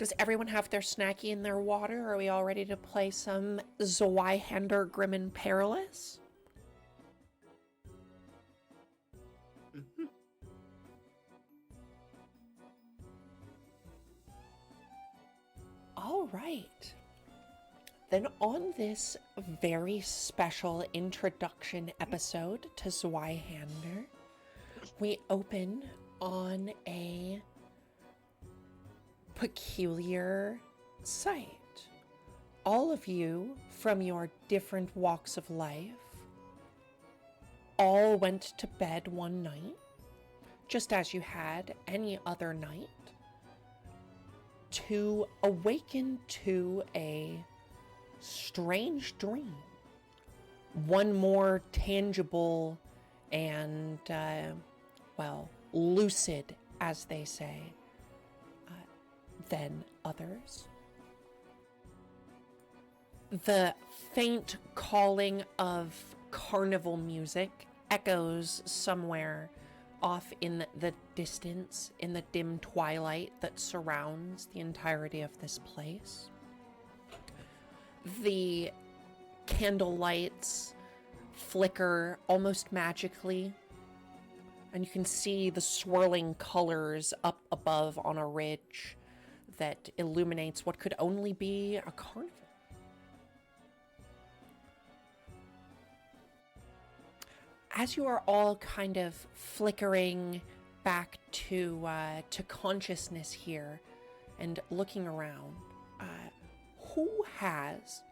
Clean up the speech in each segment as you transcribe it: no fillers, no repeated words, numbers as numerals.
Does everyone have their snacky and their water? Are we all ready to play some Zweihander Grim and Perilous? Mhm. All right. Then on this very special introduction episode to Zweihander, we open on a peculiar sight. All of you from your different walks of life all went to bed one night, just as you had any other night, to awaken to a strange dream. One more tangible and, lucid, as they say, than others. The faint calling of carnival music echoes somewhere off in the distance, in the dim twilight that surrounds the entirety of this place. The candle lights flicker almost magically, and you can see the swirling colors up above on a ridge that illuminates what could only be a carnival. As you are all kind of flickering back to consciousness here and looking around, who has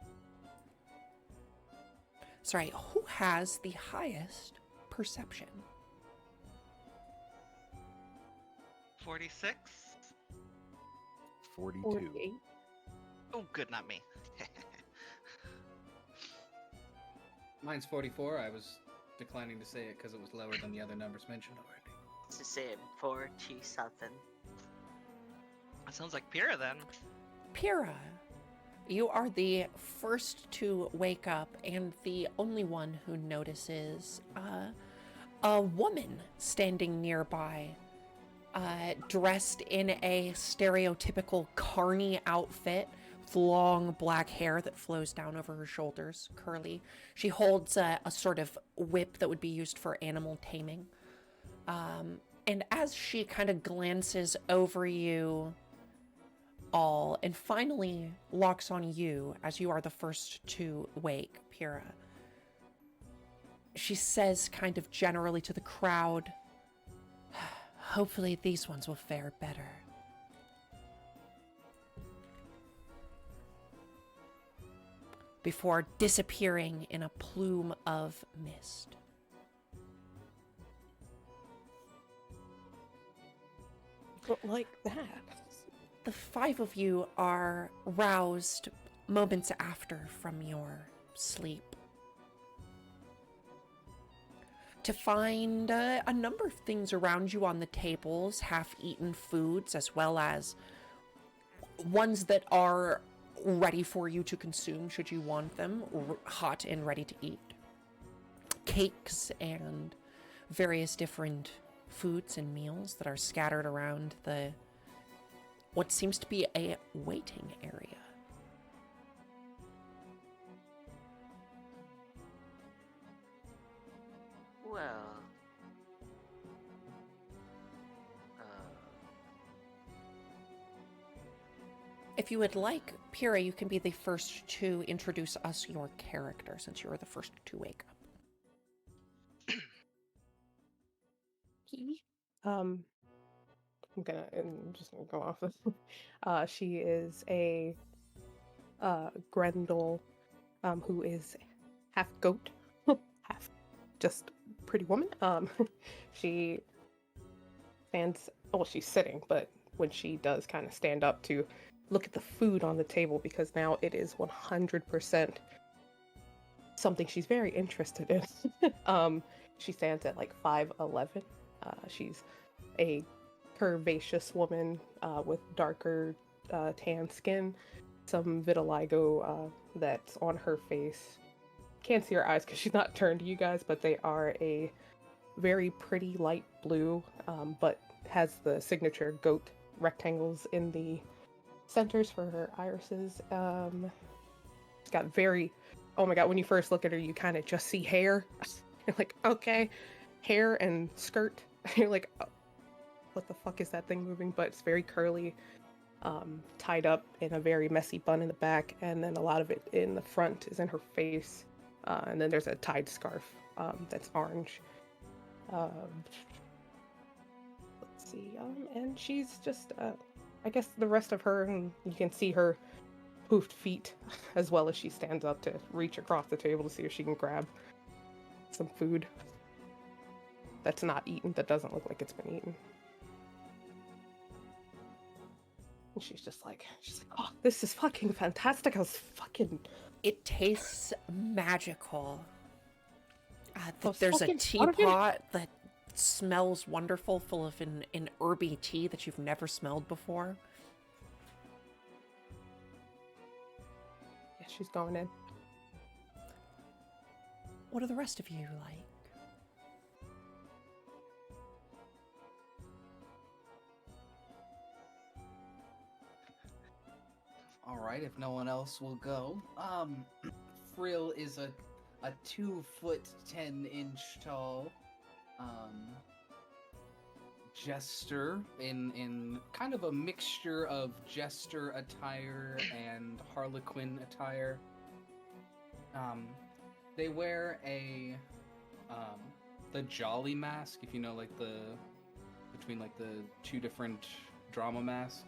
the highest perception? 46? 42. 48. Oh, good, not me. Mine's 44. I was declining to say it because it was lower than the other numbers mentioned already. It's the same. 47. That sounds like Pyrrha then. Pyrrha, you are the first to wake up and the only one who notices a woman standing nearby, dressed in a stereotypical carny outfit with long black hair that flows down over her shoulders, curly. She holds a sort of whip that would be used for animal taming. And as she kind of glances over you all and finally locks on you as you are the first to wake, Pyrrha, she says kind of generally to the crowd, "Hopefully these ones will fare better." Before disappearing in a plume of mist. But like that. The five of you are roused moments after from your sleep to find a number of things around you on the tables, half-eaten foods, as well as ones that are ready for you to consume should you want them, hot and ready to eat. Cakes and various different foods and meals that are scattered around what seems to be a waiting area. Well, If you would like, Pyrrha, you can be the first to introduce us your character, since you are the first to wake up. I'm just gonna go off this. She is a Grendel, who is half goat, half just pretty woman. She stands. Well, she's sitting, but when she does kind of stand up to look at the food on the table, because now it is 100% something she's very interested in. She stands at like 5'11". She's a curvaceous woman with darker tan skin, some vitiligo that's on her face. Can't see her eyes because she's not turned to you guys, but they are a very pretty light blue, but has the signature goat rectangles in the centers for her irises. It's got very, oh my god, when you first look at her, you kind of just see hair. You're like, okay, hair and skirt. You're like, oh, what the fuck is that thing moving? But it's very curly, tied up in a very messy bun in the back, and then a lot of it in the front is in her face. And then there's a tied scarf that's orange. Let's see, and she's just, I guess the rest of her, and you can see her hoofed feet as well as she stands up to reach across the table to see if she can grab some food that's not eaten, that doesn't look like it's been eaten. And she's like, oh, this is fucking fantastic. It tastes magical. Those There's a fucking teapot that smells wonderful, full of an herby tea that you've never smelled before. Yeah, she's going in. What do the rest of you like? All right, if no one else will go. Frill is a 2'10" tall jester in kind of a mixture of jester attire and harlequin attire. They wear the jolly mask, if you know, like between like the two different drama masks,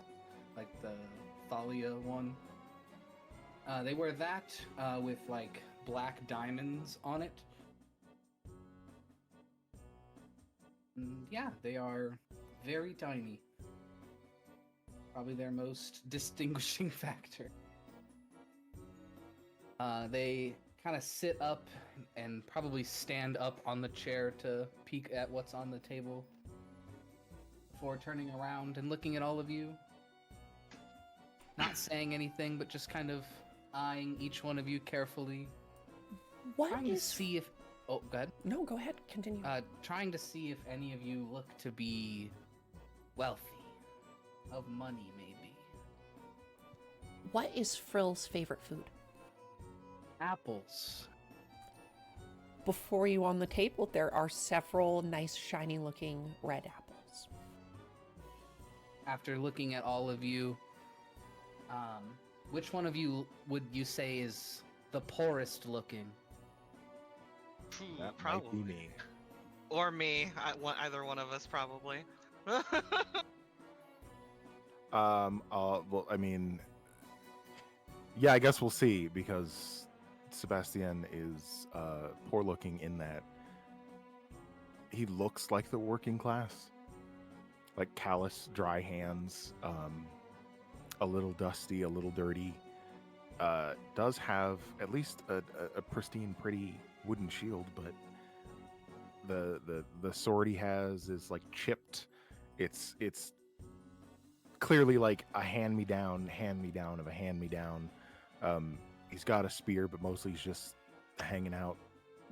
like the Thalia one. They wear that with like black diamonds on it. Yeah, they are very tiny. Probably their most distinguishing factor. They kind of sit up and probably stand up on the chair to peek at what's on the table before turning around and looking at all of you. Not saying anything, but just kind of eyeing each one of you carefully. Trying to see if... Oh, go ahead. No, go ahead. Continue. Trying to see if any of you look to be wealthy. Of money, maybe. What is Frill's favorite food? Apples. Before you on the table, there are several nice, shiny-looking red apples. After looking at all of you, which one of you would you say is the poorest looking? That Probably. might be me. Or me. Either one of us, probably. Well, I mean, yeah, I guess we'll see, because Sebastian is poor looking in that he looks like the working class, like callous, dry hands, a little dusty, a little dirty. Does have at least a pristine, pretty wooden shield, but the sword he has is like chipped. It's clearly like a hand-me-down of a hand-me-down. He's got a spear, but mostly he's just hanging out,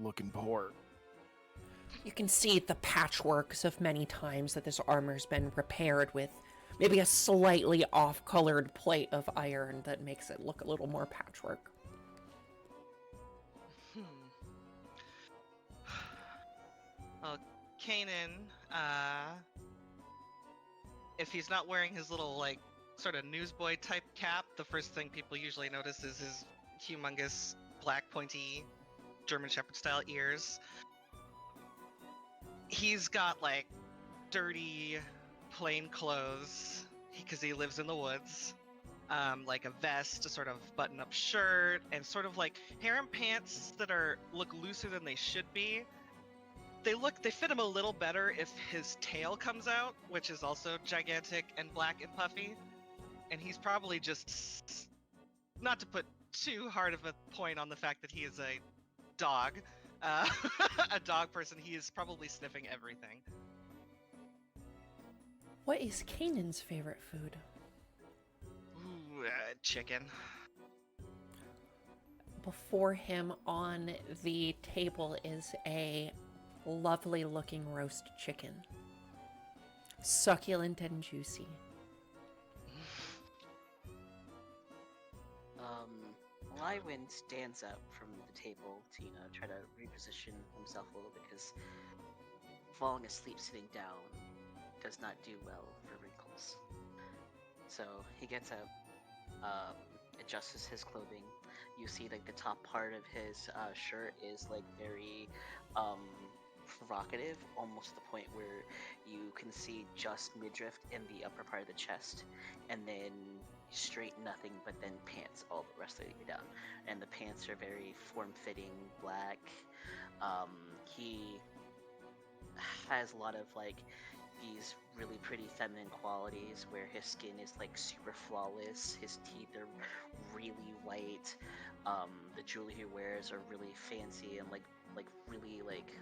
looking poor. You can see the patchworks of many times that this armor's been repaired with maybe a slightly off-colored plate of iron that makes it look a little more patchwork. Well, Kanan, if he's not wearing his little, like, sort of newsboy type cap, the first thing people usually notice is his humongous, black, pointy, German Shepherd style ears. He's got, like, dirty, plain clothes, because he lives in the woods. Like a vest, a sort of button-up shirt, and sort of like hair and pants that look looser than they should be. They fit him a little better if his tail comes out, which is also gigantic and black and puffy. And he's probably just, not to put too hard of a point on the fact that he is a dog, a dog person, he is probably sniffing everything. What is Kanan's favorite food? Ooh, chicken. Before him on the table is a lovely looking roast chicken. Succulent and juicy. Lywin stands up from the table to, try to reposition himself a little bit because falling asleep sitting down does not do well for wrinkles. So he gets up, adjusts his clothing. You see, like, the top part of his shirt is like very provocative, almost to the point where you can see just midriff in the upper part of the chest, and then straight nothing but then pants all the rest of the way down. And the pants are very form-fitting, black. He has a lot of like these really pretty feminine qualities where his skin is like super flawless, his teeth are really white, the jewelry he wears are really fancy and like really like,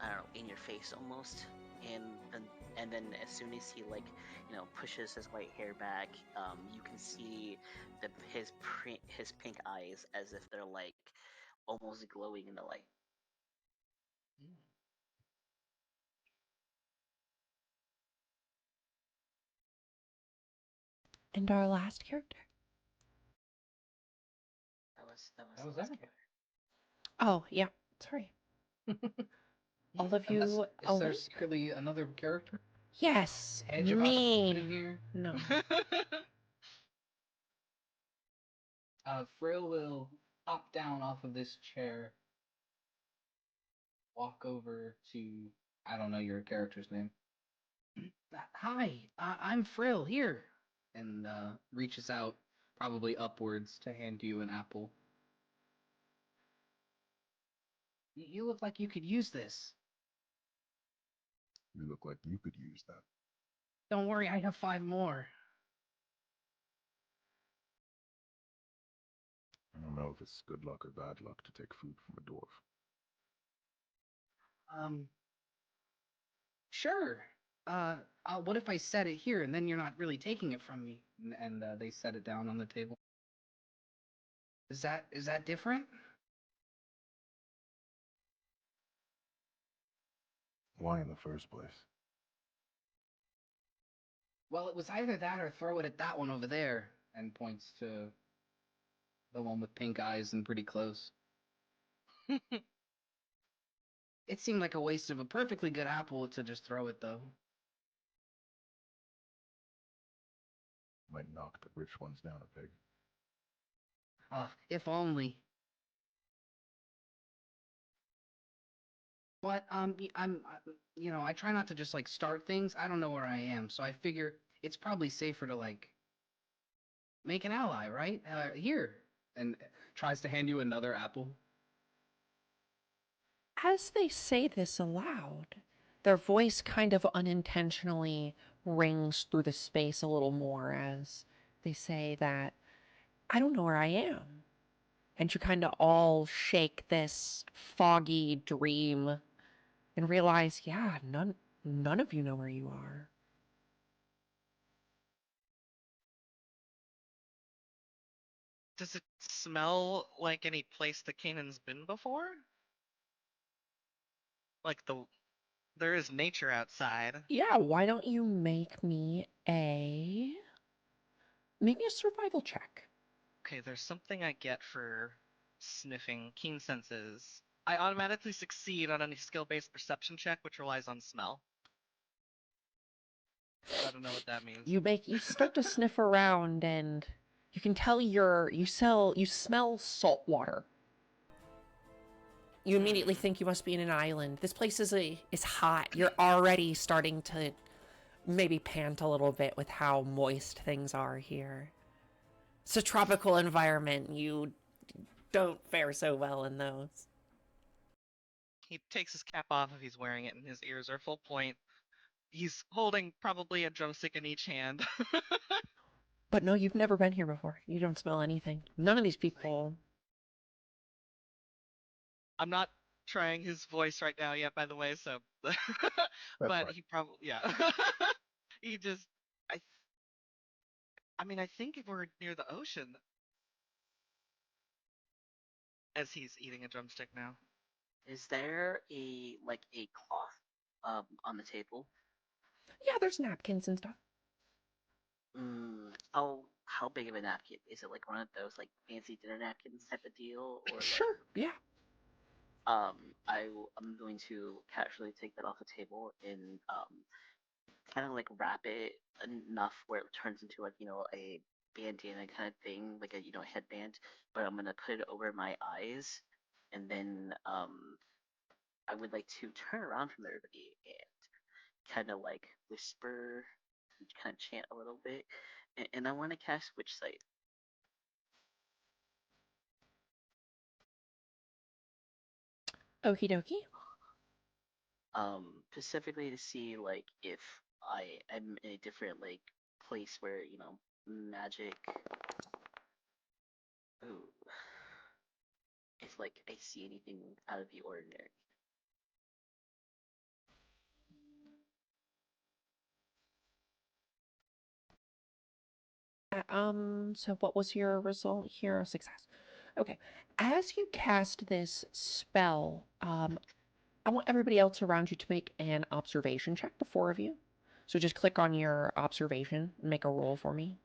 I don't know, in your face almost. And then as soon as he like pushes his white hair back, you can see his pink eyes as if they're like almost glowing in the light. And our last character? That was that. last Oh, yeah. Sorry. All of Unless, you is there awake? secretly another character? Yes, Hedge about to put in me. here? No. Frail will hop down off of this chair, walk over to, I don't know your character's name. Hi, I'm Frill here, and reaches out, probably upwards, to hand you an apple. You look like you could use this. You look like you could use that. Don't worry, I have 5 more. I don't know if it's good luck or bad luck to take food from a dwarf. Sure. What if I set it here and then you're not really taking it from me? And they set it down on the table. Is that different? Why in the first place? Well, it was either that or throw it at that one over there, and points to the one with pink eyes and pretty close. It seemed like a waste of a perfectly good apple to just throw it, though. Might knock the rich ones down a peg. If only. But I try not to just like start things. I don't know where I am, so I figure it's probably safer to like make an ally, right? Here, and tries to hand you another apple. As they say this aloud, their voice kind of unintentionally rings through the space a little more as they say that, I don't know where I am. And you kind of all shake this foggy dream and realize, yeah, none of you know where you are. Does it smell like any place that Kanan's been before? Like there is nature outside. Yeah, why don't you make me maybe a survival check? Okay, there's something I get for sniffing keen senses. I automatically succeed on any skill-based perception check, which relies on smell. I don't know what that means. You start to sniff around and you can tell you smell salt water. You immediately think you must be in an island. This place is hot. You're already starting to maybe pant a little bit with how moist things are here. It's a tropical environment. You don't fare so well in those. He takes his cap off if he's wearing it, and his ears are full point. He's holding probably a drumstick in each hand. But no, you've never been here before. You don't smell anything. None of these people. I'm not trying his voice right now yet, by the way, so. But fine. he probably, yeah. He just, I mean, I think we're near the ocean. As he's eating a drumstick now. Is there a cloth on the table? Yeah, there's napkins and stuff. How how big of a napkin? Is it like one of those like fancy dinner napkins type of deal, or Sure, yeah. I'm going to casually take that off the table and kind of like wrap it enough where it turns into like a bandana kind of thing, like a headband. But I'm gonna put it over my eyes, and then I would like to turn around from everybody and kind of like whisper, kind of chant a little bit, and I want to cast Witch Sight. Okie dokie. Specifically to see like if I am in a different like place where magic. Ooh, if like I see anything out of the ordinary. So what was your result here? Success. Okay. As you cast this spell, I want everybody else around you to make an observation check, the four of you. So just click on your observation and make a roll for me.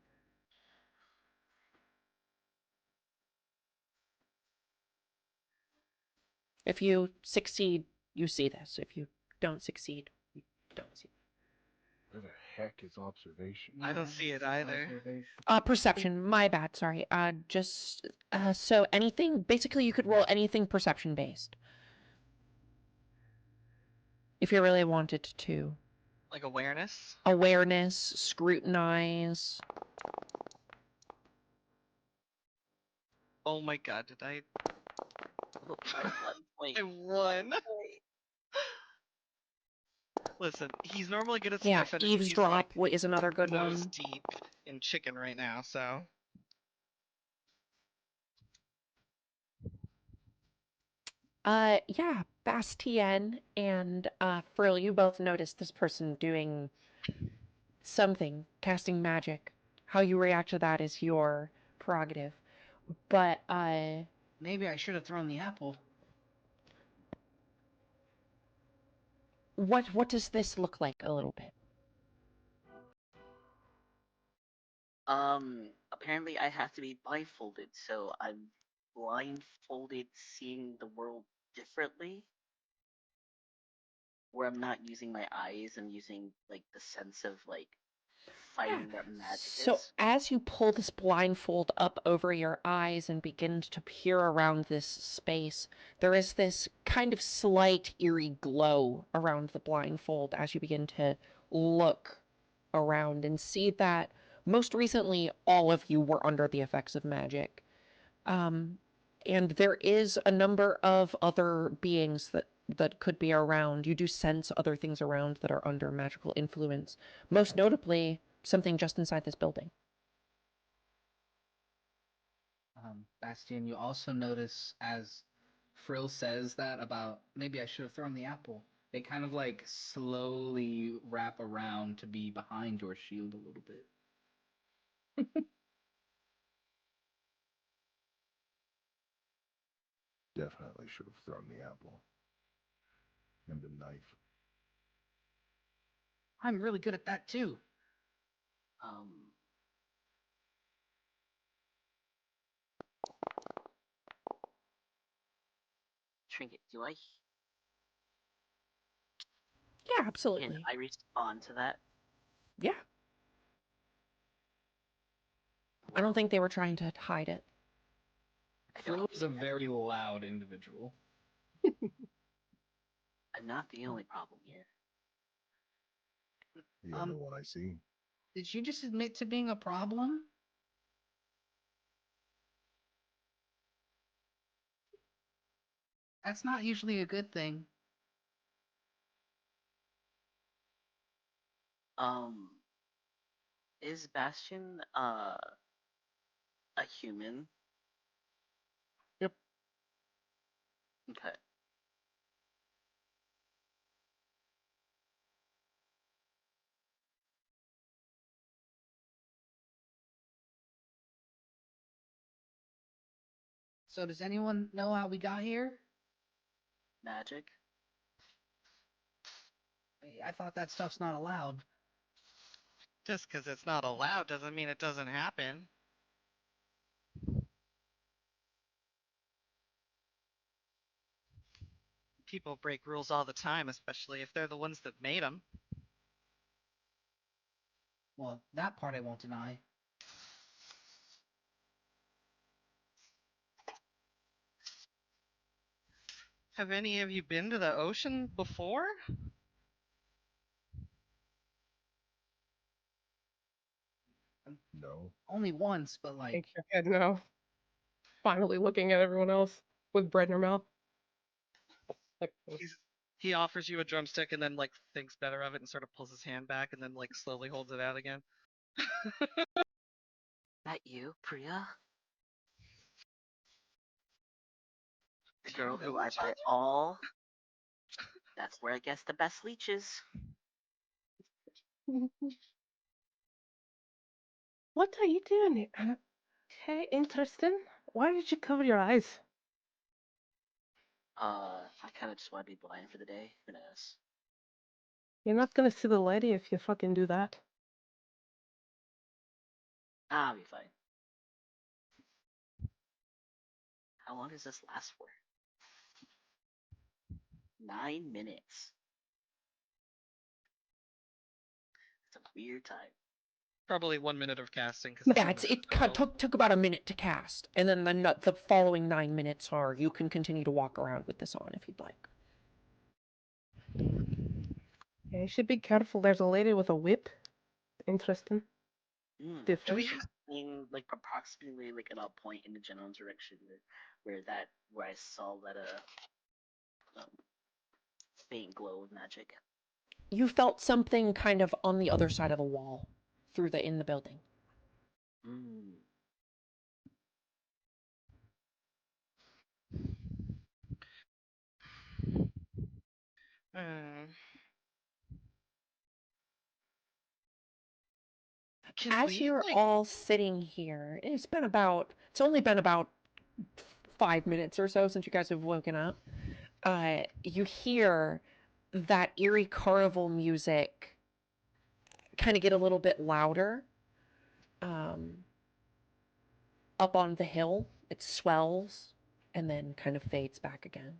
If you succeed, you see this. If you don't succeed, you don't see it. Where the heck is observation? I don't see it either. Perception. My bad. Sorry. So anything. Basically, you could roll anything perception based, if you really wanted to. Like awareness? Awareness, scrutinize. Oh my god, did I? Oh, I won. Wait, I won. wait. Listen, he's normally good at Yeah, stuff, and he's eavesdrop like is another good nose one. deep in chicken right now. So Yeah, Bastien and Frill, you both noticed this person doing something, casting magic. How you react to that is your prerogative. But Maybe I should have thrown the apple. what does this look like a little bit? Apparently I have to be blindfolded, so I'm blindfolded, seeing the world differently. Where I'm not using my eyes, I'm using like the sense of like Yeah. finding what magic So is. as you pull this blindfold up over your eyes and begin to peer around this space, there is this kind of slight eerie glow around the blindfold as you begin to look around and see that most recently all of you were under the effects of magic. Um, and there is a number of other beings that could be around. You do sense other things around that are under magical influence. Most notably, something just inside this building. Bastian, you also notice as Frill says that about maybe I should have thrown the apple. They kind of like slowly wrap around to be behind your shield a little bit. Definitely should have thrown the apple and the knife. I'm really good at that too. Um, Trinket, Yeah, can absolutely. I respond to that? Yeah. I don't think they were trying to hide it. I Frill don't. is a very loud individual. I'm not the only problem here. The only one I see. Did you just admit to being a problem? That's not usually a good thing. Um, is Bastion a human? Yep. Okay. So does anyone know how we got here? Magic? I thought that stuff's not allowed. just because it's not allowed doesn't mean it doesn't happen. People break rules all the time, especially if they're the ones that made them. Well, that part I won't deny. Have any of you been to the ocean before? No. Only once, but like, Shake your head no. Finally looking at everyone else with bread in her mouth. Like, He offers you a drumstick and then like thinks better of it and sort of pulls his hand back and then like slowly holds it out again. That you, Priya? The girl who I buy all. That's where I guess the best leeches. what are you doing? Okay, interesting. Why did you cover your eyes? I kind of just want to be blind for the day. Who knows? You're not gonna see the lady if you fucking do that. I'll be fine. How long does this last for? 9 minutes. It's a weird time. Probably 1 minute of casting. Yeah, took about a minute to cast, and then the following 9 minutes are you can continue to walk around with this on if you'd like. Yeah, you should be careful. There's a lady with a whip. Interesting. Do we? I mean, like approximately like at a point in the general direction where I saw that faint glow of magic. You felt something kind of on the other side of the wall, in the building. As you're all sitting here, it's only been about 5 minutes or so since you guys have woken up. You hear that eerie Carnival music kind of get a little bit louder. Up on the hill, it swells and then kind of fades back again.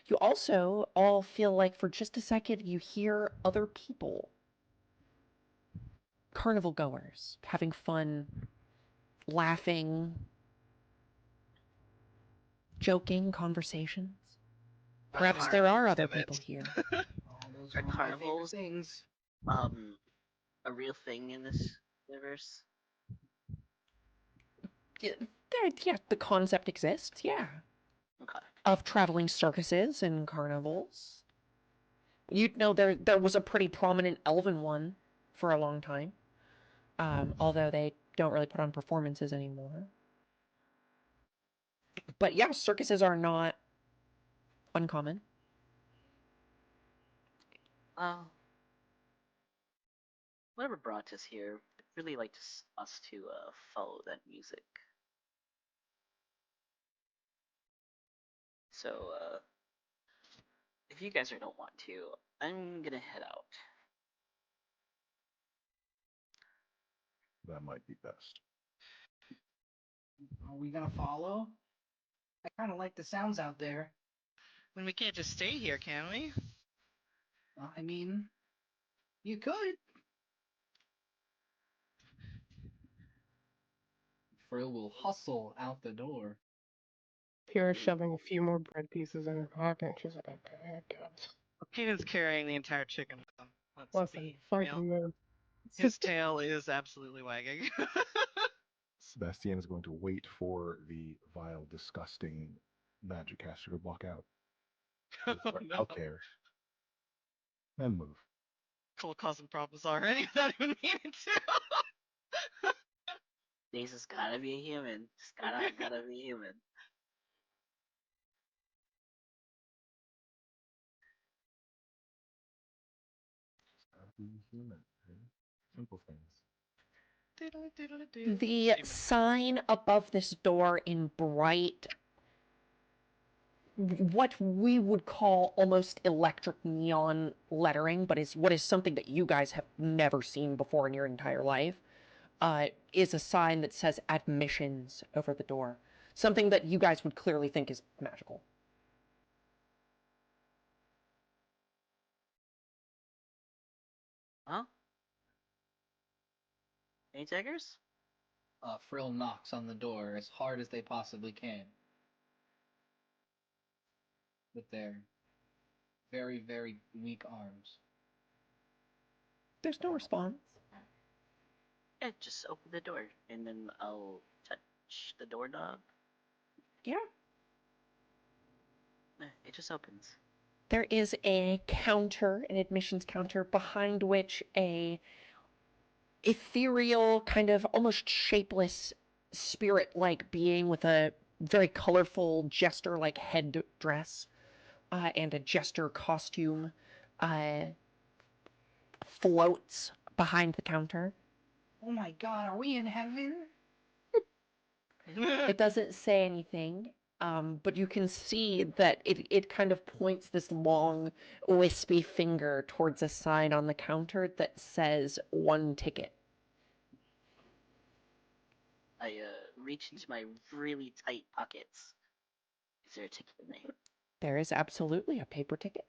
You also all feel like for just a second you hear other people, carnival goers, having fun, laughing, joking, conversations. Perhaps there are other people here. those Are are my favorite carnivals things. a real thing in this universe? Yeah, the concept exists, yeah. Okay. Of traveling circuses and carnivals. You'd know there was a pretty prominent elven one for a long time. Although they don't really put on performances anymore. But yeah, circuses are not uncommon. Well, whatever brought us here, I'd really like us to follow that music. So, if you guys don't want to, I'm gonna head out. That might be best. Are we gonna follow? I kind of like the sounds out there. When we can't just stay here, can we? I mean, you could. Frill will hustle out the door. Pure shoving a few more bread pieces in her pocket. She's like, okay, I guess. Keenan's carrying the entire chicken with him. Let's Listen, be fucking real. move. His tail is absolutely wagging. Sebastian is going to wait for the vile, disgusting magic caster to walk out. Oh, no. Out there. And move. Cole causing problems already without even meaning to. This has gotta be a human. Just gotta be human. Be human. Simple things. The sign above this door in bright, what we would call almost electric neon lettering, but is something that you guys have never seen before in your entire life, is a sign that says admissions over the door. Something that you guys would clearly think is magical. Huh? Any takers? Frill knocks on the door as hard as they possibly can with their very, very weak arms. There's no response. Yeah, just open the door, and then I'll touch the doorknob. Yeah. It just opens. There is a counter, an admissions counter, behind which a ethereal, kind of almost shapeless, spirit-like being with a very colorful jester-like headdress and a jester costume floats behind the counter. Oh my god, are we in heaven? It doesn't say anything, but you can see that it kind of points this long, wispy finger towards a sign on the counter that says 1 ticket. I reach into my really tight pockets. Is there a ticket in there? There is absolutely a paper ticket.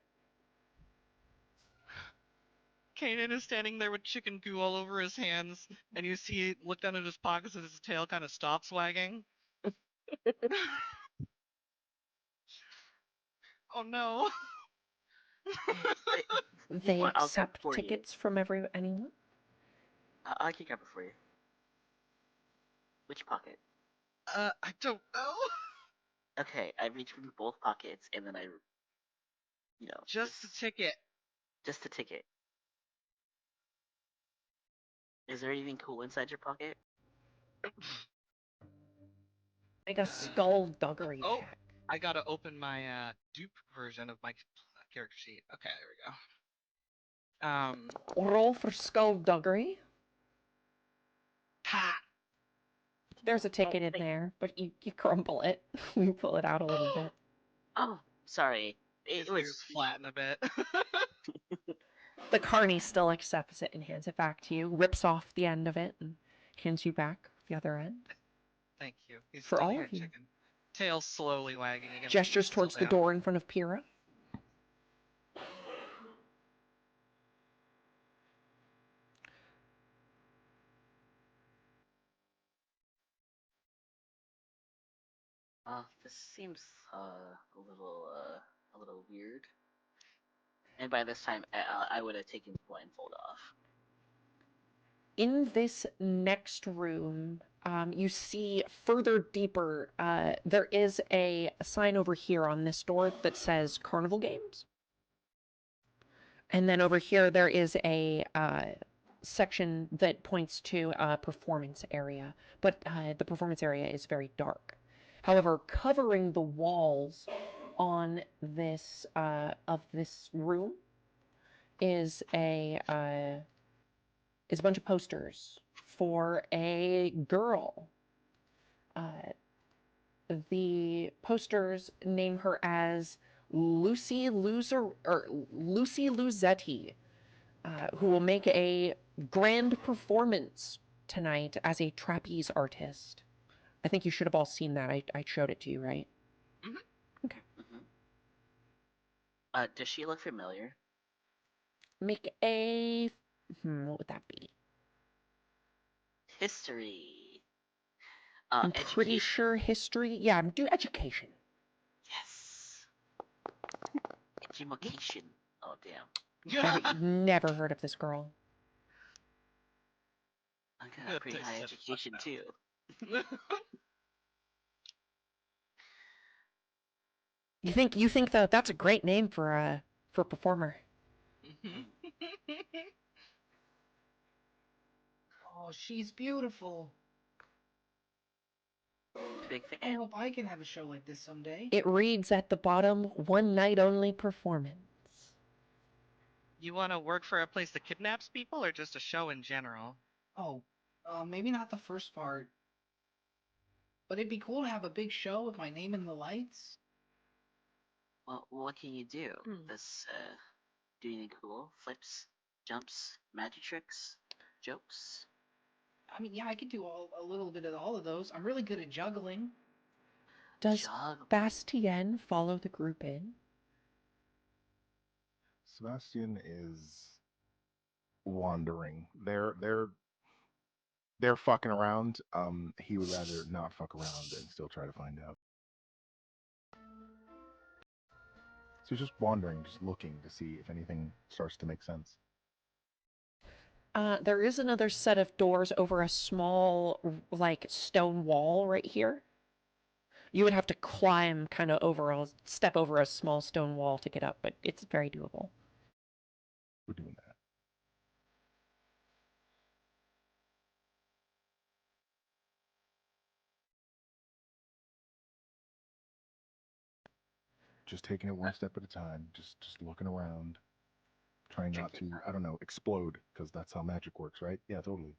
Kanan is standing there with chicken goo all over his hands, and you see, look down at his pockets, and his tail kind of stops wagging. Oh no. They Well, I'll grab it accept for you. tickets from anyone. I can grab it for you. Which pocket? I don't know. Okay, I reach from both pockets, and then I, Just the ticket. just the ticket. Is there anything cool inside your pocket? Make a skullduggery Oh, check. I gotta open my dupe version of my character sheet. Okay, there we go. Roll for skullduggery. Ha! There's a ticket in there, but you crumble it. You pull it out a little bit. Oh, sorry. His It was ears flatten a bit. The carney still accepts it and hands it back to you, rips off the end of it, and hands you back the other end. Thank you. He's For still all here, of you. chicken. Tail slowly wagging again. Gestures Still towards the down. door in front of Pyrrha. This seems a little weird. And by this time, I would have taken the blindfold off. In this next room, you see further deeper, there is a sign over here on this door that says Carnival Games. And then over here, there is a section that points to a performance area, but the performance area is very dark. However, covering the walls on this of this room is a bunch of posters for a girl. The posters name her as Lucy Luzetti, who will make a grand performance tonight as a trapeze artist. I think you should have all seen that. I showed it to you, right? Mhm. Okay. Does she look familiar? Make a... what would that be? History. I'm pretty Education. sure history. Yeah, do education. Yes. Education. Oh, damn. Never heard of this girl. I got a pretty high education, too. You think that that's a great name for a performer. Oh, she's beautiful. Big I fan. hope I can have a show like this someday. It reads at the bottom, 1 night only performance. You want to work for a place that kidnaps people, or just a show in general? Oh, maybe not the first part. But it'd be cool to have a big show with my name in the lights. Well, what can you do? Do anything cool? Flips, jumps, magic tricks, jokes? I mean, yeah, I could do a little bit of all of those. I'm really good at juggling. Does Jug. Bastien follow the group in? Sebastian is wandering. They're fucking around. He would rather not fuck around and still try to find out. So he's just wandering, just looking to see if anything starts to make sense. There is another set of doors over a small, like, stone wall right here. You would have to climb kind of step over a small stone wall to get up, but it's very doable. We're doing that. Just taking it one step at a time, just looking around, trying not to, I don't know, explode, because that's how magic works, right? Yeah, totally.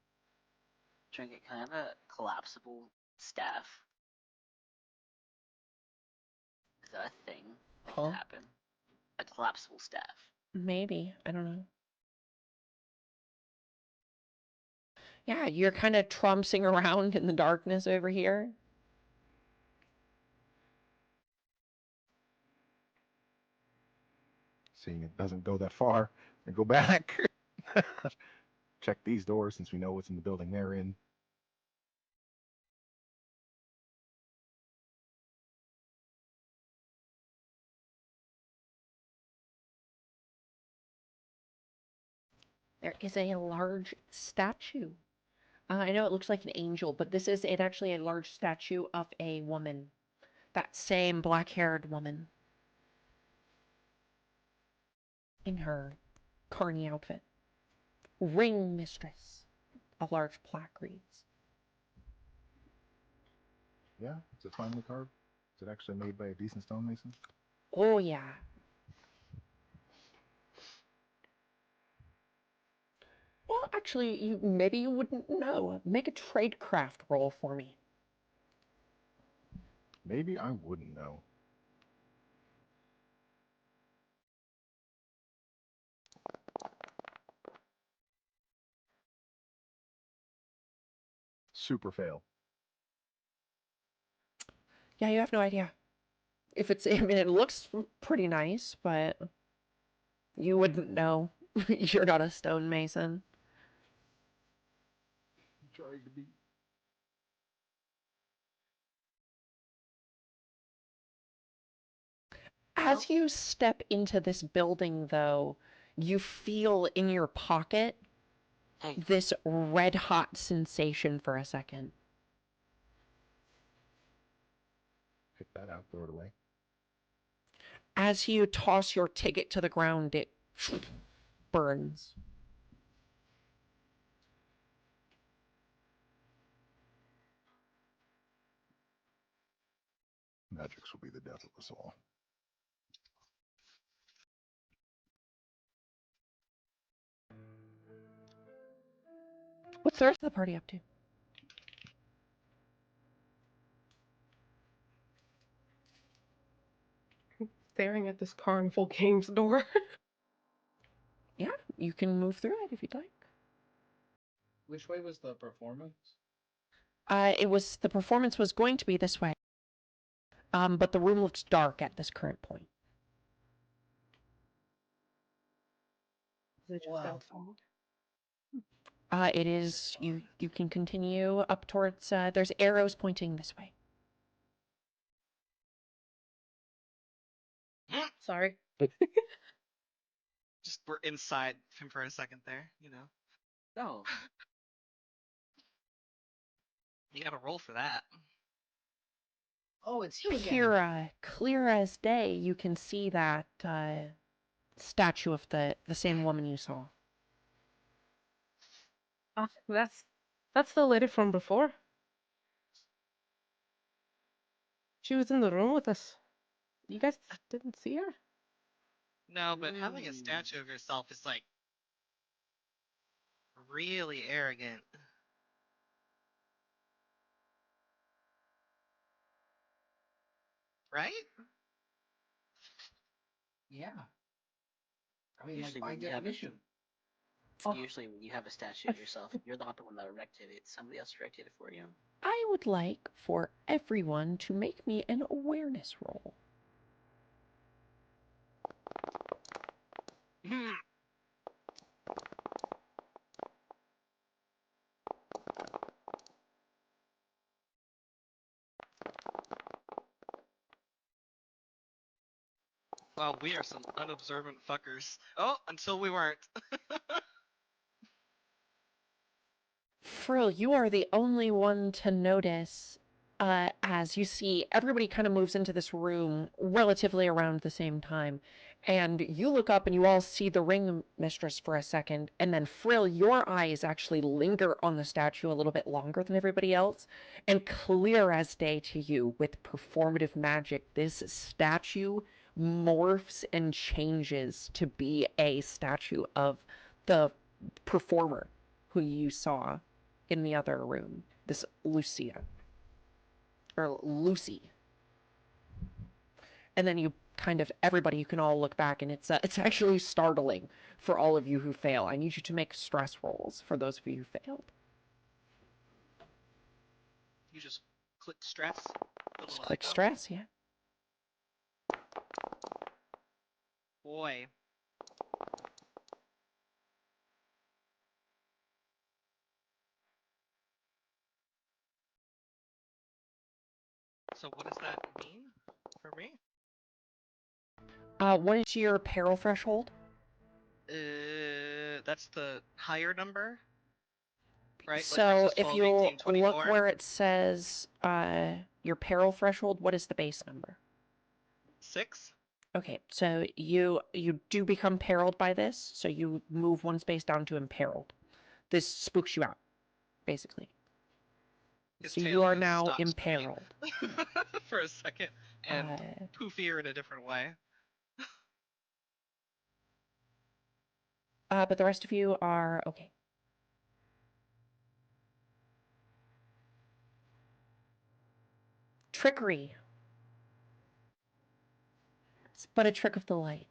Trinket, can I have a collapsible staff? Is that a thing that Huh? can happen? A collapsible staff. Maybe. I don't know. Yeah, you're kind of trompsing around in the darkness over here. Seeing it doesn't go that far, and go back. Check these doors since we know what's in the building they're in. There is a large statue. I know it looks like an angel, but this is actually a large statue of a woman. That same black-haired woman. In her carny outfit. Ring mistress. A large plaque reads. Yeah, is it finely carved? Is it actually made by a decent stonemason? Oh, yeah. Well, actually, maybe you wouldn't know. Make a tradecraft roll for me. Maybe I wouldn't know. Super fail. Yeah, you have no idea. If it's, I mean, it looks pretty nice, but you wouldn't know. You're not a stonemason. Trying to be. As you step into this building, though, you feel in your pocket Hey, this red hot sensation for a second. Pick that out, throw it away. As you toss your ticket to the ground, it burns. Magics will be the death of us all. What's the rest of the party up to? Staring at this Carnival Games door. Yeah, you can move through it if you'd like. Which way was the performance? The performance was going to be this way. But the room looks dark at this current point. Is it just Wow. outside? It is, you can continue up towards, there's arrows pointing this way. Sorry. Just we're inside him for a second there, you know. no. You gotta roll for that. Oh, it's you again. Kira, clear as day, you can see that statue of the same woman you saw. Ah, that's the lady from before. She was in the room with us. You guys didn't see her? No, but having a statue of yourself is like really arrogant. Right? Yeah. I mean, like Usually by when you have definition. Usually when you have a statue of yourself, you're not the one that erected it. Somebody else erected it for you. I would like for everyone to make me an awareness roll. Wow, we are some unobservant fuckers. Oh, until we weren't. Frill, you are the only one to notice as you see everybody kind of moves into this room relatively around the same time. And you look up and you all see the ring mistress for a second. And then, Frill, your eyes actually linger on the statue a little bit longer than everybody else. And clear as day to you, with performative magic, this statue morphs and changes to be a statue of the performer who you saw in the other room, this Lucia. Or Lucy. And then you kind of, everybody, you can all look back, and it's actually startling for all of you who fail. I need you to make stress rolls for those of you who failed. You just click stress. Just click stress, yeah. Boy. So what does that mean for me? What is your peril threshold? That's the higher number, right? So Like if 12, you 18, 24? look where it says your peril threshold, what is the base number? 6? Okay, so you do become perilled by this, so you move one space down to imperiled. This spooks you out, basically. His So tail you are just now stops imperiled. for a second, and poofier in a different way. But the rest of you are okay. Trickery. It's but a trick of the light.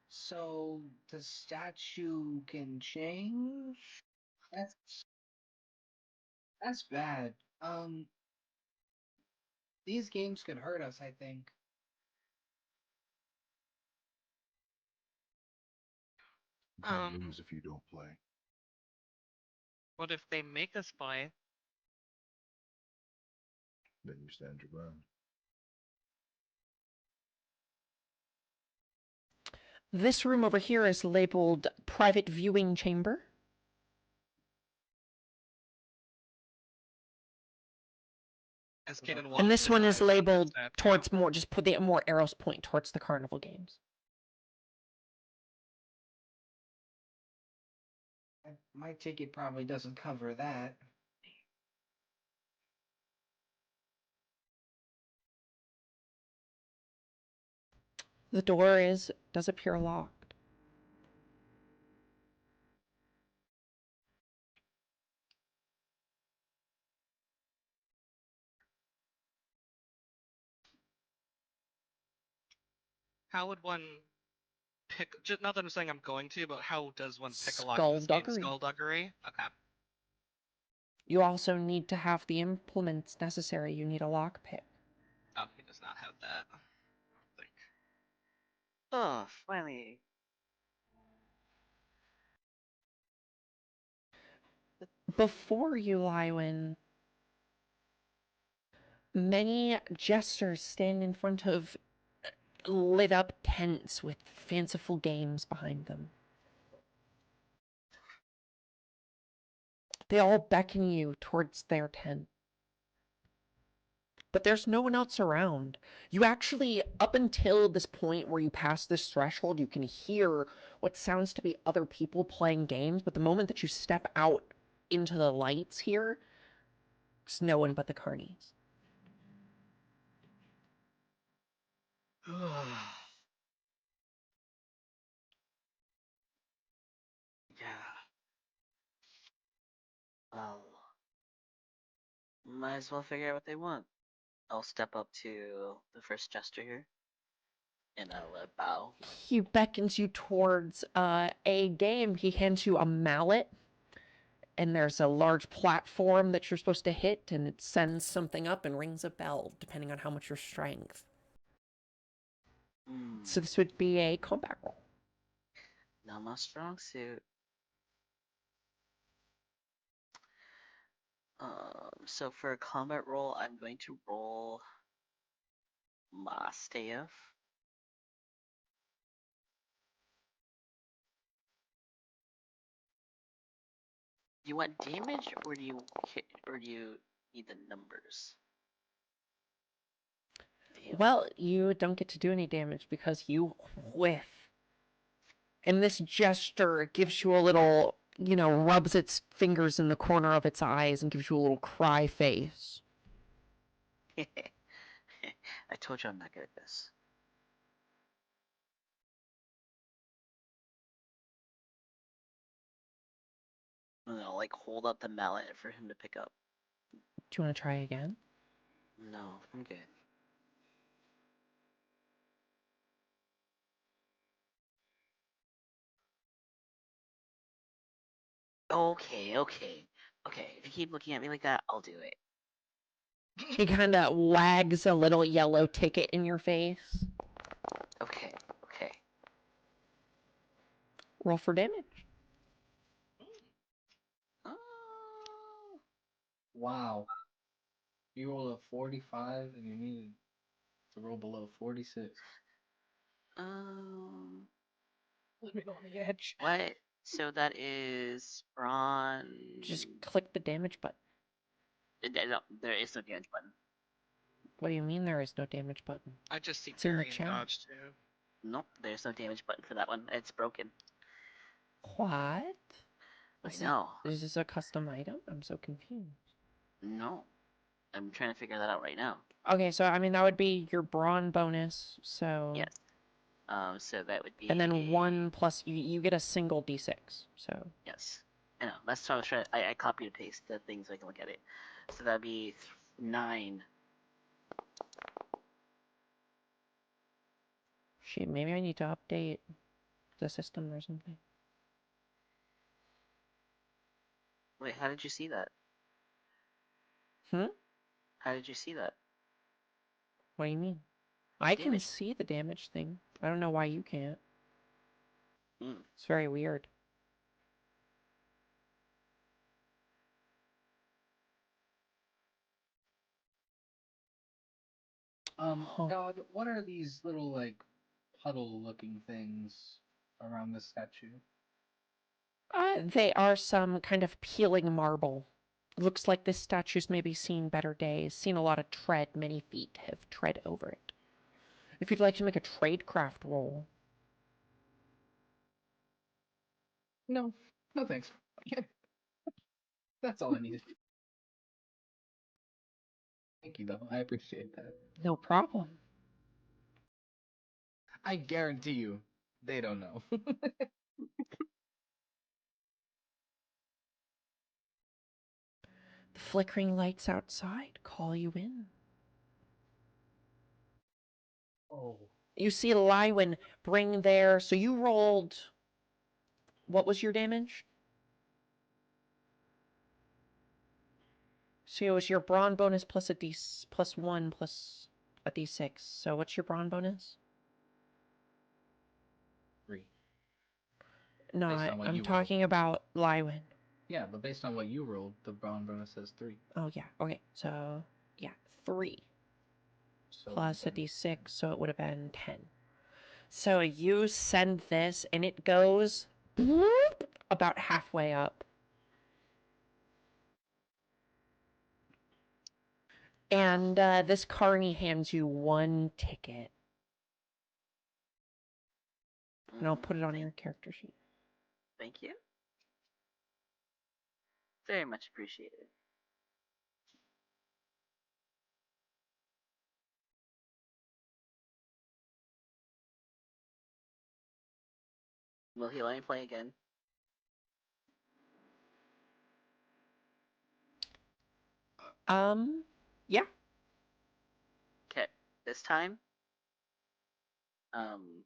So the statue can change? That's bad. These games could hurt us, I think. You lose if you don't play. What if they make us play? Then you stand your ground. This room over here is labeled private viewing chamber. As Kaden And walks this his one is eyes on the labeled statue. towards more, just put the more arrows point towards the carnival games. My ticket probably doesn't cover that. The door does appear locked. How would one pick? Just not that I'm saying I'm going to, but how does one pick a lock in this game? Skullduggery. Skullduggery. Okay. You also need to have the implements necessary. You need a lockpick. Oh, he does not have that. I don't think. Oh, finally. Before you, Lywin, many jesters stand in front of lit up tents with fanciful games behind them. They all beckon you towards their tent. But there's no one else around. You actually, up until this point where you pass this threshold, you can hear what sounds to be other people playing games, but the moment that you step out into the lights here, it's no one but the carnies. Yeah. Well, might as well figure out what they want. I'll step up to the first jester here. And I'll bow. He beckons you towards a game. He hands you a mallet, and there's a large platform that you're supposed to hit, and it sends something up and rings a bell, depending on how much your strength. So this would be a combat roll. Not my strong suit. So for a combat roll, I'm going to roll Mastiff. Do you want damage, or do you need the numbers? Damn. Well, you don't get to do any damage because you whiff. And this gesture gives you a little, rubs its fingers in the corner of its eyes and gives you a little cry face. I told you I'm not good at this. And I'll hold up the mallet for him to pick up. Do you want to try again? No, I'm good. Okay. If you keep looking at me like that, I'll do it. He kind of wags a little yellow ticket in your face. Okay. Roll for damage. Oh. Wow. You rolled a 45 and you needed to roll below 46. Let me go on the edge. What? So that is bronze. Just click the damage button. No, there is no damage button. What do you mean there is no damage button? I just see It's in the parry and chat. dodge too. Nope, there's no damage button for that one. It's broken. What? I know. Is this a custom item? I'm so confused. No. I'm trying to figure that out right now. Okay, so that would be your brawn bonus. So Yes. So that would be. And then 1 plus you get a single d6. So Yes. I know. That's why I was trying. I copy and paste the thing so I can look at it. So that'd be 9. shit, maybe I need to update the system or something. Wait, how did you see that? Hmm? How did you see that? What do you mean? I can Damage. see the damage thing. I don't know why you can't. Hmm. It's very weird. God, what are these little puddle-looking things around the statue? They are some kind of peeling marble. Looks like this statue's maybe seen better days, seen a lot of tread. Many feet have tread over it. If you'd like to make a tradecraft roll. No, thanks. That's all I needed. Thank you, though. I appreciate that. No problem. I guarantee you, they don't know. The flickering lights outside call you in. Oh. You see Lywin bring their... So you rolled... What was your damage? So it was your brawn bonus plus plus 1 plus a d6. So what's your brawn bonus? 3. No, Based on what I'm you talking about Lywin. Yeah, but based on what you rolled, the brawn bonus says 3. Oh, yeah. Okay. So, yeah, 3 So plus a then- d6. So it would have been 10. So you send this, and it goes about halfway up. And this carny hands you 1 ticket. And I'll put it on your character sheet. Thank you. Very much appreciated. Will he let me play again? Yeah. Okay. This time, Um,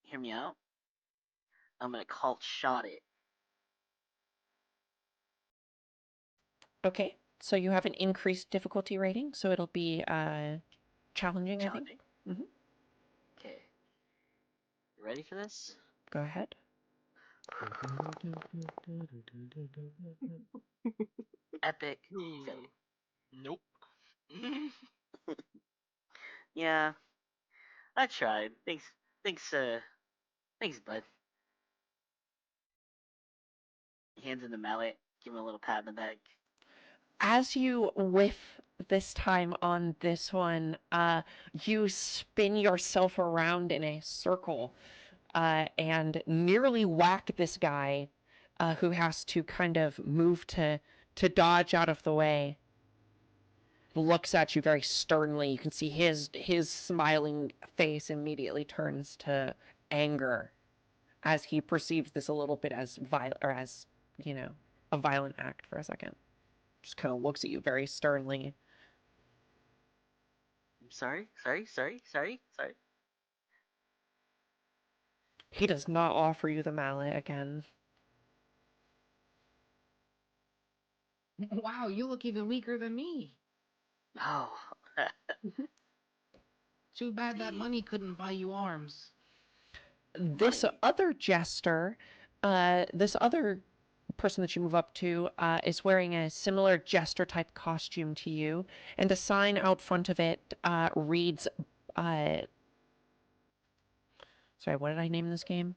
hear me out. I'm gonna call shot it. Okay, so you have an increased difficulty rating, so it'll be challenging, I think. Challenging. Mhm. Okay. You ready for this? Go ahead. Epic Ooh. fail. Nope. Yeah, I tried. Thanks, bud. Hands in the mallet. Give him a little pat in the back. As you whiff this time on this one, you spin yourself around in a circle and nearly whack this guy who has to kind of move to dodge out of the way. Looks at you very sternly. You can see his smiling face immediately turns to anger as he perceives this a little bit as a violent act for a second. Just kind of looks at you very sternly. I'm sorry. He does not offer you the mallet again. Wow, you look even weaker than me. Oh. Too bad that money couldn't buy you arms. This Money. other jester, this other person that you move up to is wearing a similar jester type costume to you, and a sign out front of it reads, sorry, what did I name this game?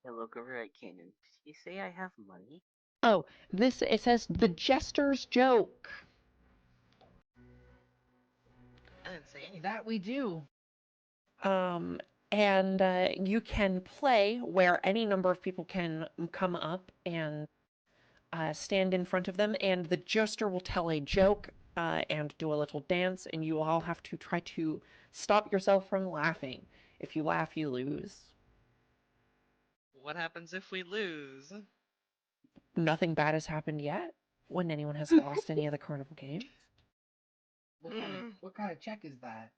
I look over at Kanan. Did he say I have money? Oh, it says The Jester's Joke. I didn't say anything. That we do. And you can play where any number of people can come up and stand in front of them, and the jester will tell a joke and do a little dance, and you all have to try to stop yourself from laughing. If you laugh, you lose. What happens if we lose? Nothing bad has happened yet when anyone has lost any of the carnival games. What kind of check is that?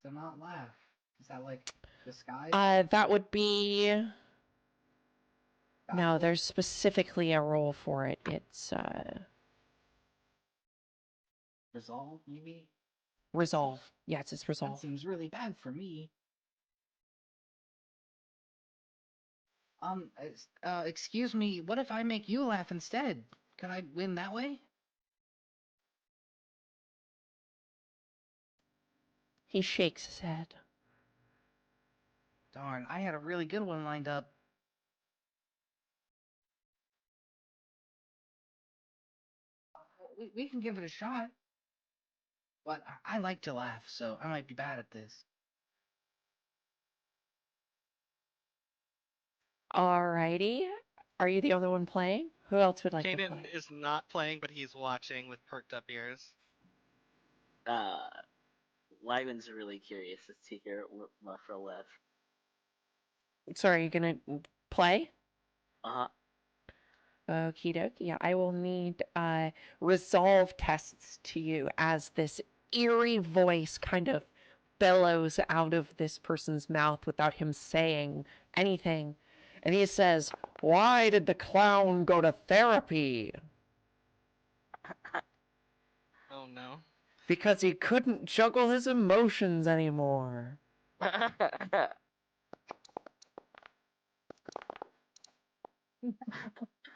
To not laugh. Is that like disguise? That would be... No, Guile? there's specifically a role for it. It's Resolve, maybe? resolve. Yes, it's That resolve. seems really bad for me. Excuse me, what if I make you laugh instead? Can I win that way? He shakes his head. Darn, I had a really good one lined up. We can give it a shot. But I like to laugh, so I might be bad at this. Alrighty. Are you the only one playing? Who else would like to Kanan play? is not playing, but he's watching with perked up ears. Uh, Lyman's really curious to hear what Muffro left. Sorry, are you gonna play? Uh-huh. Okie dokie. Yeah, I will need resolve tests to you as this eerie voice kind of bellows out of this person's mouth without him saying anything. And he says, "Why did the clown go to therapy?" Oh no. Because he couldn't juggle his emotions anymore.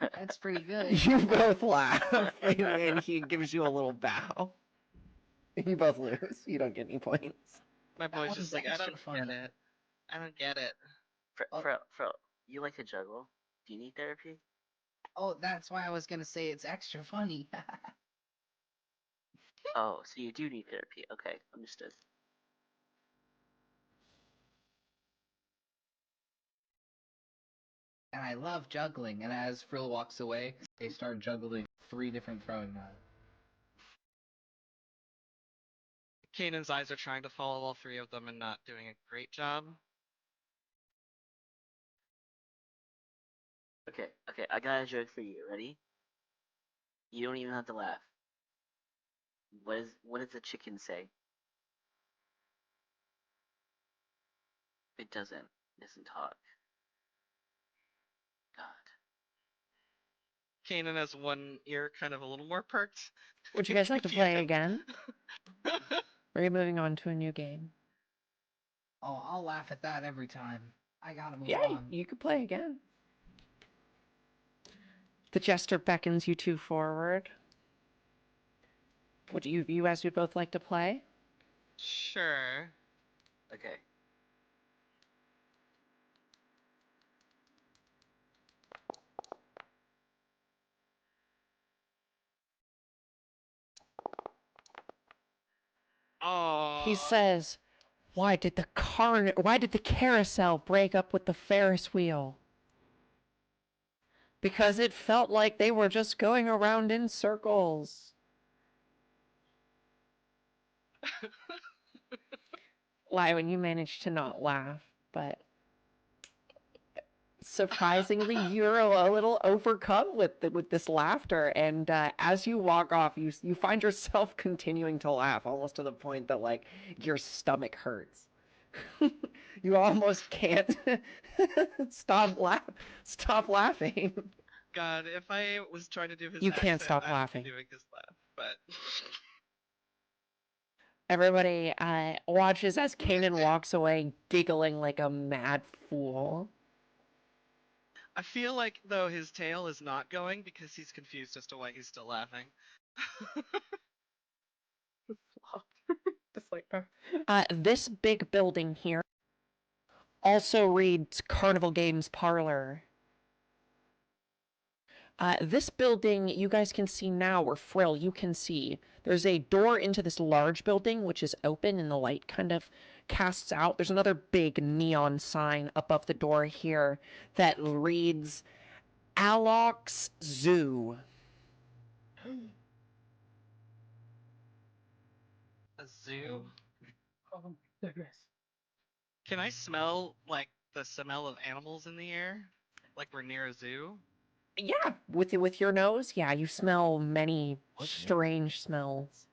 That's pretty good. You both laugh, and he gives you a little bow. You both lose. You don't get any points. My boy's one's just like, I extra don't funny. get it. I don't get it. Fro, you like to juggle? Do you need therapy? Oh, that's why I was gonna say it's extra funny. Oh, so you do need therapy. Okay, understood. And I love juggling. And as Frill walks away, they start juggling 3 different throwing knives. Kanan's eyes are trying to follow all three of them and not doing a great job. Okay, I got a joke for you. Ready? You don't even have to laugh. What does the chicken say? It doesn't talk. God. Kanan has one ear kind of a little more perked. Would you guys like to play Confusing. again? Or are you moving on to a new game? Oh, I'll laugh at that every time. I gotta move Yeah, on. you could play again. The jester beckons you two forward. Would you guys would both like to play? Sure. Okay. Oh. He says, why did the carousel break up with the Ferris wheel? Because it felt like they were just going around in circles. Lyman, you managed to not laugh, but surprisingly, you're a little overcome with this laughter, and as you walk off, you find yourself continuing to laugh, almost to the point that like your stomach hurts. You almost can't stop laughing. God, if I was trying to do his You accent, can't stop I'd laughing. be doing his laugh, but Everybody watches as Kanan walks away, giggling like a mad fool. I feel like though his tail is not going because he's confused as to why he's still laughing. Just like that. This big building here also reads Carnival Games Parlor. This building, you guys can see now, or Frill, you can see, there's a door into this large building, which is open, and the light kind of casts out. There's another big neon sign above the door here that reads Alox Zoo. A zoo? Oh my goodness. Can I smell like the smell of animals in the air? Like we're near a zoo? Yeah, with your nose, yeah, you smell many strange smells.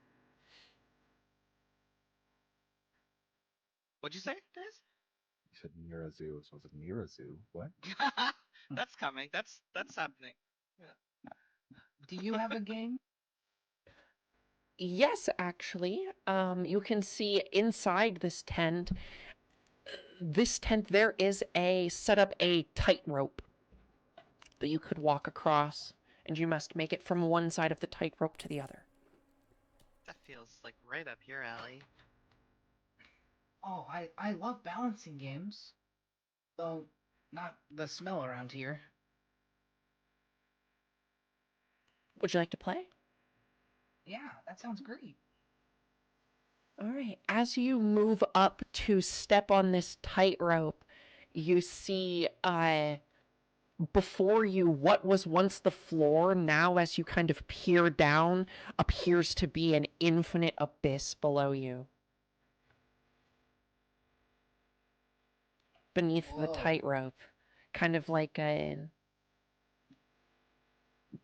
What'd you say, Diz? You said near a zoo, so it's near a zoo. What? That's coming. That's happening. Do you have a game? Yes, actually. You can see inside this tent. This tent, there is set up a tightrope that you could walk across, and you must make it from one side of the tightrope to the other. That feels like right up your alley. Oh, I love balancing games. Though, not the smell around here. Would you like to play? Yeah, that sounds great. All right. As you move up to step on this tightrope, you see before you what was once the floor, now as you kind of peer down, appears to be an infinite abyss below you. Beneath the Whoa. tightrope, kind of like a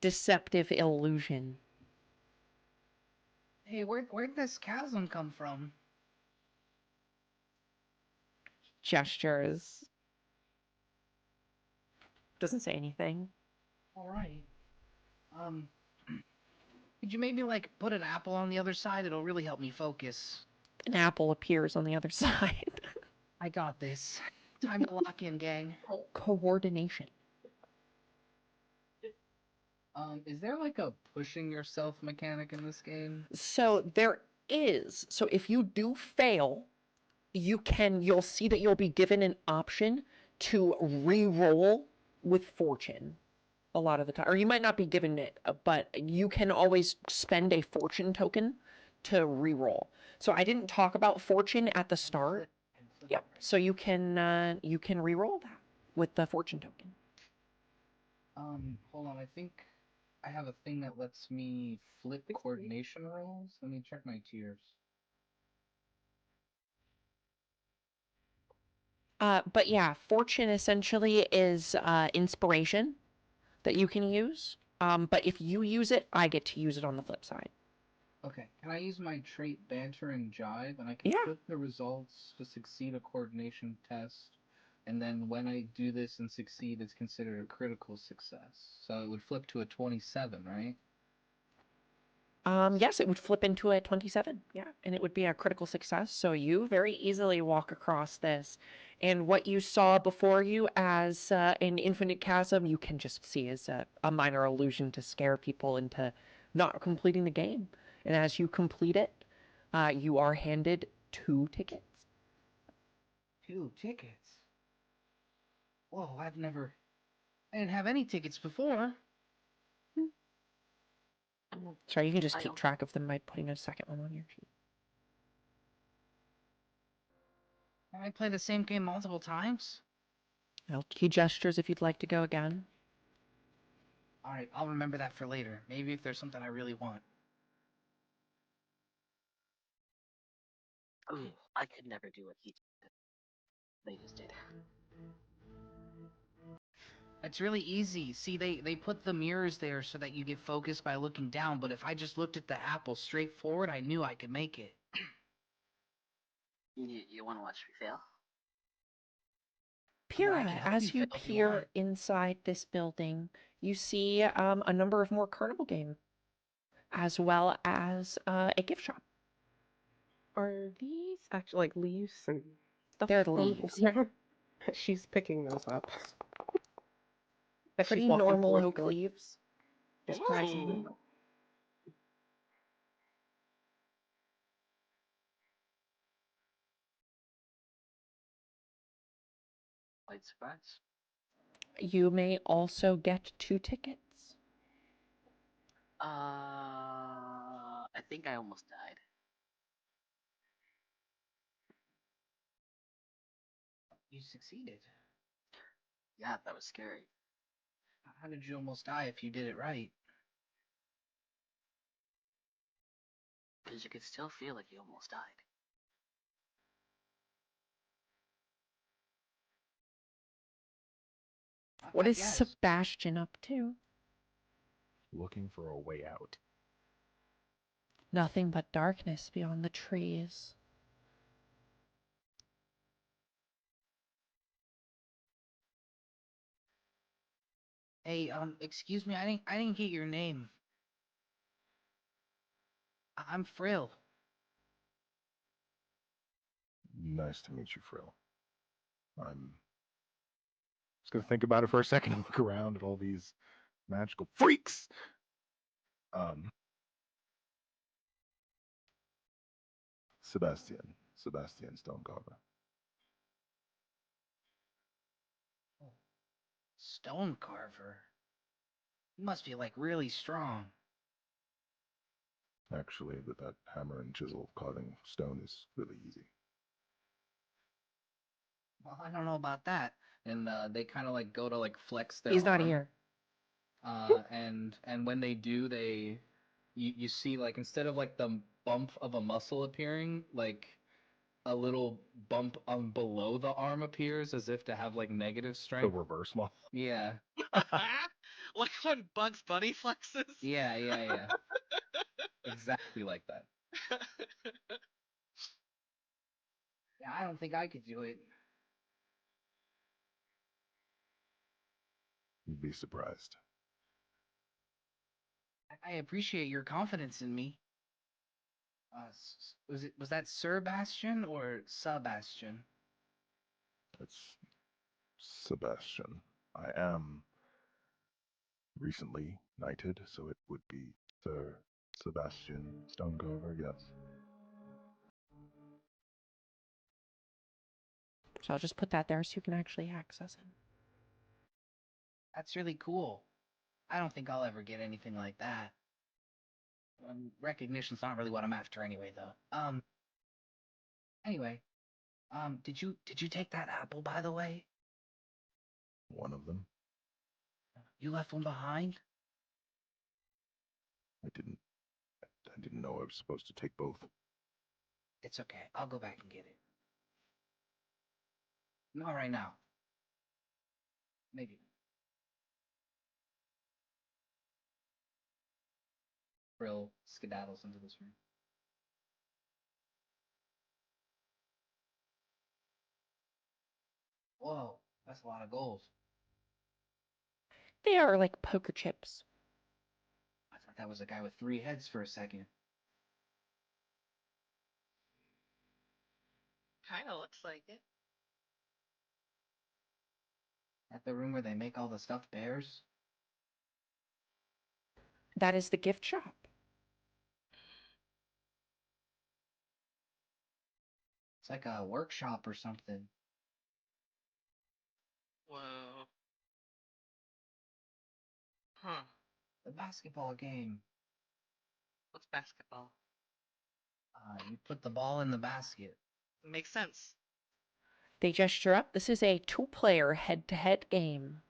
deceptive illusion. Hey, where'd this chasm come from? Gestures. Doesn't say anything. Alright. Um, could you maybe like put an apple on the other side? It'll really help me focus. An apple appears on the other side. I got this. Time to lock in, gang. Coordination. Is there like a pushing yourself mechanic in this game? So there is. So if you do fail, you'll see that you'll be given an option to re-roll with fortune a lot of the time. Or you might not be given it, but you can always spend a fortune token to re-roll. So I didn't talk about fortune at the start. Yep. So you can re-roll that with the fortune token. Hold on, I think I have a thing that lets me flip coordination rolls. Let me check my tiers. But yeah, fortune essentially is inspiration. that you can use. But if you use it, I get to use it on the flip side. Okay, can I use my trait Banter and Jive, and I can Yeah. flip the results to succeed a coordination test, and then when I do this and succeed, it's considered a critical success. So it would flip to a 27, right? Yes, it would flip into a 27. Yeah, and it would be a critical success. So you very easily walk across this. And what you saw before you as an infinite chasm, you can just see as a minor illusion to scare people into not completing the game. And as you complete it, you are handed 2 tickets. 2 tickets? Whoa, I didn't have any tickets before. Sorry, you can just I keep don't- track of them by putting a second one on your sheet. Can I play the same game multiple times? He gestures if you'd like to go again. Alright, I'll remember that for later. Maybe if there's something I really want. Ooh, I could never do what he did. They just did. It's really easy. See, they put the mirrors there so that you get focused by looking down, but if I just looked at the apple straight forward, I knew I could make it. You want to watch me fail? I Pyrrha, can help as you fail if you peer want. inside this building, you see a number of more Carnival games, as well as a gift shop. Are these actually like leaves and stuff? They're on the leaves. ground? She's picking those up. As she's Pretty walking normal towards oak the door. leaves. Surprisingly. Light surprise. You may also get 2 tickets. I think I almost died. You succeeded. Yeah, that was scary. How did you almost die if you did it right? Because you could still feel like you almost died. What I is guess. Sebastian up to? Looking for a way out. Nothing but darkness beyond the trees. Hey, excuse me, I didn't get your name. I'm Frill. Nice to meet you, Frill. I'm just gonna think about it for a second and look around at all these magical freaks. Um, Sebastian Stonecarver. Stone carver. You must be like really strong. Actually, that hammer and chisel carving stone is really easy. Well, I don't know about that. And they kind of like go to like flex their He's not arm. here. And when they do, you see like instead of like the bump of a muscle appearing, like a little bump on below the arm appears as if to have like negative The strength. reverse model. Yeah. Like when Bugs Bunny flexes. Yeah. Exactly like that. Yeah, I don't think I could do it. You'd be surprised. I appreciate your confidence in me. Was that Sir Bastion or Sebastian? It's Sebastian. I am recently knighted, so it would be Sir Sebastian Stonecarver, yes. So I'll just put that there so you can actually access it. That's really cool. I don't think I'll ever get anything like that. Recognition's not really what I'm after anyway, though. Anyway, did you take that apple, by the way? One of them. You left one behind? I didn't know I was supposed to take both. It's okay. I'll go back and get it. Not right now. Maybe. Brill skedaddles into this room. Whoa, that's a lot of gold. They are like poker chips. I thought that was a guy with 3 heads for a second. Kinda looks like it. At the room where they make all the stuffed bears? That is the gift shop. It's like a workshop or something. Whoa. Huh. The basketball game. What's basketball? You put the ball in the basket. Makes sense. They gesture up. This is a 2-player head-to-head game.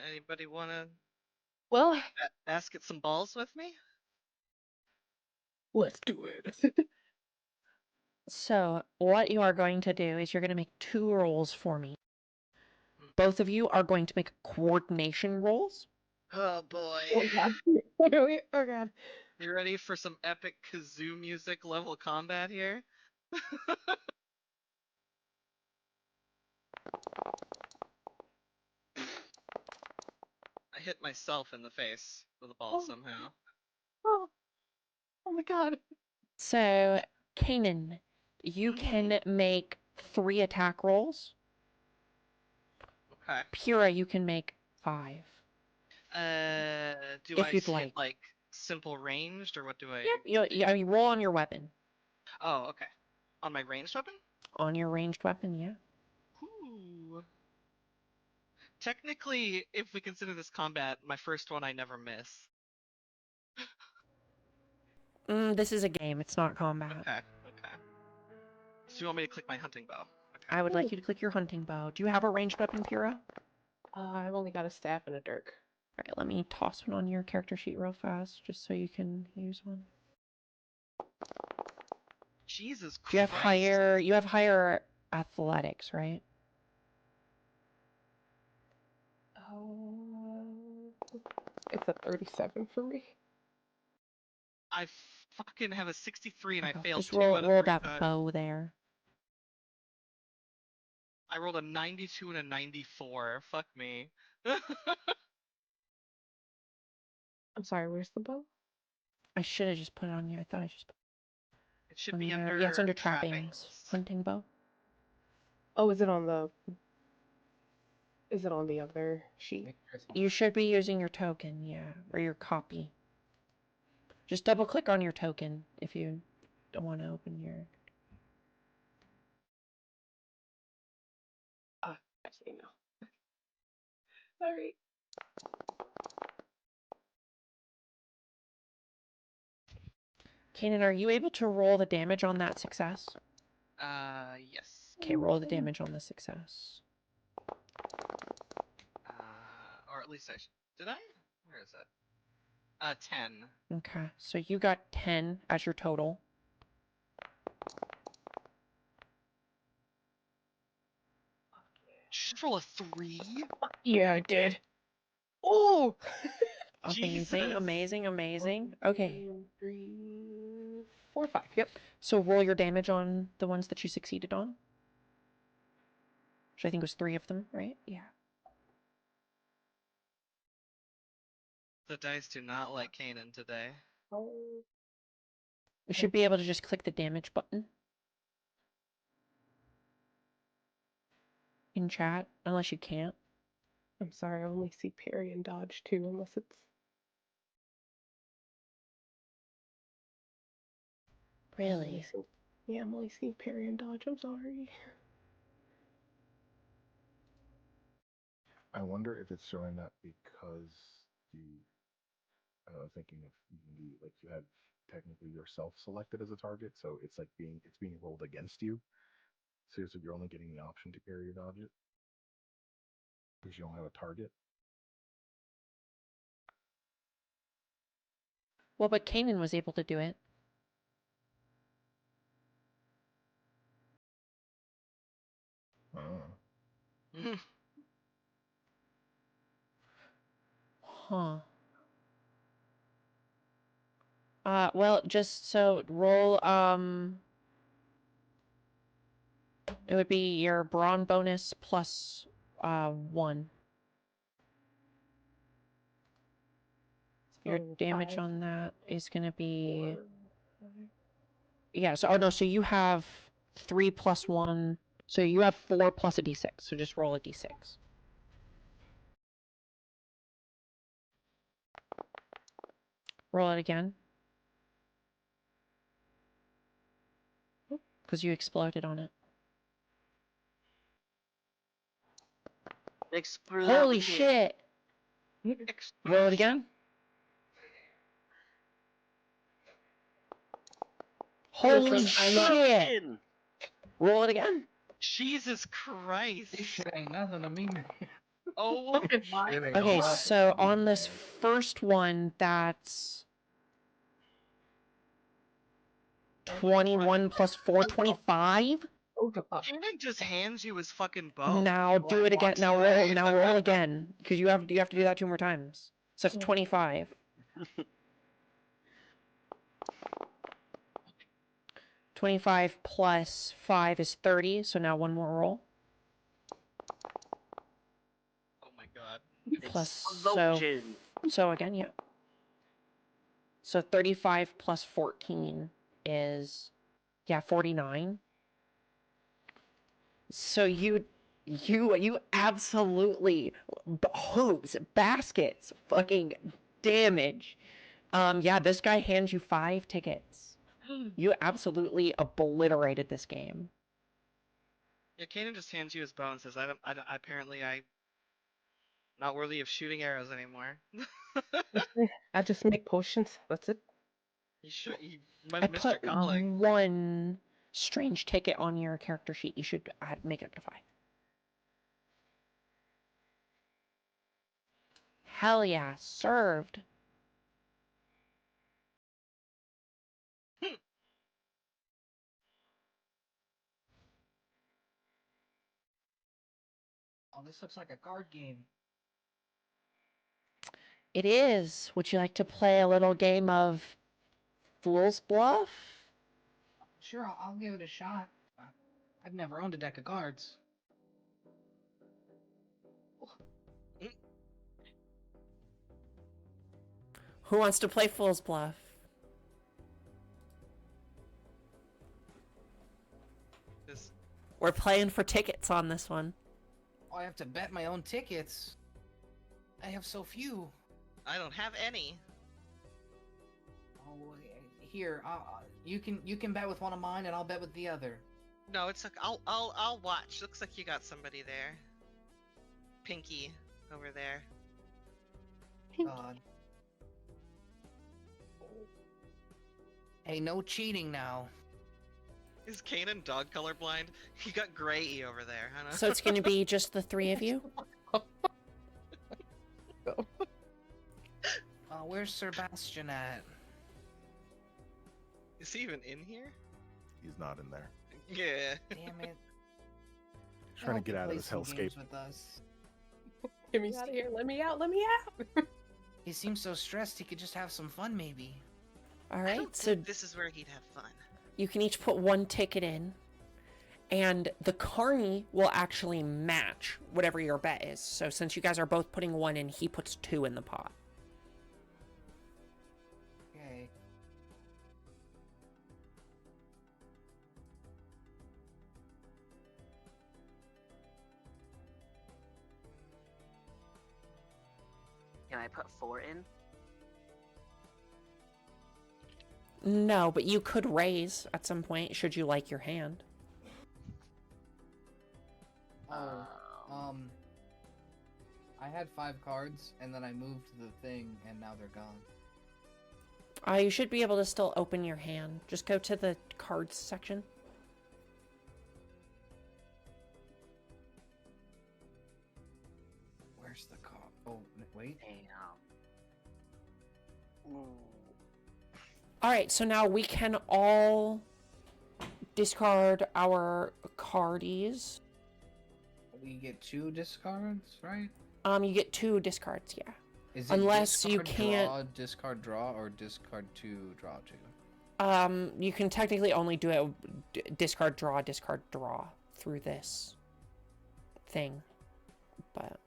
Anybody wanna Well, basket some balls with me? let's do it. So, what you are going to do is you're going to make 2 rolls for me. Both of you are going to make coordination rolls. Oh boy. Oh god. Oh god. You ready for some epic kazoo music level combat here? I hit myself in the face with a ball Oh. somehow. Oh my god. So, Kanan, you can make 3 attack rolls. Okay. Pyrrha, you can make 5. Do If I you'd hit like. simple ranged or what do I? Yep, you roll on your weapon. Oh, okay. On my ranged weapon? On your ranged weapon, yeah. Ooh. Technically, if we consider this combat, my first one I never miss. This is a game, it's not combat. Okay. So you want me to click my hunting bow? Okay. I would like you to click your hunting bow. Do you have a ranged weapon, Pyrrha? I've only got a staff and a dirk. Alright, let me toss one on your character sheet real fast, just so you can use one. Jesus Do you Christ. you have higher athletics, right? It's a 37 for me. I fucking have a 63 and I Okay, failed just 2 roll out of 3 that times. bow there. I rolled a 92 and a 94. Fuck me. I'm sorry, where's the bow? I should have just put it on you. I thought I just put It should it be on under yeah, it's under trappings. Hunting bow. Oh, is it on the other sheet? You should be using your token, yeah, or your copy. Just double click on your token if you don't want to open your. I see now. Sorry. Kanan, are you able to roll the damage on that success? Yes. Okay, roll the damage on the success. Or at least I should. Did I? Where is it? 10. Okay, so you got 10 as your total. Should roll a 3? Yeah, I did. Oh! Amazing, Jesus. amazing. Okay, 1, 2, 3, 4, 5. Yep. so roll your damage on the ones that you succeeded on. Which I think was 3 of them, right? Yeah. The dice do not like Kanan today. You should be able to just click the damage button in chat, unless you can't. I'm sorry, I only see parry and dodge too, unless it's. Really? Yeah, I'm only seeing parry and dodge. I'm sorry. I wonder if it's showing that because you, I don't know, thinking if you can be like you have technically yourself selected as a target, so it's like it's being rolled against you. So you're only getting the option to carry or dodge it because you don't have a target. Well, but Kanan was able to do it. Oh. Huh. Well, just so roll, it would be your brawn bonus plus, 1. Your So damage 5, on that is gonna be... 4, 5. Yeah, so, oh no, so you have 3 plus 1, so you have 4 plus a d6, so just roll a d6. Roll it again. Because you exploded on it. Holy shit! Roll it again. Holy shit! Roll it again. Jesus Christ! This shit ain't nothing to me. Oh my Shit ain't Okay, god! so on this first one, that's 21 plus 4, 25. Oh god. Kanan just hands you his fucking bow. Now do it again. Walks Now roll. away. Now roll again, because you have to do that 2 more times. So it's 25. 25 plus 5 is 30. So now 1 more roll. Oh my god. Plus so again, yeah. So 35 plus 14 is 49. So you absolutely hoops, baskets, fucking damage. Yeah, this guy hands you 5 tickets. You absolutely obliterated this game. Yeah, Kanan just hands you his bow and says, apparently I'm not worthy of shooting arrows anymore. I just make potions. That's it. He I went Mr. put Calling. 1 strange ticket on your character sheet. You should make it to 5. Hell yeah, served. Oh, this looks like a card game. It is. Would you like to play a little game of Fool's Bluff? Sure, I'll give it a shot. I've never owned a deck of cards. Who wants to play Fool's Bluff? This, We're playing for tickets on this one. Oh, I have to bet my own tickets. I have so few. I don't have any. Oh, here, you can bet with one of mine, and I'll bet with the other. No, it's like I'll watch. Looks like you got somebody there. Pinky over there. God. Hey, no cheating now. Is Kanan dog colorblind? He got gray over there, huh? So it's going to be just the 3 of you? Where's Sebastian at? Is he even in here? He's not in there. Yeah. Damn it. He's trying to get out of this hellscape. With us. Get me out of here. Let me out. Let me out. He seems so stressed. He could just have some fun, maybe. All I right, don't so think this is where he'd have fun. you can each put 1 ticket in, and the carny will actually match whatever your bet is. So since you guys are both putting 1 in, he puts 2 in the pot. Okay. Can I put 4 in? No, but you could raise at some point, should you like your hand. Oh, I had 5 cards, and then I moved the thing, and now they're gone. You should be able to still open your hand. Just go to the cards section. Where's the card? Oh, wait. Ooh. Alright, so now we can all discard our cardies. We get 2 discards, right? You get 2 discards, yeah. Is it Unless you discard, can't- draw, or discard 2, draw 2? You can technically only do it discard, draw through this thing, but...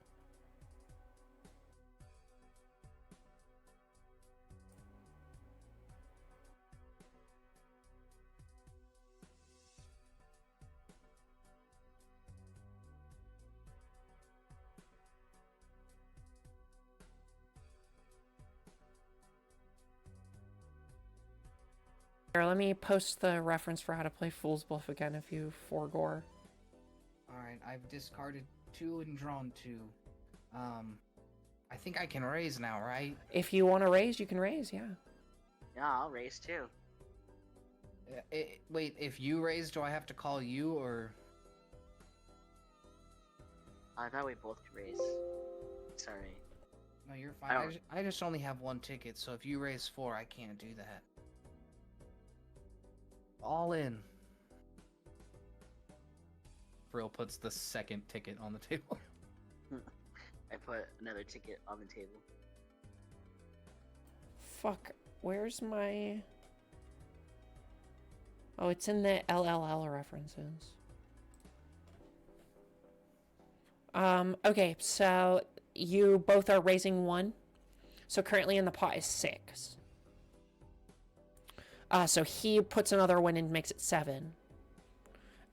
Here, let me post the reference for how to play Fool's Bluff again if you forgore. Alright, I've discarded 2 and drawn 2. I think I can raise now, right? If you want to raise, you can raise, yeah. Yeah, I'll raise too. Wait, if you raise, do I have to call you, or...? I thought we both could raise. Sorry. No, you're fine. I just only have 1 ticket, so if you raise 4, I can't do that. All in. Frill puts the second ticket on the table. I put another ticket on the table. Fuck, where's my... Oh, it's in the LLL references. Okay, so you both are raising 1. So currently in the pot is 6. So he puts another 1 and makes it 7.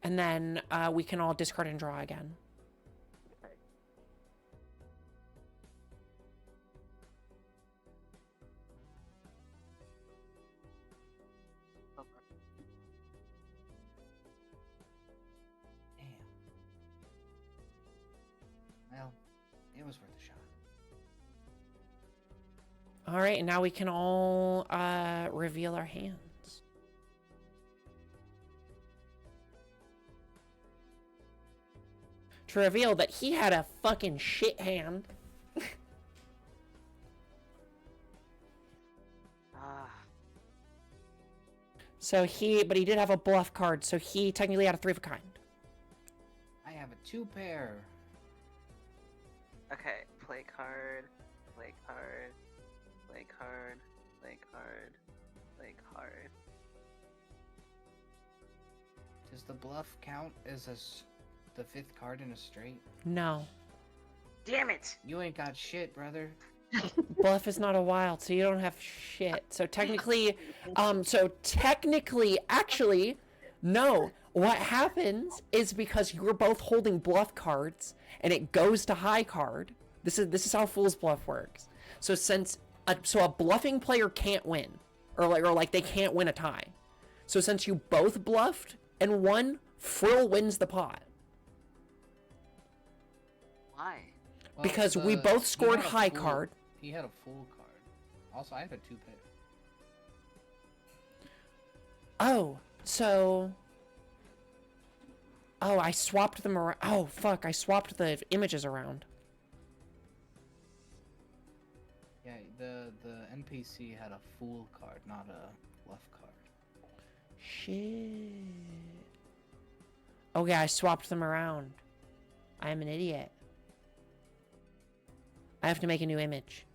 And then we can all discard and draw again. Okay. Okay. Damn. Well, it was worth a shot. All right, and now we can all reveal our hands. To reveal that he had a fucking shit hand. Ah, So but he did have a bluff card, so he technically had a 3 of a kind. I have a 2 pair. okay. Play card. Play card. Play card. Play card. Play card. Does the bluff count as the 5th card in a straight? No. Damn it! You ain't got shit, brother. Bluff is not a wild, so you don't have shit. So technically, actually, no. What happens is because you're both holding bluff cards, and it goes to high card. This is how Fool's Bluff works. So a bluffing player can't win, or they can't win a tie. So since you both bluffed and won, Frill wins the pot. Why? Well, Because we both he scored had a high full- card. He had a full card. Also, I had a 2 pair. Oh, so... Oh, I swapped them around. Oh, fuck, I swapped the images around. Yeah, the NPC had a full card, not a bluff card. Shit. Okay, I swapped them around. I am an idiot. I have to make a new image.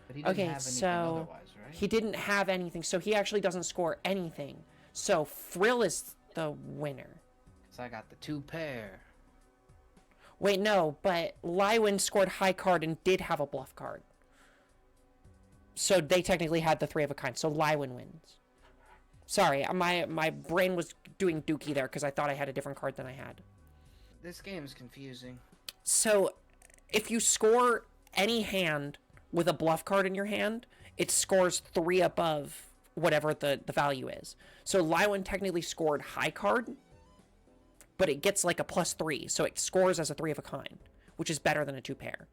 But he didn't Okay, have anything so otherwise, right? he didn't have anything, so he actually doesn't score anything. So Frill is the winner. Because I got the 2 pair. Wait, no, but Lywin scored high card and did have a bluff card. So they technically had the 3 of a kind, so Lywin wins. Sorry, my brain was doing dookie there because I thought I had a different card than I had. This game is confusing. So, if you score any hand with a bluff card in your hand, it scores 3 above whatever the value is. So Lywin technically scored high card, but it gets like a +3, so it scores as a 3 of a kind, which is better than a 2 pair.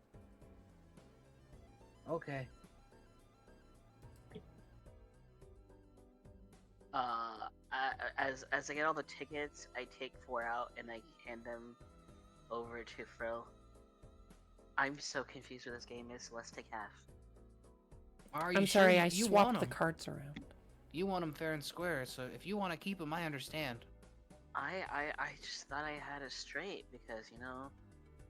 Okay. As I get all the tickets, I take 4 out and I hand them over to Frill. I'm so confused with this game. Is let's take half. Are you I'm sure sorry, I you swapped want the 'em? cards around. You want them fair and square, so if you want to keep them, I understand. I just thought I had a straight because, you know,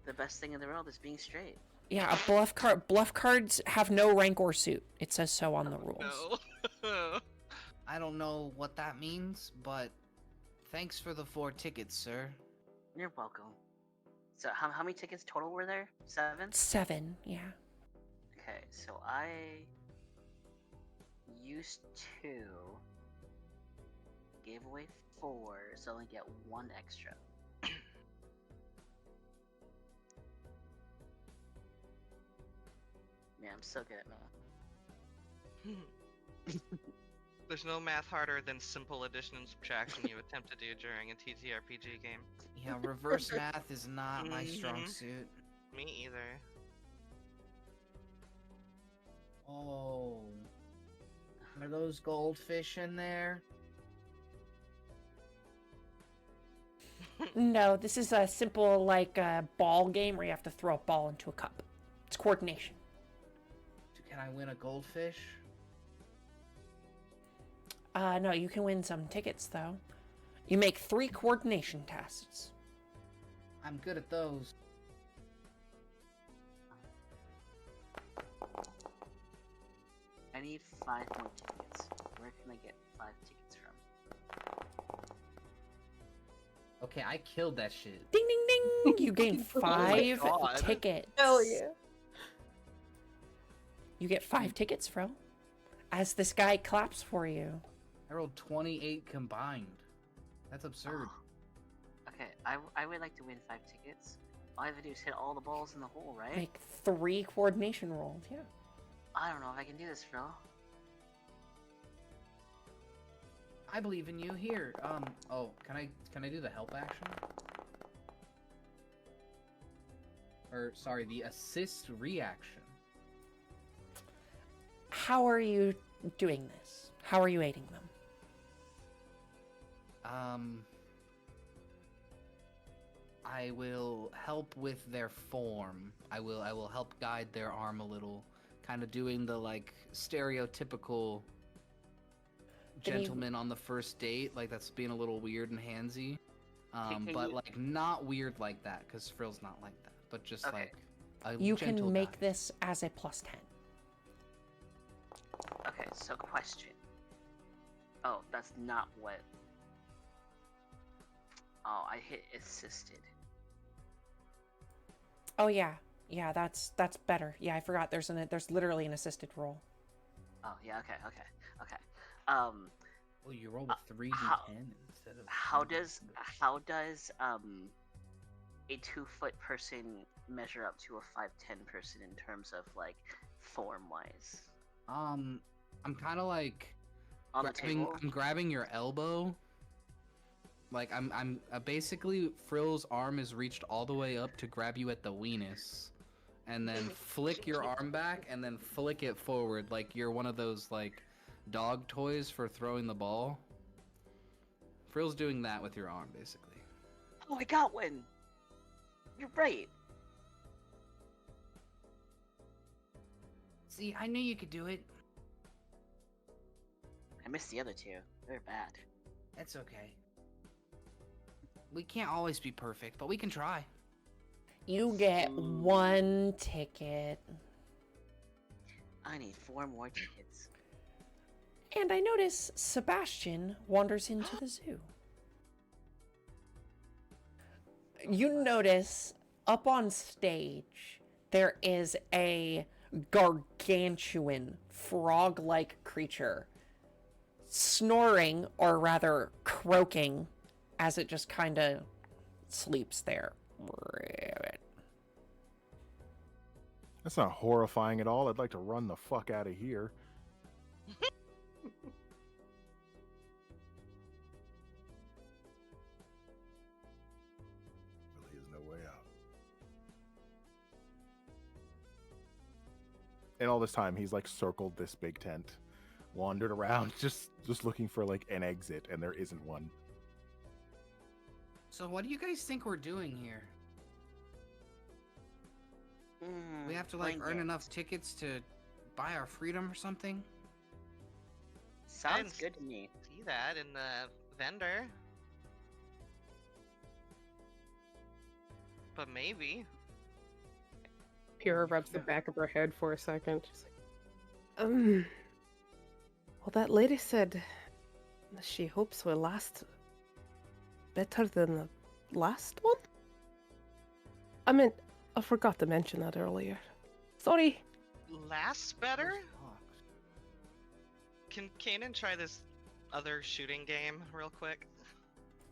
the best thing in the world is being straight. Yeah, a bluff card. Bluff cards have no rank or suit. It says so on the rules. No. I don't know what that means, but thanks for the 4 tickets, sir. You're welcome. So how many tickets total were there? 7? 7, yeah. Okay, so I used 2, gave away 4, so I only get 1 extra. Man, I'm so good at math. There's no math harder than simple addition and subtraction you attempt to do during a TTRPG game. Yeah, reverse math is not my strong Mhm. suit. Me either. Oh. Are those goldfish in there? No, this is a simple, like, ball game where you have to throw a ball into a cup. It's coordination. Can I win a goldfish? No, you can win some tickets, though. You make 3 coordination tests. I'm good at those. I need 5 more tickets. Where can I get 5 tickets from? Okay, I killed that shit. Ding, ding, ding! You gain 5 God. tickets. Hell yeah. You get 5 tickets, Fro. As this guy claps for you. I rolled 28 combined. That's absurd. Okay, I would like to win 5 tickets. All I have to do is hit all the balls in the hole, right? Make 3 coordination rolls, yeah. I don't know if I can do this, Phil. I believe in you. Here. Oh, can I do the help action? Or sorry, the assist reaction. How are you doing this? How are you aiding them? I will help with their form. I will help guide their arm a little, kind of doing the like stereotypical Then you- gentleman on the first date, like that's being a little weird and handsy. Can But you- like not weird like that, because Frill's not like that. But just Okay. like a You gentle can make guide. this as a +10. Okay, so question. Oh, that's not what. Oh, I hit assisted. Oh yeah, yeah. That's better. Yeah, I forgot. There's literally an assisted roll. Oh, yeah. Okay. Oh, you rolled a 3d10 how- instead of. How does a 2-foot person measure up to a 5'10" person in terms of like form wise? I'm kind of like On the table. I'm grabbing your elbow. Like I'm basically Frill's arm is reached all the way up to grab you at the weenus, and then flick your arm back and then flick it forward like you're one of those like dog toys for throwing the ball. Frill's doing that with your arm basically. Oh, I got one. You're right. See, I knew you could do it. I missed the other 2. They're bad. That's okay. We can't always be perfect, but we can try. You get 1 ticket. I need 4 more tickets. And I notice Sebastian wanders into the zoo. You notice up on stage there is a gargantuan frog-like creature snoring, or rather croaking, as it just kind of sleeps there. That's not horrifying at all. I'd like to run the fuck out of here. Really is no way out. And all this time, he's like circled this big tent, wandered around, just looking for like an exit, and there isn't one. So what do you guys think we're doing here? We have to like playing earn games. enough tickets to buy our freedom or something? Sounds didn't good to me. See that in the vendor. But maybe. Kira rubs the back of her head for a second. She's like, well, that lady said she hopes will last better than the last one? I meant, I forgot to mention that earlier. Sorry. Lasts better? Can Kanan try this other shooting game real quick?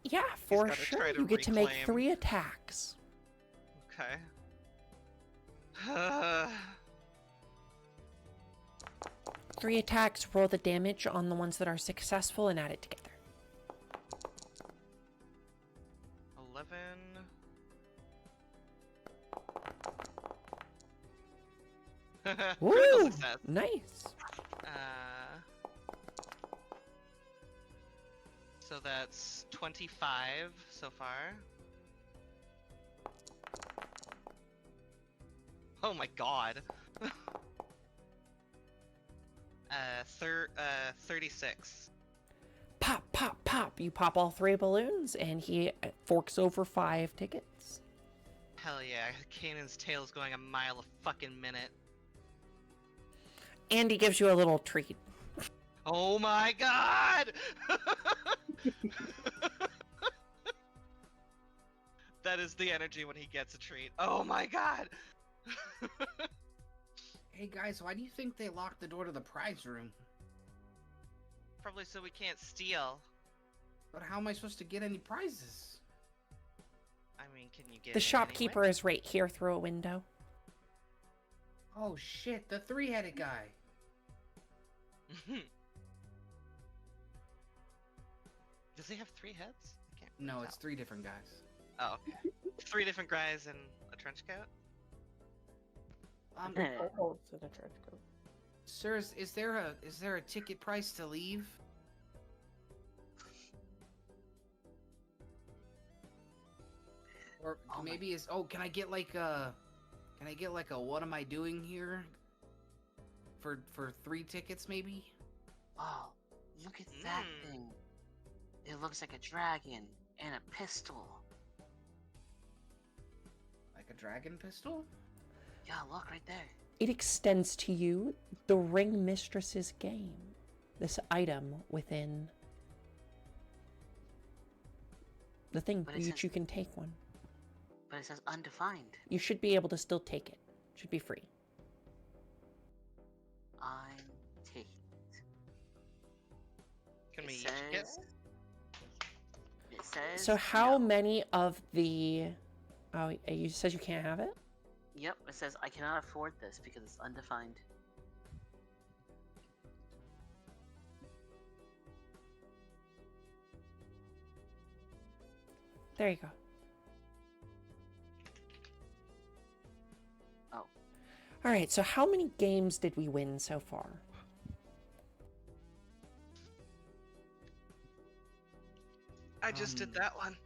Yeah, for gotta sure. try to You get to make reclaim. 3 attacks. Okay. 3 attacks, roll the damage on the ones that are successful and add it together. 11. Critical Woo! success. Nice. So that's 25 so far. Oh my god. 36. Pop, pop, pop. You pop all 3 balloons, and he forks over 5 tickets. Hell yeah, Kanan's tail's going a mile a fucking minute. And he gives you a little treat. Oh my god! That is the energy when he gets a treat. Oh my god! Hey guys, why do you think they locked the door to the prize room? Probably so we can't steal. But how am I supposed to get any prizes? I mean, can you get The in shopkeeper anyway? is right here through a window. Oh shit, the 3-headed guy. Does he have 3 heads? I can't No, tell. it's 3 different guys. Oh, okay. 3 different guys in a trench coat? Oh, it's in a trench coat. Sir, is there a ticket price to leave? Or Oh my- maybe is can I get like a what am I doing here? For 3 tickets maybe? Oh, look at that Mm. thing. It looks like a dragon and a pistol. Like a dragon pistol? Yeah, look right there. It extends to you the ring mistress's game. This item within the thing But it which says- you can take one. But it says undefined. You should be able to still take it. Should be free. I'm taking it. Can It we each get says- one? It says. So how no. many of the... Oh, you says you can't have it? Yep, it says I cannot afford this because it's undefined. There you go. Oh. Alright, so how many games did we win so far? I just did that one.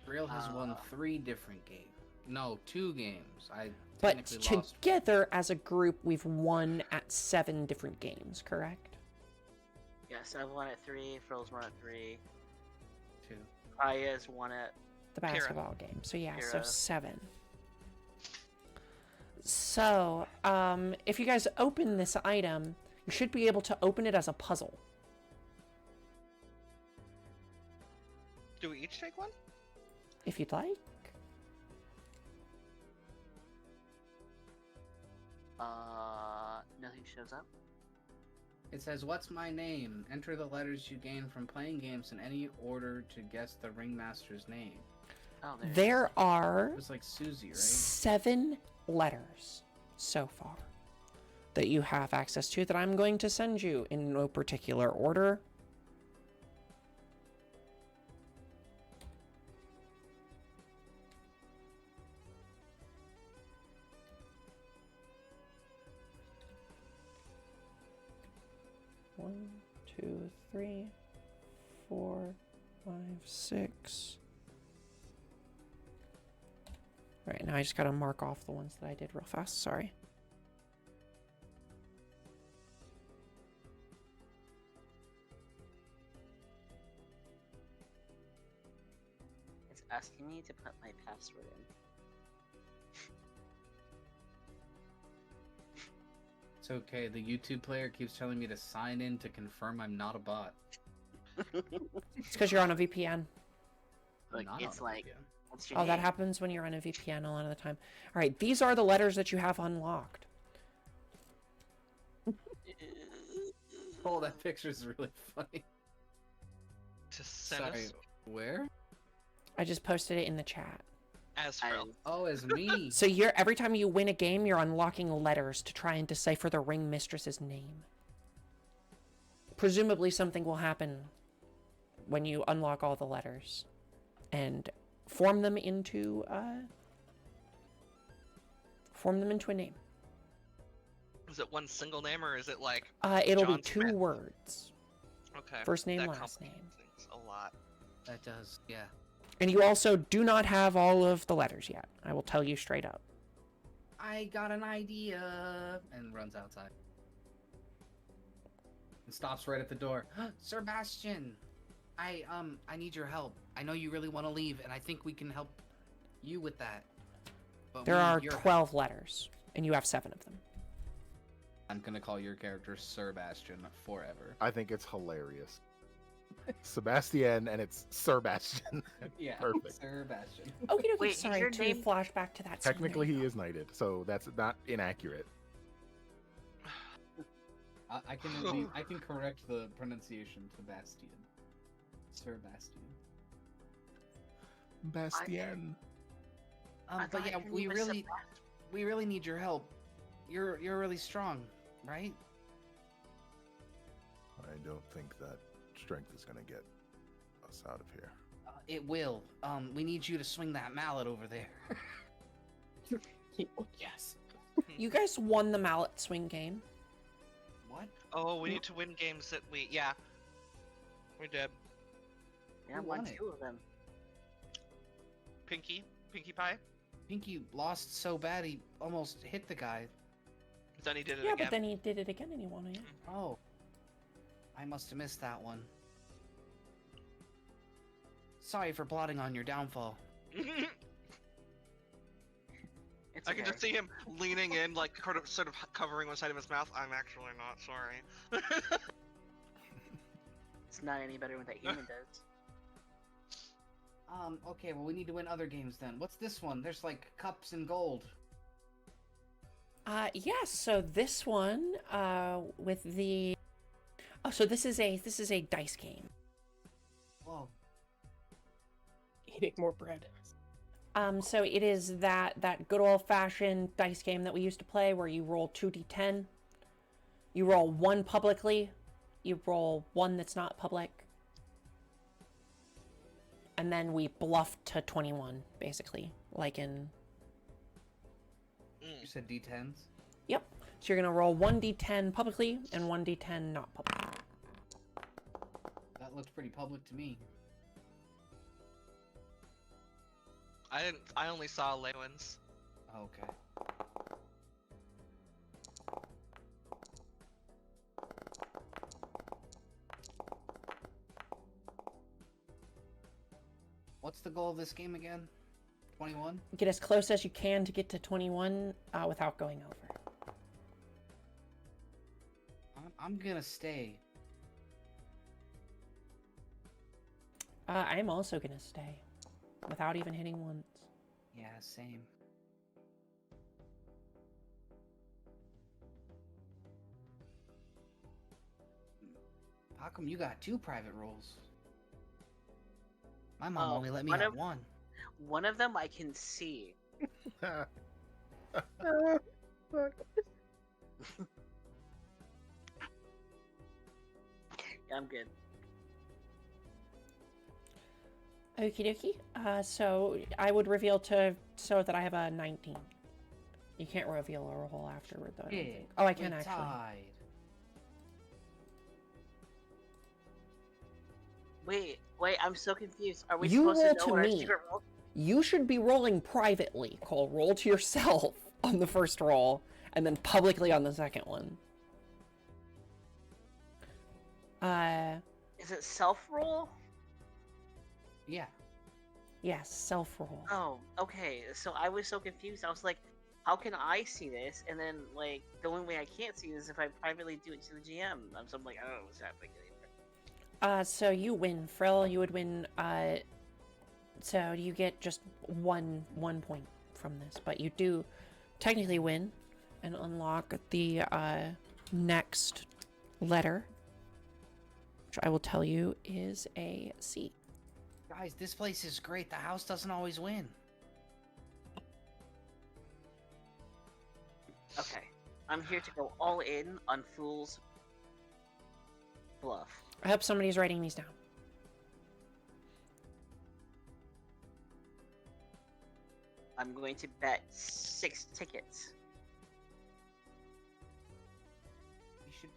Real has won 3 different games. No, 2 games. I But technically lost. together as a group, we've won at 7 different games, correct? Yes, I've won at 3. Frill's won at 3. 2. Aya's won at. The Pyrrha. basketball game. So yeah, so Pyrrha. 7. So, if you guys open this item, you should be able to open it as a puzzle. Do we each take one? If you'd like. Nothing shows up. It says, "What's my name? Enter the letters you gain from playing games in any order to guess the ringmaster's name." Oh, there. There are It was like Susie, right? 7 letters so far that you have access to that I'm going to send you in no particular order. One, 2, 3, 4, 5, 6. All right, now I just gotta mark off the ones that I did real fast. Sorry. asking me to put my password in. It's okay. The YouTube player keeps telling me to sign in to confirm I'm not a bot. It's because you're on a VPN. Like, Not it's on a like, VPN. what's your Oh, name? that happens when you're on a VPN a lot of the time. All right, these are the letters that you have unlocked. Oh, that picture's really funny. To send Sorry, us where? I just posted it in the chat. as I- Frill. Oh, as me. So every time you win a game, you're unlocking letters to try and decipher the ring mistress's name. Presumably something will happen when you unlock all the letters and form them into a name. Is it one single name or is it like It'll John be 2 Smith? words. okay? First name, that last name. complicates things a lot. That does, yeah. And you also do not have all of the letters yet. I will tell you straight up. I got an idea, and runs outside. And stops right at the door. Sir Bastion, I need your help. I know you really want to leave, and I think we can help you with that. But There we are need your 12 letters, and you have 7 of them. I'm gonna call your character Sir Bastion forever. I think it's hilarious. Sebastian and it's Sir Bastion. Yeah, Perfect. Sir Bastion. Okay, Wait, is sorry your to name- flash back to that. scene Technically, there. he is knighted, so that's not inaccurate. I can correct the pronunciation to Bastion. Sir Bastion. Bastian. I But thought yeah, your we name was really Sebastian. we really need your help. You're really strong, right? I don't think that strength is going to get us out of here. It will. We need you to swing that mallet over there. Yes. You guys won the mallet swing game. What? Oh, we need to win games that we we did. Yeah, I Who won won it? 2 of them. Pinkie Pie. Pinky lost so bad he almost hit the guy. Then he did it Yeah, again. but then he did it again and he won it. Oh. I must have missed that one. Sorry for plotting on your downfall. It's I can okay. just see him leaning in, like sort of covering one side of his mouth. I'm actually not sorry. It's not any better than that human does. Okay, well we need to win other games then. What's this one? There's like cups and gold. Yes. So this one, with the, so this is a dice game. Whoa. Eating more bread. So it is that good old fashioned dice game that we used to play, where you roll 2d10. You roll 1 publicly, you roll 1 that's not public, and then we bluff to 21, basically, like in. You said D10s? Yep. So you're gonna roll 1d10 publicly and 1d10 not public. That looks pretty public to me. I only saw Lewin's. Okay. What's the goal of this game again? 21? Get as close as you can to get to 21 without going over. I'm gonna stay. I'm also gonna stay without even hitting once. Yeah, same. How come you got 2 private roles? My mom Oh, only let me one have of- 1. One of them I can see. Yeah, I'm good. Okie dokie. So I would reveal so that I have a 19. You can't reveal a roll afterward, though. I don't think. Oh, I can actually. Tied. Wait, I'm so confused. Are we You supposed to roll know to what our me. secret role? You should be rolling privately, Cole. Roll to yourself on the first roll, and then publicly on the second one. Is it self roll? Yeah. Yes, self roll. Oh, okay. So I was so confused. I was like, how can I see this? And then, like, the only way I can't see this is if I privately do it to the GM. So I'm like, I don't know what's happening anymore. So you win, Frill. You would win. So you get just one point from this, but you do technically win and unlock the next letter, which I will tell you is a C. Guys, this place is great. The house doesn't always win. Okay. I'm here to go all in on Fool's Bluff. I hope somebody's writing these down. I'm going to bet 6 tickets. We should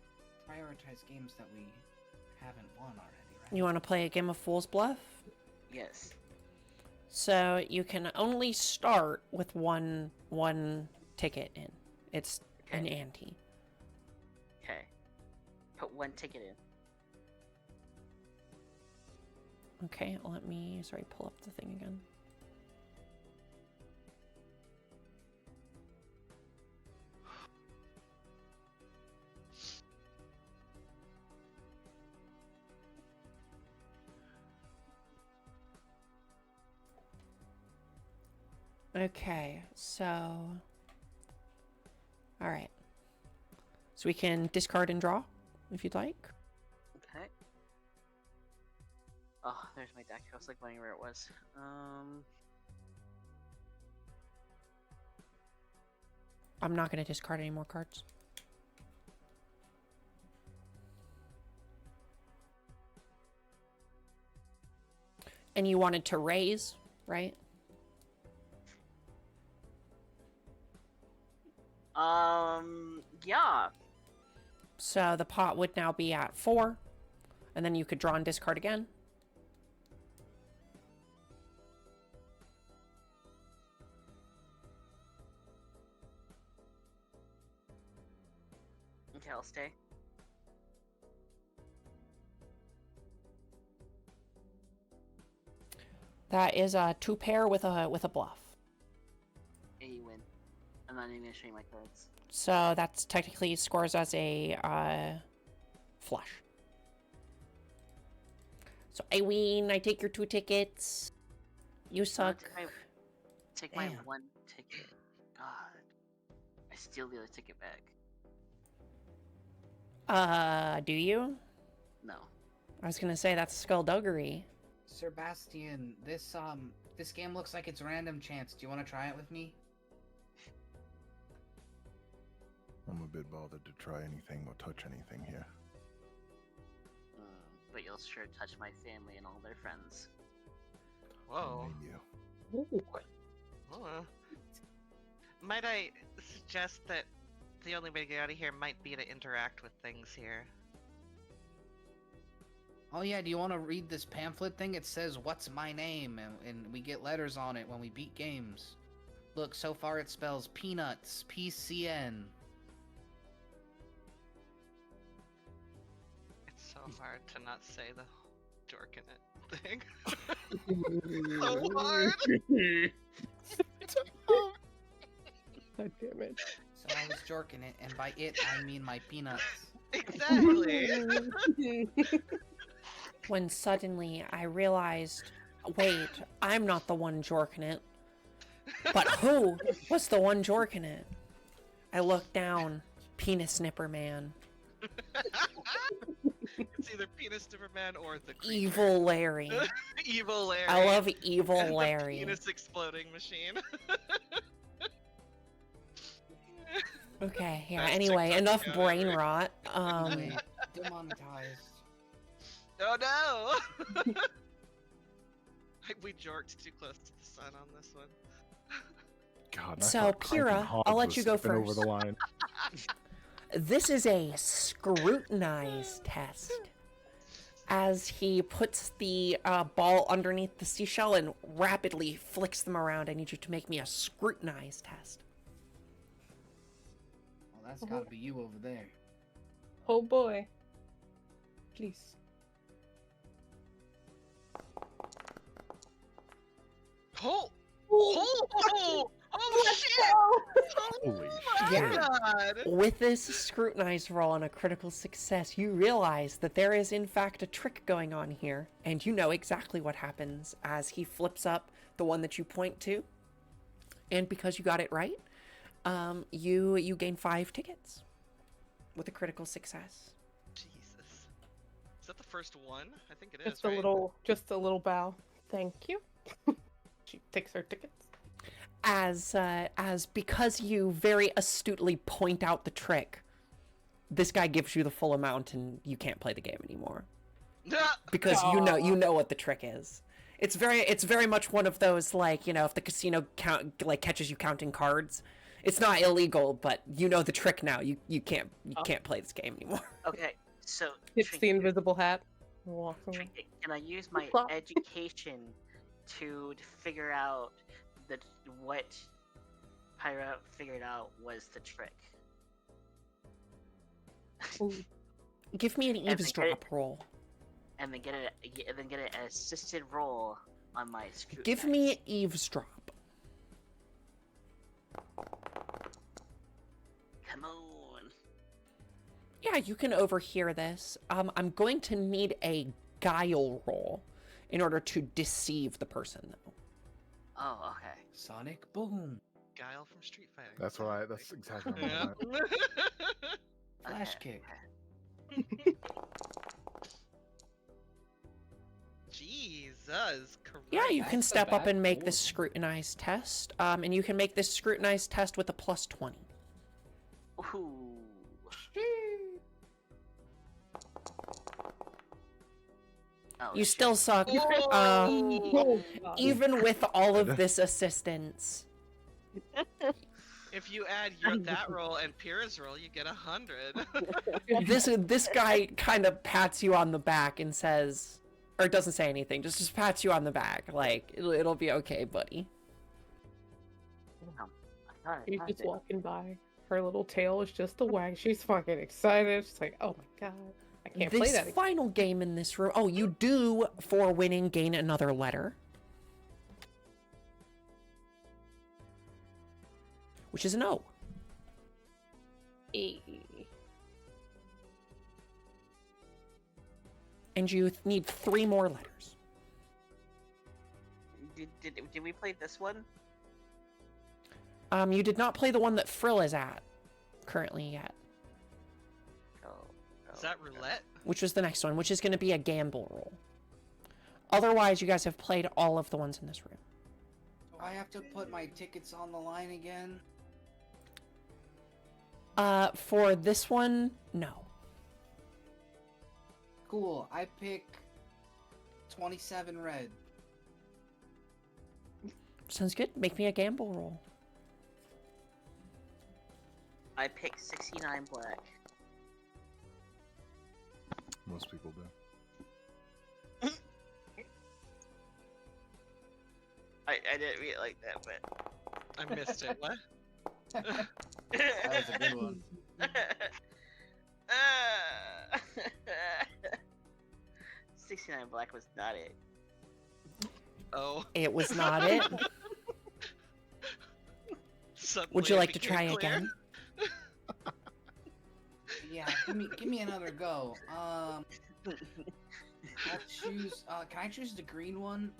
prioritize games that we haven't won already, right? You want to play a game of Fool's Bluff? Yes. So you can only start with one ticket in. It's an ante. Okay. Put 1 ticket in. Okay, let me pull up the thing again. Okay, so... Alright. So we can discard and draw, if you'd like. Okay. Oh, there's my deck. I was like wondering where it was. I'm not going to discard any more cards. And you wanted to raise, right? Yeah. So the pot would now be at 4. And then you could draw and discard again. Okay, I'll stay. That is a 2-pair with a bluff. Yeah, you win. I'm not even gonna show you my cards. So that's technically scores as a flush. So I win. I take your 2 tickets. You suck. Take my Damn. 1 ticket. God. I steal the other ticket back. Do you? No. I was gonna say that's skullduggery. Sebastian, this game looks like it's random chance. Do you want to try it with me? I'm a bit bothered to try anything or touch anything here. But you'll sure touch my family and all their friends. Whoa. I mean you. Ooh. Oh. Might I suggest that the only way to get out of here might be to interact with things here? Oh yeah, do you want to read this pamphlet thing? It says, "What's my name?" and we get letters on it when we beat games. Look, so far it spells peanuts, PCN. It's so hard to not say the dork in it thing. So hard! God damn it. So I was jorking it, and by it I mean my peanuts. Exactly! When suddenly I realized, wait, I'm not the one jorking it. But who was the one jorking it? I looked down. Penis Snipper Man. It's either Penis Sniffer Man or the creature. Evil Larry. Evil Larry. I love Evil And Larry. The penis exploding machine. Okay, yeah, That's anyway, TikTok enough account, brain right? rot. Wait, demonetized. Oh no! We jorked too close to the sun on this one. God, I So, thought Crank and Pyrrha, Hogs I'll let was you go stepping over first. the line. This is a scrutinize test. As he puts the ball underneath the seashell and rapidly flicks them around, I need you to make me a scrutinize test. Well, that's gotta be you over there. Oh boy. Please. Oh! Oh! Oh shit! Holy Oh shit. my god! With this scrutinized roll on a critical success, you realize that there is in fact a trick going on here, and you know exactly what happens as he flips up the one that you point to. And because you got it right, you gain 5 tickets with a critical success. Jesus. Is that the first one? I think it is, Just a right? just a little bow. Thank you. She takes her tickets. As because you very astutely point out the trick, this guy gives you the full amount and you can't play the game anymore. Because you know what the trick is. It's very much one of those, like, you know, if the casino catches you counting cards, it's not illegal, but you know the trick now. You can't play this game anymore. Okay, so It's the invisible hat. Walk away. Trinket, can I use my Well- education to figure out what Pyra figured out was the trick? Ooh. Give me an then eavesdrop roll. And then get an assisted roll on my scrutinize. Give me eavesdrop. Come on. Yeah, you can overhear this. I'm going to need a guile roll in order to deceive the person, though. Oh, okay. Sonic Boom. Guile from Street Fighter. That's exactly what Yeah. I'm looking at. Flash Okay, kick. okay. Jesus Christ. Yeah, you can That's a step up bad and make roll. this scrutinized test. And you can make this scrutinized test with a plus 20. Ooh. Oh, You shit. still suck. Oh, God. Even with all of this assistance. If you add that roll and Pyrrha's roll, you get 100. This guy kind of pats you on the back and says, or doesn't say anything, just pats you on the back, like, it'll be okay, buddy. Damn, I thought I She's had just it. walking by. Her little tail is just a wag. She's fucking excited. She's like, oh my god. I can't play This that again. final game in this room. Oh, you do, for winning, gain another letter. Which is an O. And you need 3 more letters. Did we play this one? You did not play the one that Frill is at currently yet, Oh, Is that roulette? which was the next one, which is going to be a gamble roll. Otherwise, you guys have played all of the ones in this room. Do I have to put my tickets on the line again? For this one, no. Cool. I pick 27 red. Sounds good. Make me a gamble roll. I picked 69 black. Most people do. I didn't read it like that, but I missed it. What? That was a good one. 69 black was not it. Oh. It was not it. Suddenly Would you it like to became try clear. again? Yeah, give me another go. I'll choose. Can I choose the green one?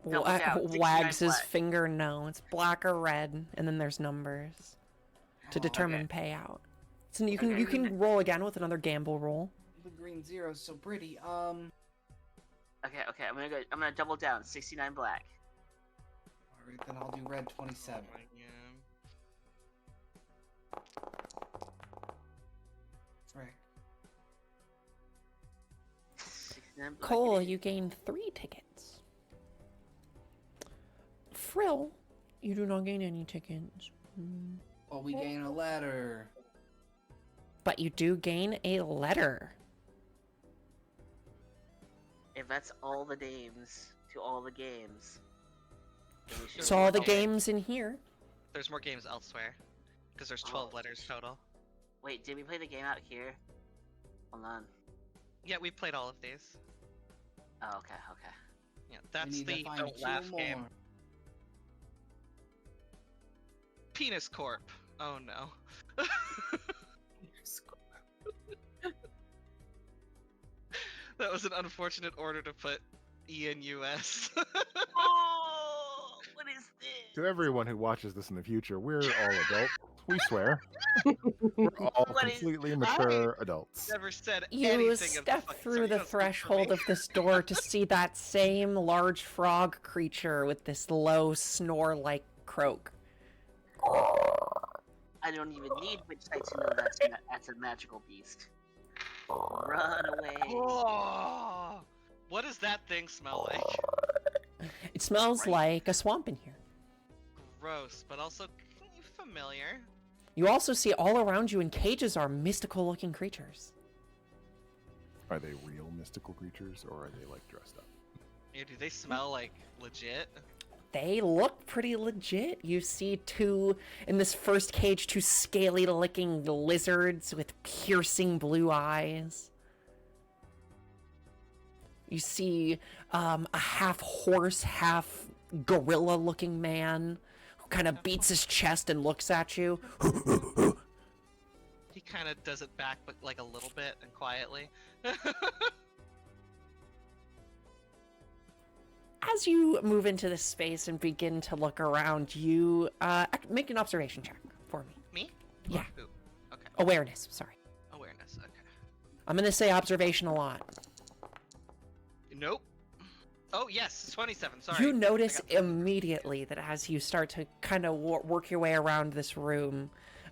Double down, 69 Wags his black. finger. No, it's black or red, and then there's numbers to Oh, determine payout. So you can roll again with another gamble roll. The green zero's so pretty. Okay, I'm gonna double down. 69 black. Alright, then I'll do red Oh 27. my god. Frick. 69 black. Cole, you gain 3 tickets. Frill, you do not gain any tickets. Well, we gain a letter. But you do gain a letter. If that's all the names to all the games, then we should So all the Okay. games in here. There's more games elsewhere. Because there's 12 letters total. Wait, did we play the game out here? Hold on. Yeah, we played all of these. Oh, okay, okay. Yeah, We that's need to the find don't two laugh more. game. Penis Corp. Oh no. That was an unfortunate order to put E-N-U-S. Oh, what is this? To everyone who watches this in the future, we're all adults. We swear. We're all What is- completely mature adults. Never said You anything of the step fucking through sort. You the don't speak for threshold me. of this door to see that same large frog creature with this low snore-like croak. I don't even need witch sight to know that's a magical beast. Run away. Oh, what does that thing smell like? It smells Right. like a swamp in here. Gross, but also familiar. You also see all around you in cages are mystical-looking creatures. Are they real mystical creatures, or are they like dressed up? Yeah, do they smell like legit? They look pretty legit. You see in this first cage, two scaly-looking lizards with piercing blue eyes. You see a half-horse, half-gorilla-looking man who kind of beats his chest and looks at you. He kind of does it back, but like a little bit and quietly. As you move into this space and begin to look around, you make an observation check for me. Me? Yeah. Ooh, okay. Awareness, sorry. Awareness. Okay. I'm going to say observation a lot. Nope. Oh yes, 27. Sorry. You notice I got- immediately that as you start to kind of work your way around this room,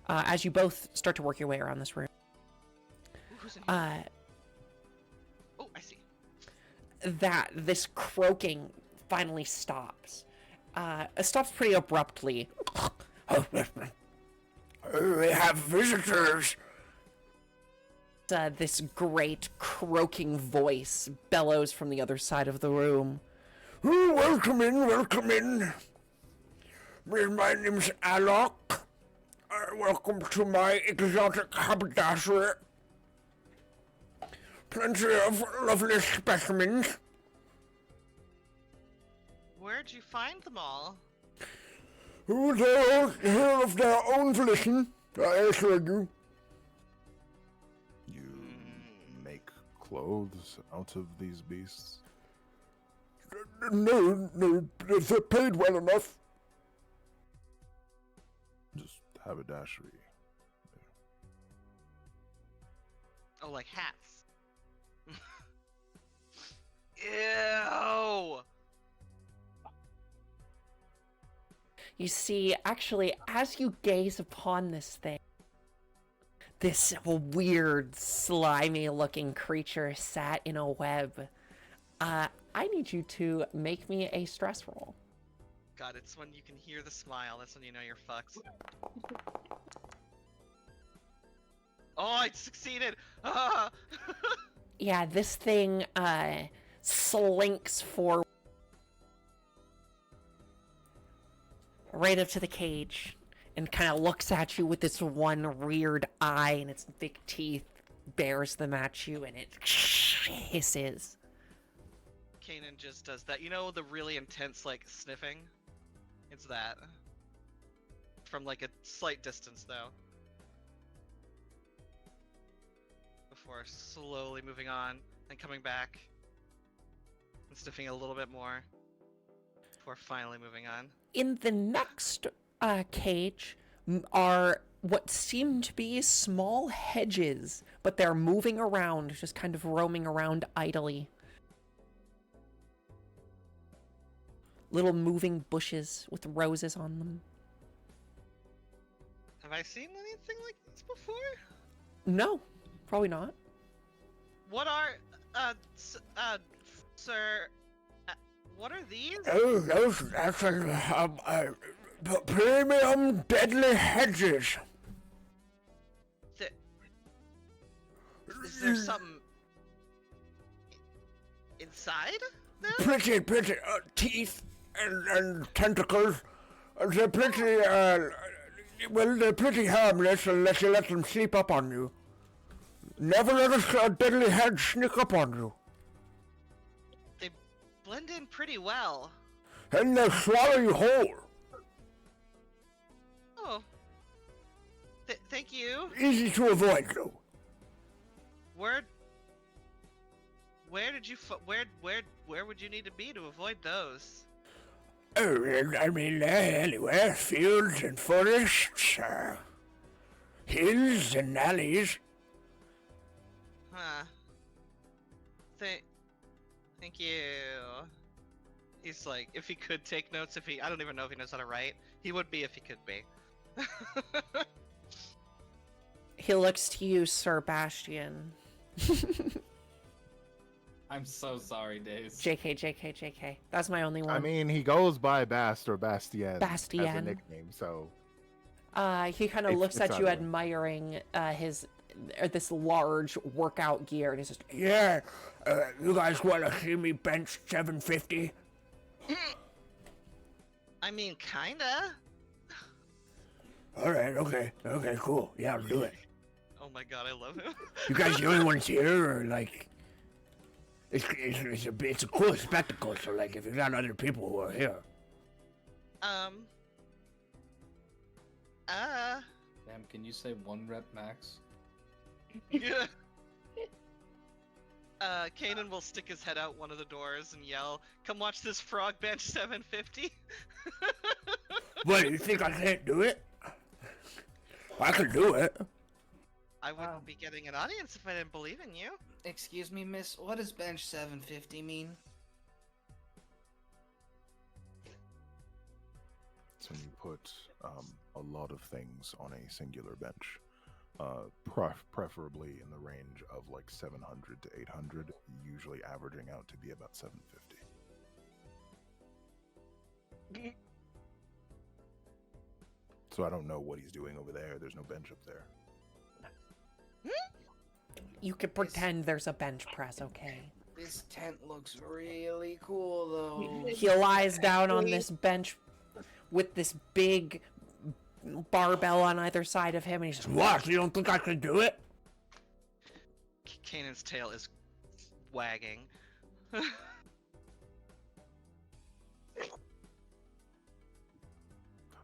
as you both start to work your way around this room, Ooh, who's in here? Oh, I see. that this croaking finally stops. It stops pretty abruptly. We have visitors. This great croaking voice bellows from the other side of the room. Oh, welcome in, welcome in. My name's Alok. Welcome to my exotic haberdashery. Plenty of lovely specimens. Where'd you find them all? Oh, they're all here of their own volition, I assure you. You make clothes out of these beasts? No, they're paid well enough. Just haberdashery. Oh, like hats. Ew. You see, actually, as you gaze upon this thing, this weird, slimy-looking creature sat in a web. I need you to make me a stress roll. God, it's when you can hear the smile. That's when you know you're fucked. Oh, I succeeded! Ah! Yeah, this thing slinks forward right up to the cage and kind of looks at you with this one reared eye, and its big teeth bears them at you, and it hisses. Kanan just does that. You know the really intense, like, sniffing? It's that. From, like, a slight distance, though. Before slowly moving on and coming back. And sniffing a little bit more. Before finally moving on. In the next cage are what seem to be small hedges, but they're moving around, just kind of roaming around idly. Little moving bushes with roses on them. Have I seen anything like this before? No, probably not. What are, sir, what are these? Oh, those are premium deadly hedges. Is there something inside them? Pretty teeth and tentacles. They're pretty, well, they're pretty harmless unless you let them sleep up on you. Never let a deadly head sneak up on you. They blend in pretty well. And they'll swallow you whole. Oh. Thank you. Easy to avoid, though. Where did you where would you need to be to avoid those? Oh, I mean, anywhere. Fields and forests, hills and alleys. Huh. Thank you. He's like, if he could take notes, I don't even know if he knows how to write. He would be if he could be. He looks to you, Sir Bastion. I'm so sorry, Days. JK. That's my only one. I mean, he goes by Bast or Bastien as a Bastien. nickname, so He kind of It's- looks it's at you, either way. admiring this large workout gear, and he's just, Yeah, you guys want to see me bench 750? I mean, kinda. All right, okay, cool. Yeah, I'll do it. Oh my god, I love him. You guys the only ones here, or like, it's a cool spectacle. So like, if you got other people who are here, Damn, can you say 1 rep max? Yeah. Kanan will stick his head out one of the doors and yell, "Come watch this frog bench 750." what you think I can't do it? I can do it. I wouldn't be getting an audience if I didn't believe in you. Excuse me, miss, what does bench 750 mean? it's when you put a lot of things on a singular bench. Preferably in the range of like 700 to 800, usually averaging out to be about 750. So I don't know what he's doing over there. There's no bench up there. you could pretend there's a bench press, okay? This tent looks really cool, though. He lies down on this bench with this big barbell on either side of him, and he's just, What? You don't think I can do it? Kanan's tail is wagging.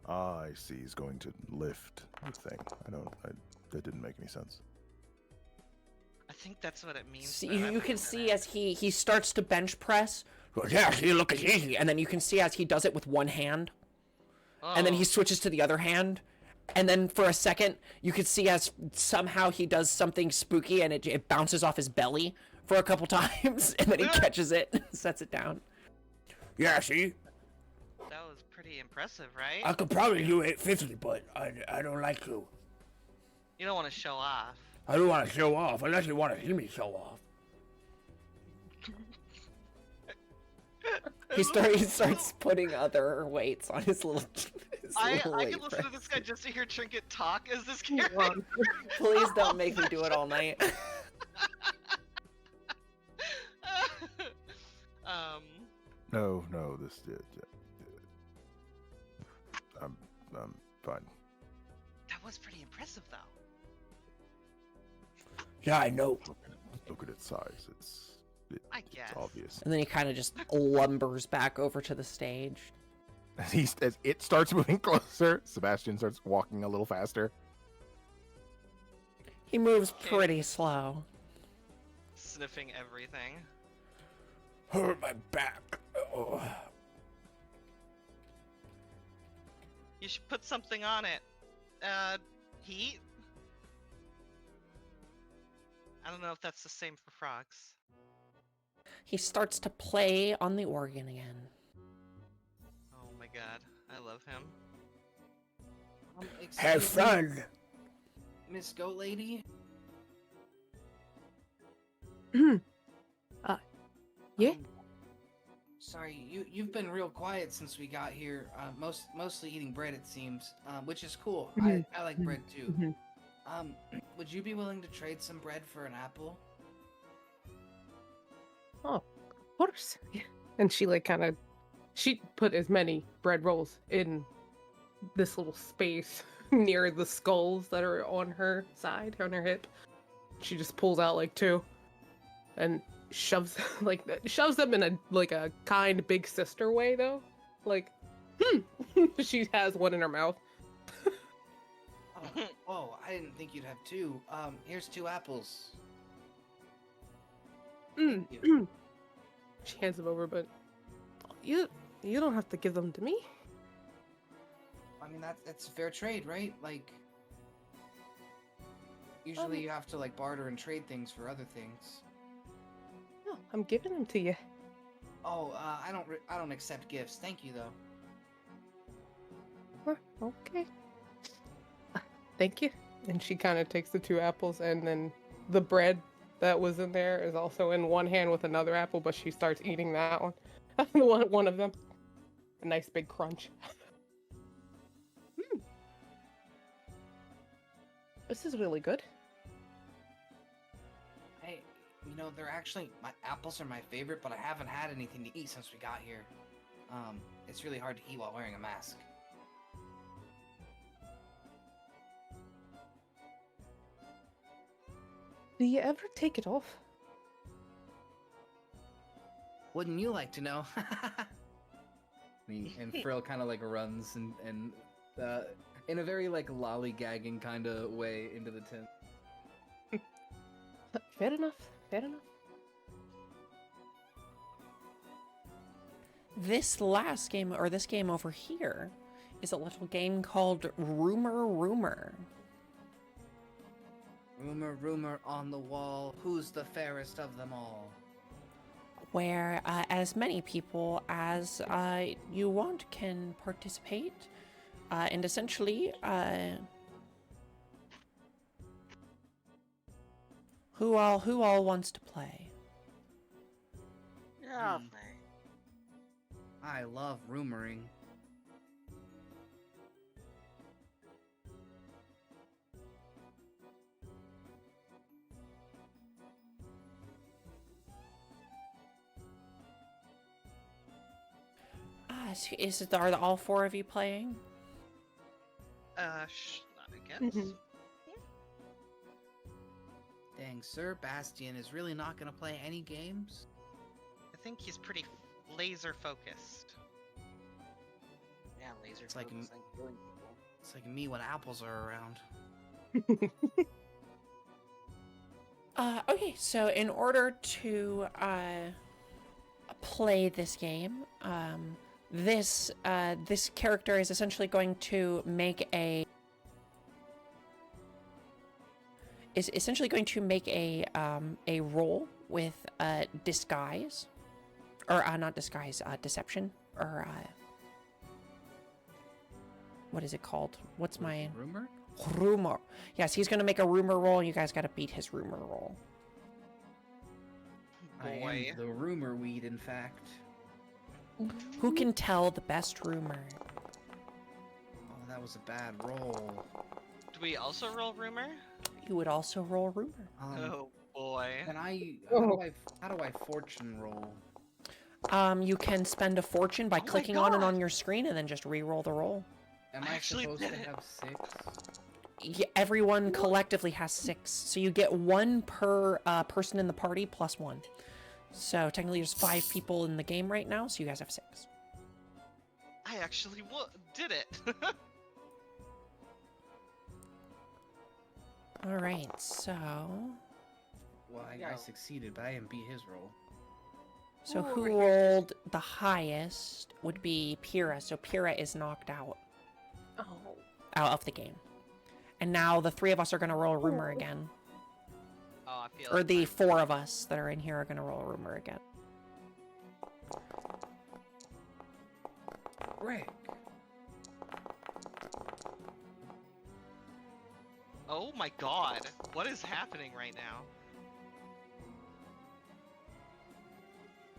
Ah, I see. He's going to lift the thing. That didn't make any sense. I think that's what it means. see, though. you I'm can looking see at as he starts to bench press, Yeah, see, look, it's easy. and then you can see as he does it with one hand, and then he Oh. switches to the other hand, and then for a second you can see as somehow he does something spooky, and it bounces off his belly for a couple times, and then he catches it and sets it down. Yeah, see, That was pretty impressive, right? I could probably do 850, but I don't like to. You don't want to show off. I don't want to show off unless you want to see me show off. He starts putting other weights on his little. I little weight could listen to press. this guy just to hear Trinket talk as this character. Please don't make me do it all night. No, this did. I'm fine. That was pretty impressive, though. Yeah, I know. Look at its size. It's guess. obvious. And then he kind of just lumbers back over to the stage. As it starts moving closer, Sebastian starts walking a little faster. He moves pretty slow. Sniffing everything. Hurt my back. Oh. You should put something on it. Heat? I don't know if that's the same for frogs. He starts to play on the organ again. Oh my god, I love him. Have Excuse me, fun. Miss Goat Lady? Yeah? Sorry, you've been real quiet since we got here. Mostly eating bread, it seems, which is cool. I like bread too. Mhm. Would you be willing to trade some bread for an apple? Of course. Yeah. And she like kind of, she put as many bread rolls in this little space near the skulls that are on her side, on her hip. She just pulls out like 2 and shoves shoves them in a kind big sister way though. Like, she has one in her mouth. Oh, whoa, I didn't think you'd have two. Here's 2 apples. Thank you. She hands them over, but you don't have to give them to me. I mean, that's fair trade, right? Like, usually you have to like barter and trade things for other things. No, I'm giving them to you. Oh, I don't accept gifts. Thank you though. Okay. Thank you. And she kind of takes the 2 apples, and then the bread that was in there is also in one hand with another apple, but she starts eating that one. one of them. A nice big crunch. This is really good. Hey, they're actually my apples are my favorite, but I haven't had anything to eat since we got here. It's really hard to eat while wearing a mask. Do you ever take it off? Wouldn't you like to know? And Frill kind of like runs and in a very like lollygagging kind of way into the tin. Fair enough. Fair enough. This last game, or this game over here, is a little game called Rumor. Rumor, rumor on the wall, who's the fairest of them all? Where as many people as you want can participate, and essentially who all wants to play? Yeah, I'll Hmm. play. I love rumoring. Are all 4 of you playing? Not against. Mhm. Dang, Sir Bastian is really not gonna play any games? I think he's pretty laser focused. Yeah, laser It's like focus on killing people. It's like me when apples are around. Okay, so in order to play this game, this character is essentially going to make a roll with disguise, or not disguise, deception, or what is it called? What's my Rumor? rumor? Yes, he's going to make a rumor roll. You guys got to beat his rumor roll. I Boy. am the rumor weed, in fact. Who can tell the best rumor? Oh, that was a bad roll. Do we also roll rumor? You would also roll rumor. Oh boy. Can I? Oh. How do I fortune roll? You can spend a fortune by Oh my clicking on it God. on your screen and then just re-roll the roll. Am I I actually supposed did to it. have 6? Everyone collectively has 6, so you get 1 per person in the party plus 1. So technically there's 5 people in the game right now, so you guys have 6. I actually did it. Alright, so... Well, I Yeah. succeeded, but I didn't beat his roll. So Ooh, who we're here. rolled the highest would be Pyrrha, so Pyrrha is knocked out of the game. And now the 3 of us are going to roll rumor again. Oh, I feel Or like the 4 of us that are in here are going to roll rumor again. Rick. Oh my god. What is happening right now?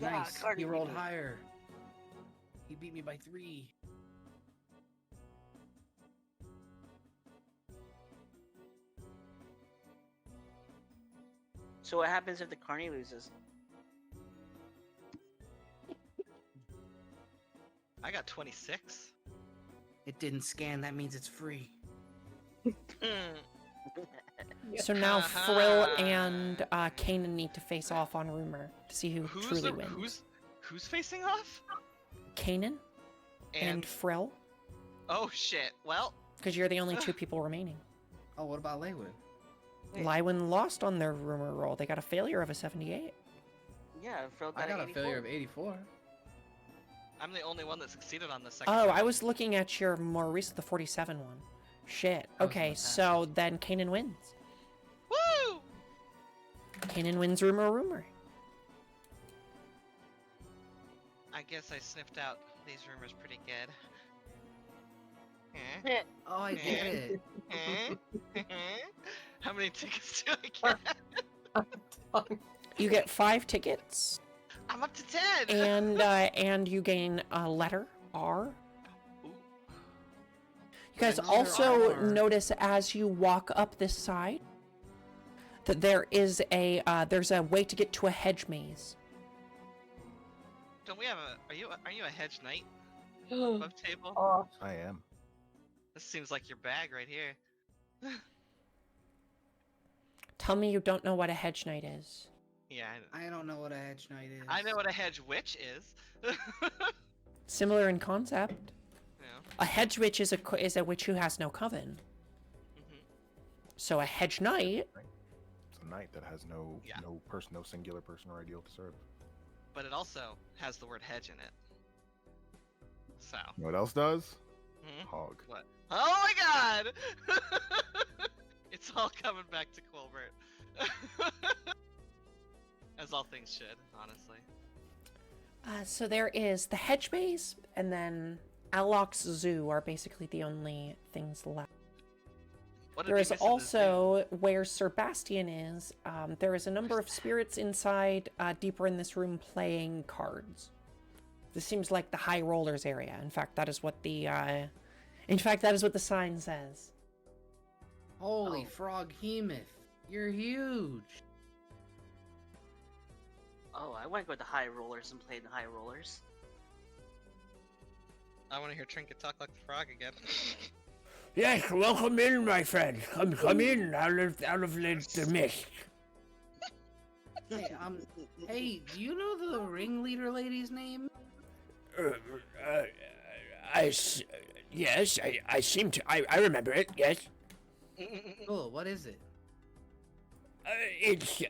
Yeah, Nice. He Carnival. rolled higher. He beat me by 3. So what happens if the Carney loses? I got 26. It didn't scan. That means it's free. So now Frill and Kanan need to face off on Rumor to see who truly wins. Who's facing off? Kanan and Frill, Oh shit. Well, because you're the only two people remaining. Oh, what about Leywin? Lywin lost on their Rumor roll. They got a failure of a 78. Yeah, Phil got, I got a 84. failure of 84. I'm the only one that succeeded on the second. Oh, try. I was looking at your more recent, the 47 one. Shit. I was Okay, in the past. so then Kanan wins. Woo! Kanan wins Rumor. I guess I sniffed out these rumors pretty good. Eh? Oh, I get it. Eh? How many tickets do I get? You get 5 tickets, I'm up to 10. and you gain a letter R. Ooh. You guys Another also R. notice as you walk up this side that there is there's a way to get to a hedge maze. Don't we have a? Are you a hedge knight? Above table. Oh, I am. This seems like your bag right here. Tell me you don't know what a hedge knight is. Yeah, I don't know what a hedge knight is. I know what a hedge witch is. Similar in concept. Yeah. A hedge witch is a witch who has no coven. Mhm. So a hedge knight, It's a knight that has no Yeah. no singular person or ideal to serve. But it also has the word hedge in it. So. You know what else does? Mhm. Hog. What? Oh my god! It's all coming back to Quilbert. As all things should, honestly. so there is the hedge maze, and then Alok's Zoo are basically the only things left. What did There we is miss in this also where Sir Bastian is. There is a number of spirits inside, deeper in this room, playing cards. This seems like the high rollers area. In fact, that is what the sign says. Holy Oh. frog hemoth. You're huge. Oh, I went with the high rollers and played the high rollers. I want to hear Trinket talk like the frog again. Yes, welcome in, my friend. Come in out of the mist. Hey, hey, do you know the ringleader lady's name? Yes, I seem to. I remember it. Yes. Cool, what is it? It's.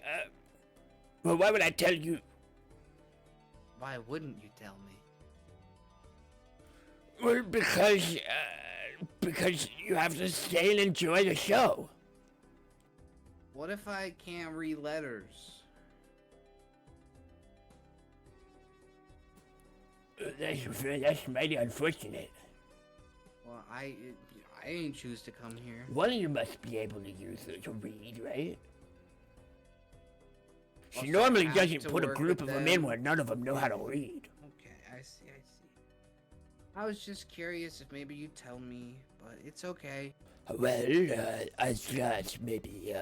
Well, why would I tell you? Why wouldn't you tell me? Well, because you have to stay and enjoy the show. What if I can't read letters? That's mighty unfortunate. Well, I ain't choose to come here. One of you must be able to use it to read, right? She Also, normally have doesn't to put a work group of with them them. in where none of them know how to read. Okay, I see. I was just curious if maybe you'd tell me, but it's okay. Well, I've got maybe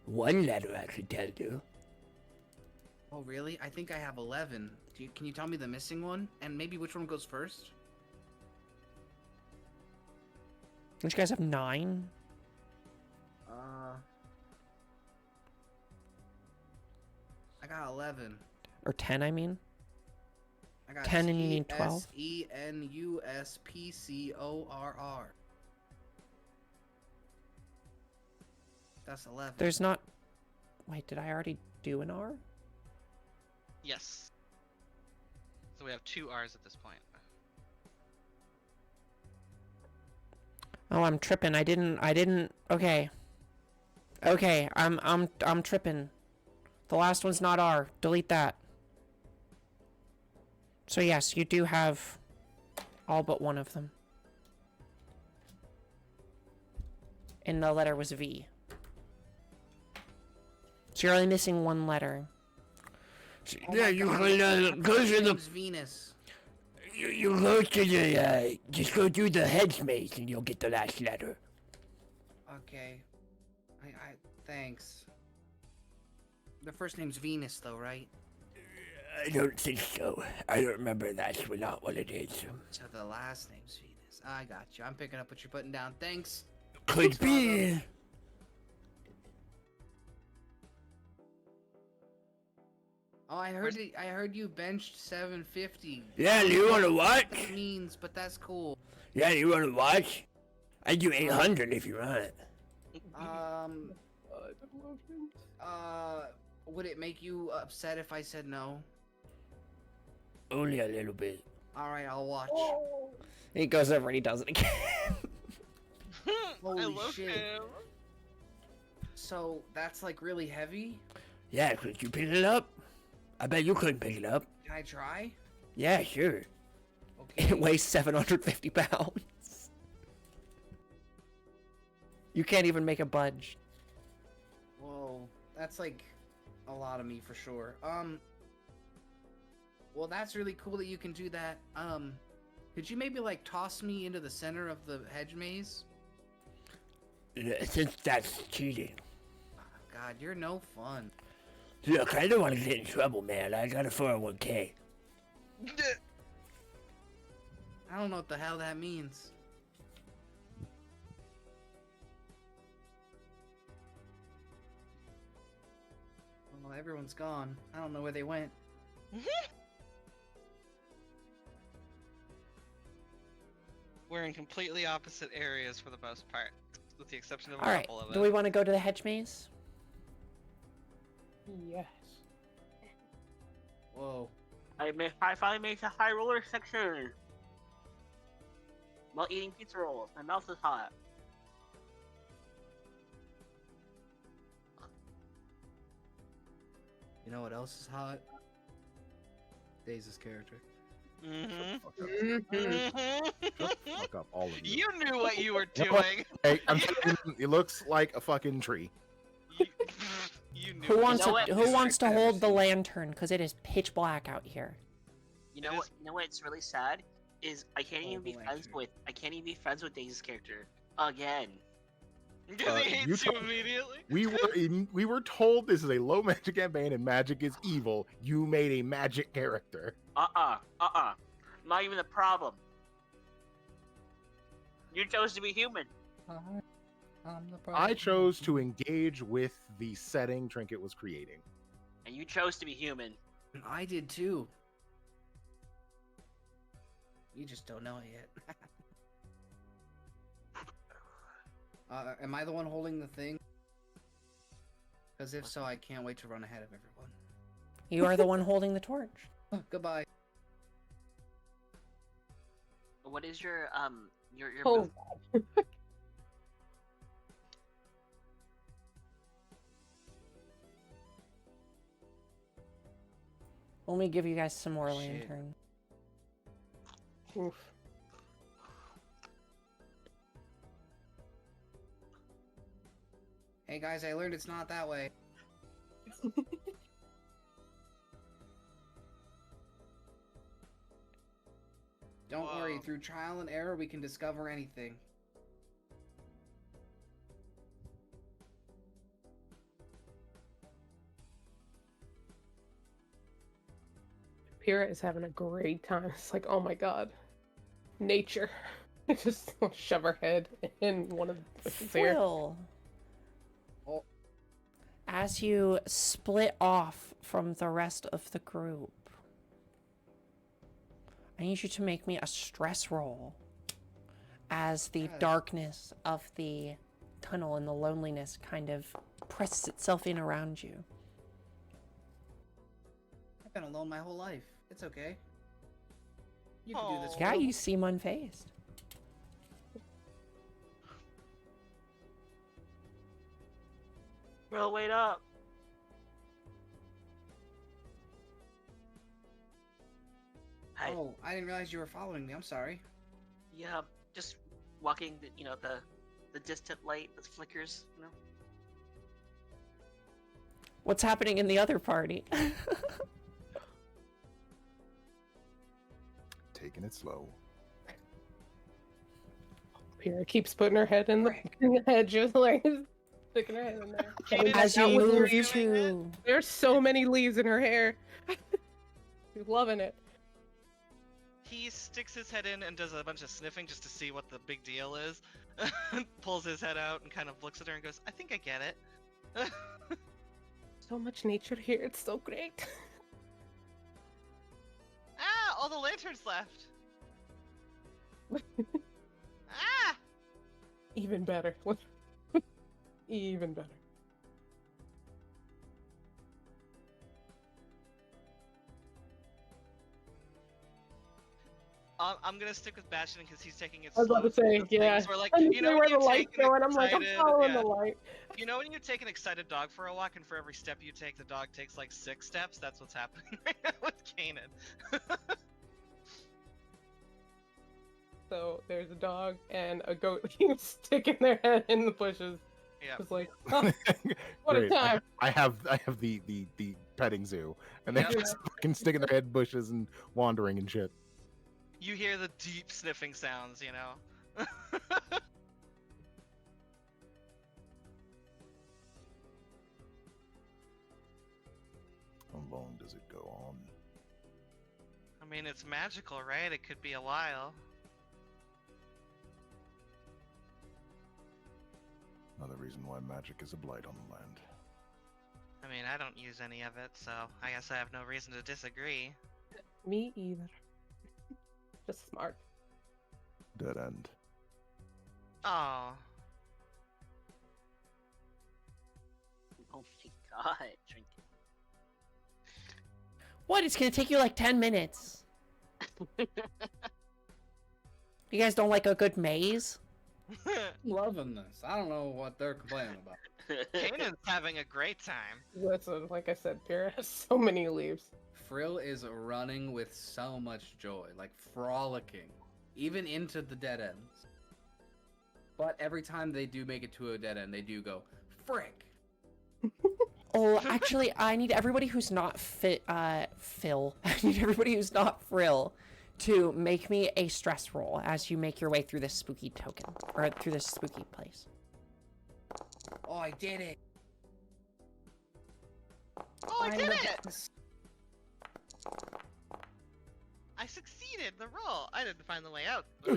one letter I could tell you. Oh, really? I think I have 11. Can you tell me the missing one? And maybe which one goes first? Don't you guys have 9? I got 11. Or 10, I mean? I got 10 and you need 12? TSENUSPCORR. That's 11. There's not... Wait, did I already do an R? Yes. So we have 2 R's at this point. Oh, I'm tripping. I didn't... Okay. Okay, I'm tripping. The last one's not R. Delete that. So yes, you do have all but one of them. And the letter was V. So you're only missing one letter. Oh Yeah, my you God, can go her to the. name's Venus. You go to the. Just go through the hedge maze and you'll get the last letter. Okay. Thanks. The first name's Venus, though, right? I don't think so. I don't remember that's not what it is. So the last name's Venus. I got you. I'm picking up what you're putting down. Thanks. Could be. Oh, I heard you benched 750. Yeah, do you want to watch? That means, but that's cool. Yeah, you want to watch? I do 800 if you want. Would it make you upset if I said no? Only a little bit. All right, I'll watch. He goes over and he does it again. Holy I love shit. him. So that's like really heavy. Yeah, could you pick it up? I bet you couldn't pick it up. Can I try? Yeah, sure. Okay. It weighs 750 pounds. You can't even make a budge. Whoa, that's like a lot of me for sure. Well, that's really cool that you can do that. Could you maybe like toss me into the center of the hedge maze? Since that's cheating. Oh, God, you're no fun. Look, I don't want to get in trouble, man. I got a 401k. I don't know what the hell that means. Well, everyone's gone. I don't know where they went. We're in completely opposite areas for the most part, with the exception of a All right. couple of Do it. we want to go to the hedge maze? Yes. Whoa. I finally made the high roller section. While eating pizza rolls, my mouth is hot. You know what else is hot? Daze's character. Mm-hmm. Shut the fuck up, all of you. You knew what you were You know what? doing. Hey, I'm telling you, it looks like a fucking tree. You knew. Who wants know to what? Who wants to I've never hold the seen it. lantern? Because it is pitch black out here. You It know is- what? You know what's really sad is I can't Oh, even be the friends lantern. with Daze's character again. Because he you hates you told- immediately. We were told this is a low magic campaign and magic is evil. You made a magic character. Not even a problem. You chose to be human. I'm the I chose to engage with the setting Trinket was creating. And you chose to be human. I did too. You just don't know it yet. Am I the one holding the thing? Because if so, I can't wait to run ahead of everyone. You are the one holding the torch. Goodbye. What is your Oh, move? Let me give you guys some more Shit. lantern. oof. Hey guys, I learned it's not that way. Don't worry, Whoa. through trial and error we can discover anything. Pyrrha is having a great time. It's like, oh my god. Nature. Just shove her head in one of the bushes here. Quill. Oh. As you split off from the rest of the group, I need you to make me a stress roll as the Yes. darkness of the tunnel and the loneliness kind of presses itself in around you. I've been alone my whole life. It's okay. You can do this. Aw. Yeah, Will. you seem unfazed. Bro, wait up. Hi. Oh, I didn't realize you were following me. I'm sorry. Yeah, just walking. The distant light that flickers. You know. What's happening in the other party? Taking it slow. Pyrrha keeps putting her head in the hedges, like sticking her head in there. Kaden, As that you was move really to There's so many leaves in her hair. She's loving it. He sticks his head in and does a bunch of sniffing just to see what the big deal is. Pulls his head out and kind of looks at her and goes, "I think I get it." So much nature here. It's so great. all the lanterns left. Ah! Even better. Even better. I'm gonna stick with Bastion because he's taking it I was slow. about to say, Those yeah. things where, like, I just you see know where when the you light's take an going. I'm like, I'm excited, following yeah. the light. You know when you take an excited dog for a walk, and for every step you take, the dog takes like 6 steps? That's what's happening right now with Kanan. So there's a dog and a goat sticking their head in the bushes. Yeah. It's like, oh, what a Great. time. I have the petting zoo, and they're Yep. just fucking sticking their head in bushes and wandering and shit. You hear the deep sniffing sounds, you know? How long does it go on? I mean, it's magical, right? It could be a while. Another reason why magic is a blight on the land. I mean, I don't use any of it, so I guess I have no reason to disagree. Me either. Just smart. Dead end. Oh. Oh my god, drink. What? It's gonna take you like 10 minutes. You guys don't like a good maze? Loving this. I don't know what they're complaining about. Kanan's having a great time. Listen, like I said, Pyrrha has so many leaves. Frill is running with so much joy, like frolicking, even into the dead ends. But every time they do make it to a dead end, they do go, frick! Oh, actually, I need everybody who's not Phil. I need everybody who's not Frill to make me a stress roll as you make your way through this spooky token, or through this spooky place. Oh, I did it! Oh, I did I'm the it! best. I succeeded the roll. I didn't find the way out. No.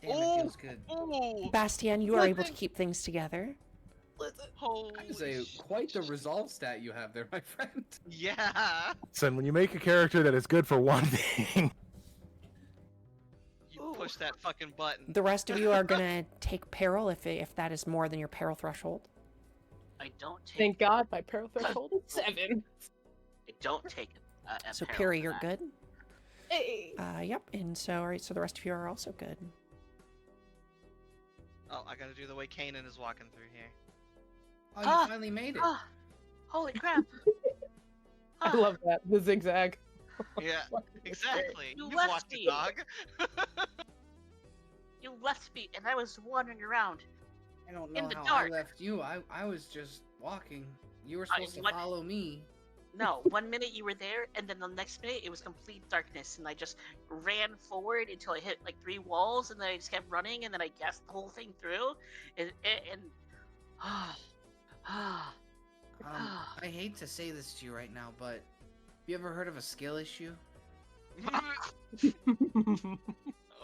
Damn, it Oh, feels good. oh, Bastian, you are able to keep things together. holy I say, quite the resolve stat you have there, my friend. Yeah. So when you make a character that is good for one thing, You push that fucking button. The rest of you are gonna take peril if that is more than your peril threshold. I don't take. Thank God my peril threshold is 7. I don't take a So peril Piri, for you're that. good. Hey. Yep. And so, all right. So the rest of you are also good. Oh, I gotta do the way Kanan is walking through here. Oh, you Ah, finally made it. Ah, holy crap! I Ah, love that. The zigzag. Yeah, exactly. You You've left watched me. a dog. You left me, and I was wandering around. I don't in know the how dark. I left you. I was just walking. You were I- supposed to what- follow me. No, 1 minute you were there, and then the next minute it was complete darkness, and I just ran forward until I hit like 3 walls, and then I just kept running, and then I guessed the whole thing through, and I hate to say this to you right now, but have you ever heard of a skill issue?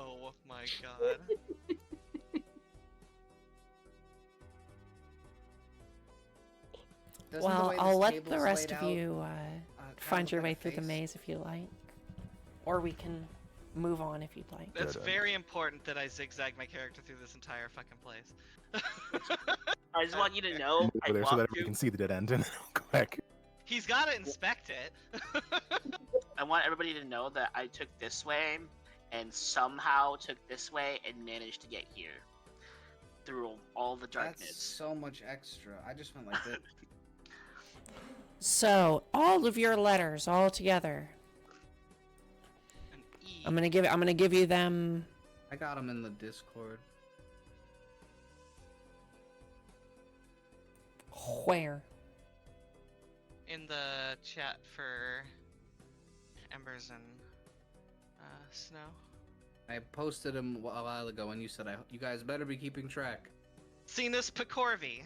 Oh my god. Doesn't the Well, way I'll this let table's the rest laid of out, you kind find of your like way a through the face? maze if you like, or we can move on if you'd like. That's Dead end. very important that I zigzag my character through this entire fucking place. I just want you to know move I over there so that walked everybody through. can see the dead end and then go back. He's gotta inspect it. I want everybody to know that I took this way, and somehow took this way, and managed to get here through all the That's darkness. so much extra. I just went like this. So all of your letters all together. An E. I'm gonna give you them. I got him in the Discord. Where? In the chat for Embers and Snow. I posted him a while ago, and you said you guys better be keeping track. Sinus Picorvi.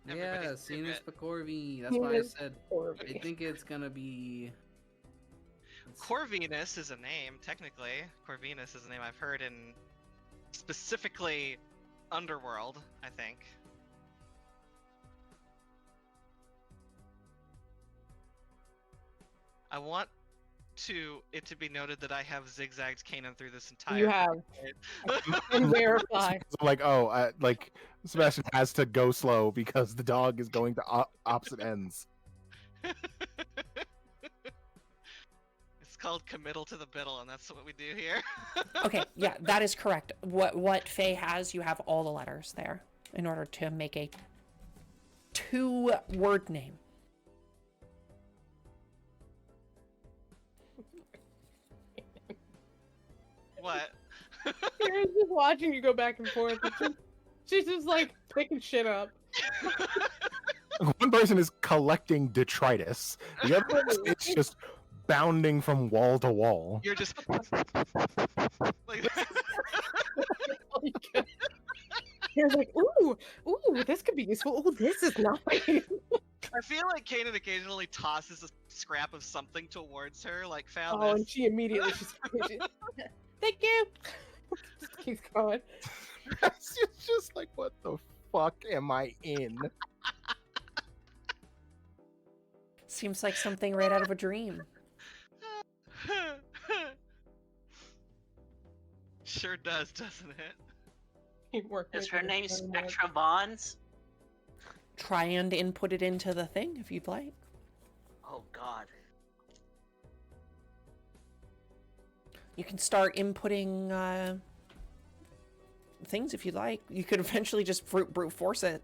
Yeah, Everybody's Sinus favorite. Picorvi. That's why I Sinus said Corby. I think it's gonna be. Corvinus is a name, technically. Corvinus is a name I've heard in specifically Underworld, I think. I want it to be noted that I have zigzagged Kanan through this entire. You have. fight. And verify. I'm like, oh, like Sebastian has to go slow because the dog is going to opposite ends. It's called committal to the biddle, and that's what we do here. Okay, yeah, that is correct. What Faye has, you have all the letters there in order to make a 2-word name. What? Karen's just watching you go back and forth. She's just like picking shit up. One person is collecting detritus. The other person is just bounding from wall to wall. You're just like. Karen's like, ooh, this could be useful. Ooh, this is nice. I feel like Kanan occasionally tosses a scrap of something towards her, like found Oh, this. and she immediately she's thank you. Just keeps going. It's just like, what the fuck am I in? Seems like something right out of a dream. Sure does, doesn't it? Teamwork Is makes her the name dream work. Spectra Bonds? Try and input it into the thing if you'd like. Oh god. You can start inputting things if you'd like. You could eventually just brute force it.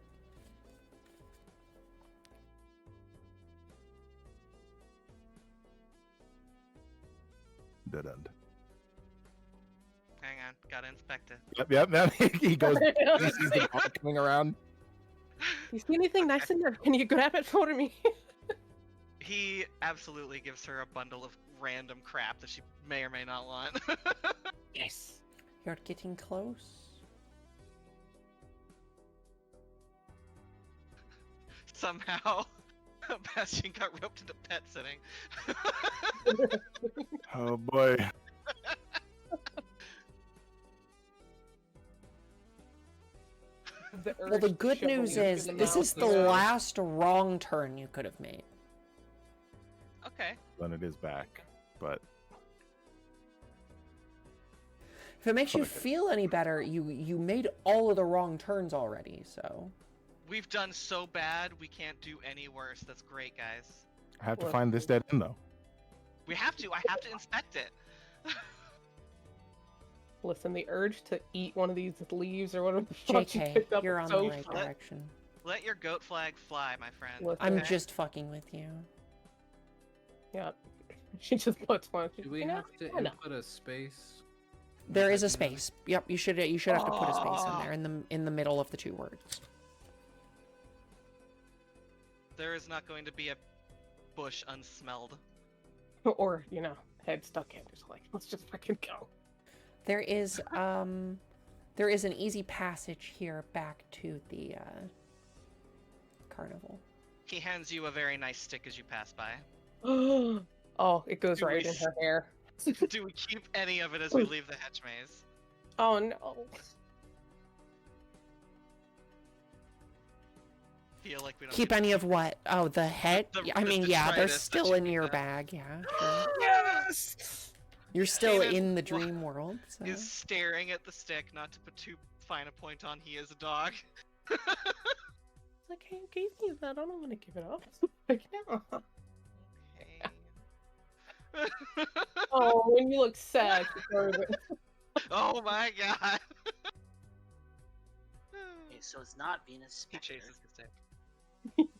Dead end. Hang on, gotta inspect it. Yep. He goes. He sees the dog coming around. You see anything nice in there? Can you grab it for me? He absolutely gives her a bundle of random crap that she may or may not want. Yes. You're getting close. Somehow, Bastion got roped into pet sitting. Oh boy. Well, the good news is this is the last wrong turn you could have made. Okay. Then it is back, but If it makes you feel any better, you made all of the wrong turns already, so... We've done so bad, we can't do any worse. That's great, guys. I have to find this dead end though. We have to. I have to inspect it. Listen, the urge to eat one of these leaves or whatever the fuck you JK, picked up you're is on so the right fun. direction. Let your goat flag fly, my friend. Listen. I'm okay? just fucking with you. Yeah. She just puts one. Do we You know, have to why not? input a space? There is a space. Yep, you should have to put a space in there in the middle of the 2 words. There is not going to be a bush unsmelled. Or, you know, head stuck in. Just like, let's just fucking go. There is an easy passage here back to the carnival. He hands you a very nice stick as you pass by. Oh, it goes Do right we in her hair. Do we keep any of it as we leave the hedge maze? Oh no. Feel like we don't Keep get- any of what? Oh, the head? The- Yeah, I the mean, yeah, they're detritus that still you in picked your up. bag, yeah. Sure. Yes! You're still Kanan in the dream world, so... Is staring at the stick, not to put too fine a point on he is a dog. Like, hey, gave me that. I don't want to give it up. Like, yeah. Okay. Oh, when you look sad, she throws it. Oh my god. Okay, so it's not Venus He Spectre. chases the stick. That one.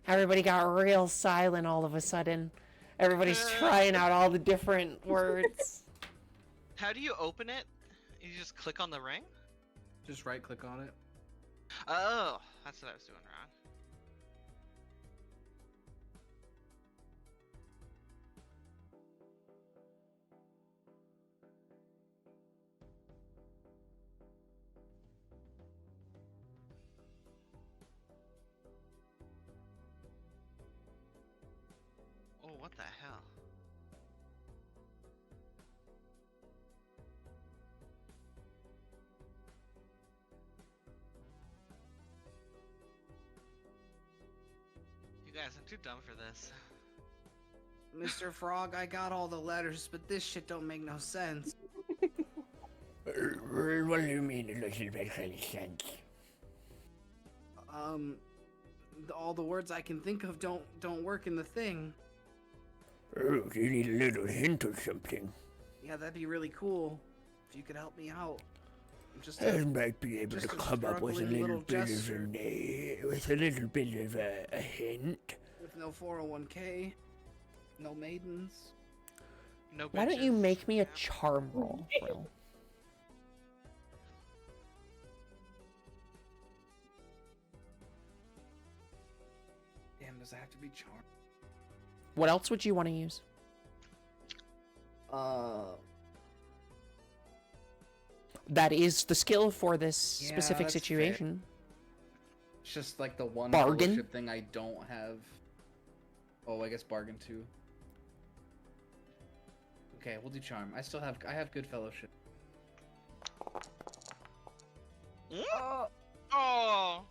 Everybody got real silent all of a sudden. Everybody's trying out all the different words. How do you open it? You just click on the ring? Just right click on it. Oh, that's what I was doing wrong. what the hell? You guys, I'm too dumb for this. Mr. Frog, I got all the letters, but this shit don't make no sense. What do you mean it doesn't make any sense? All the words I can think of don't work in the thing. Oh, do you need a little hint or something? Yeah, that'd be really cool if you could help me out. I'm just I might be able to just a come up with a struggling little little bit gesture. of a hint. with no 401k, no maidens. No. Why don't you bitches. make me a Yeah. charm roll, Will? Damn, does it have to be charm? What else would you want to use? That is the skill for this Yeah, specific that's fair. situation. It's just like the one Bargain? fellowship thing I don't have. Oh, I guess bargain too. Okay, we'll do charm. I have good fellowship. Oh.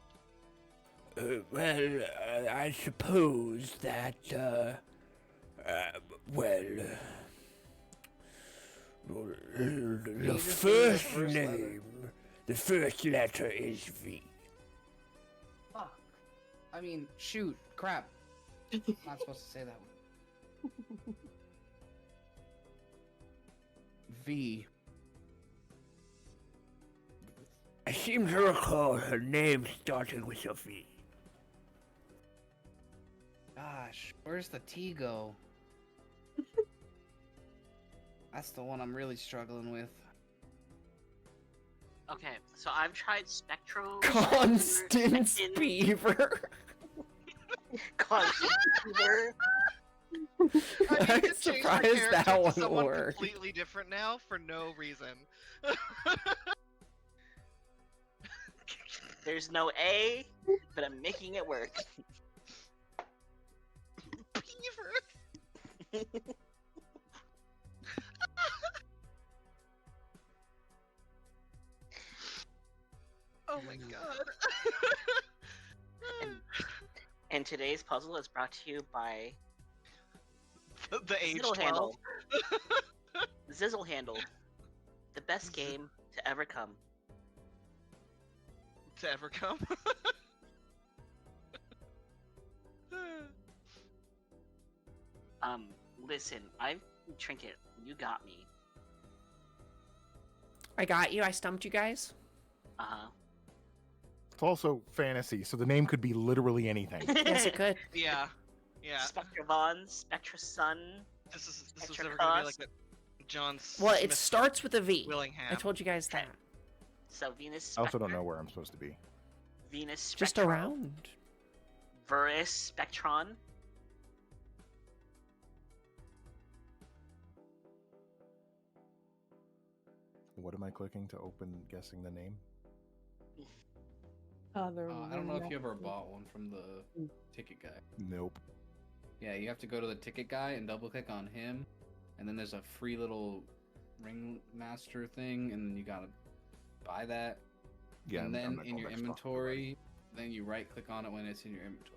Well, I suppose that, well, the just give me the first first letter? name, the first letter is V. Fuck. I mean, shoot, crap. Not supposed to say that one. V. I seem to recall her name starting with a V. Gosh, where's the T go? That's the one I'm really struggling with. Okay, so I've tried Spectro. Constance Spectin- Beaver. Constance Beaver. I need to I'm change my surprised character that to one someone worked. completely different now for no reason. There's no A, but I'm making it work. Beaver. Oh my god. And today's puzzle is brought to you by The age Zizzle 12. Handle. Zizzle Handle, the best game to ever come. To ever come. Listen, I've Trinket. You got me. I got you. I stumped you guys. It's also fantasy, so the name could be literally anything. Yes, it could. Yeah. Yeah. Spectravon, Spectra Sun. This was Extra never gonna be cost. like a John Well, it Smith starts with a V. Willingham. I told you guys Okay. that. So Venus I also Spectra. don't know where I'm supposed to be. Venus Just Spectro, around. Verus Spectron. What am I clicking to open guessing the name? I don't know if you ever bought one from the ticket guy. Nope. Yeah, you have to go to the ticket guy and double click on him, and then there's a free little ringmaster thing, and then you gotta buy that. Yeah. and I'm then not in going your next box. inventory, then you right click on it when it's in your inventory.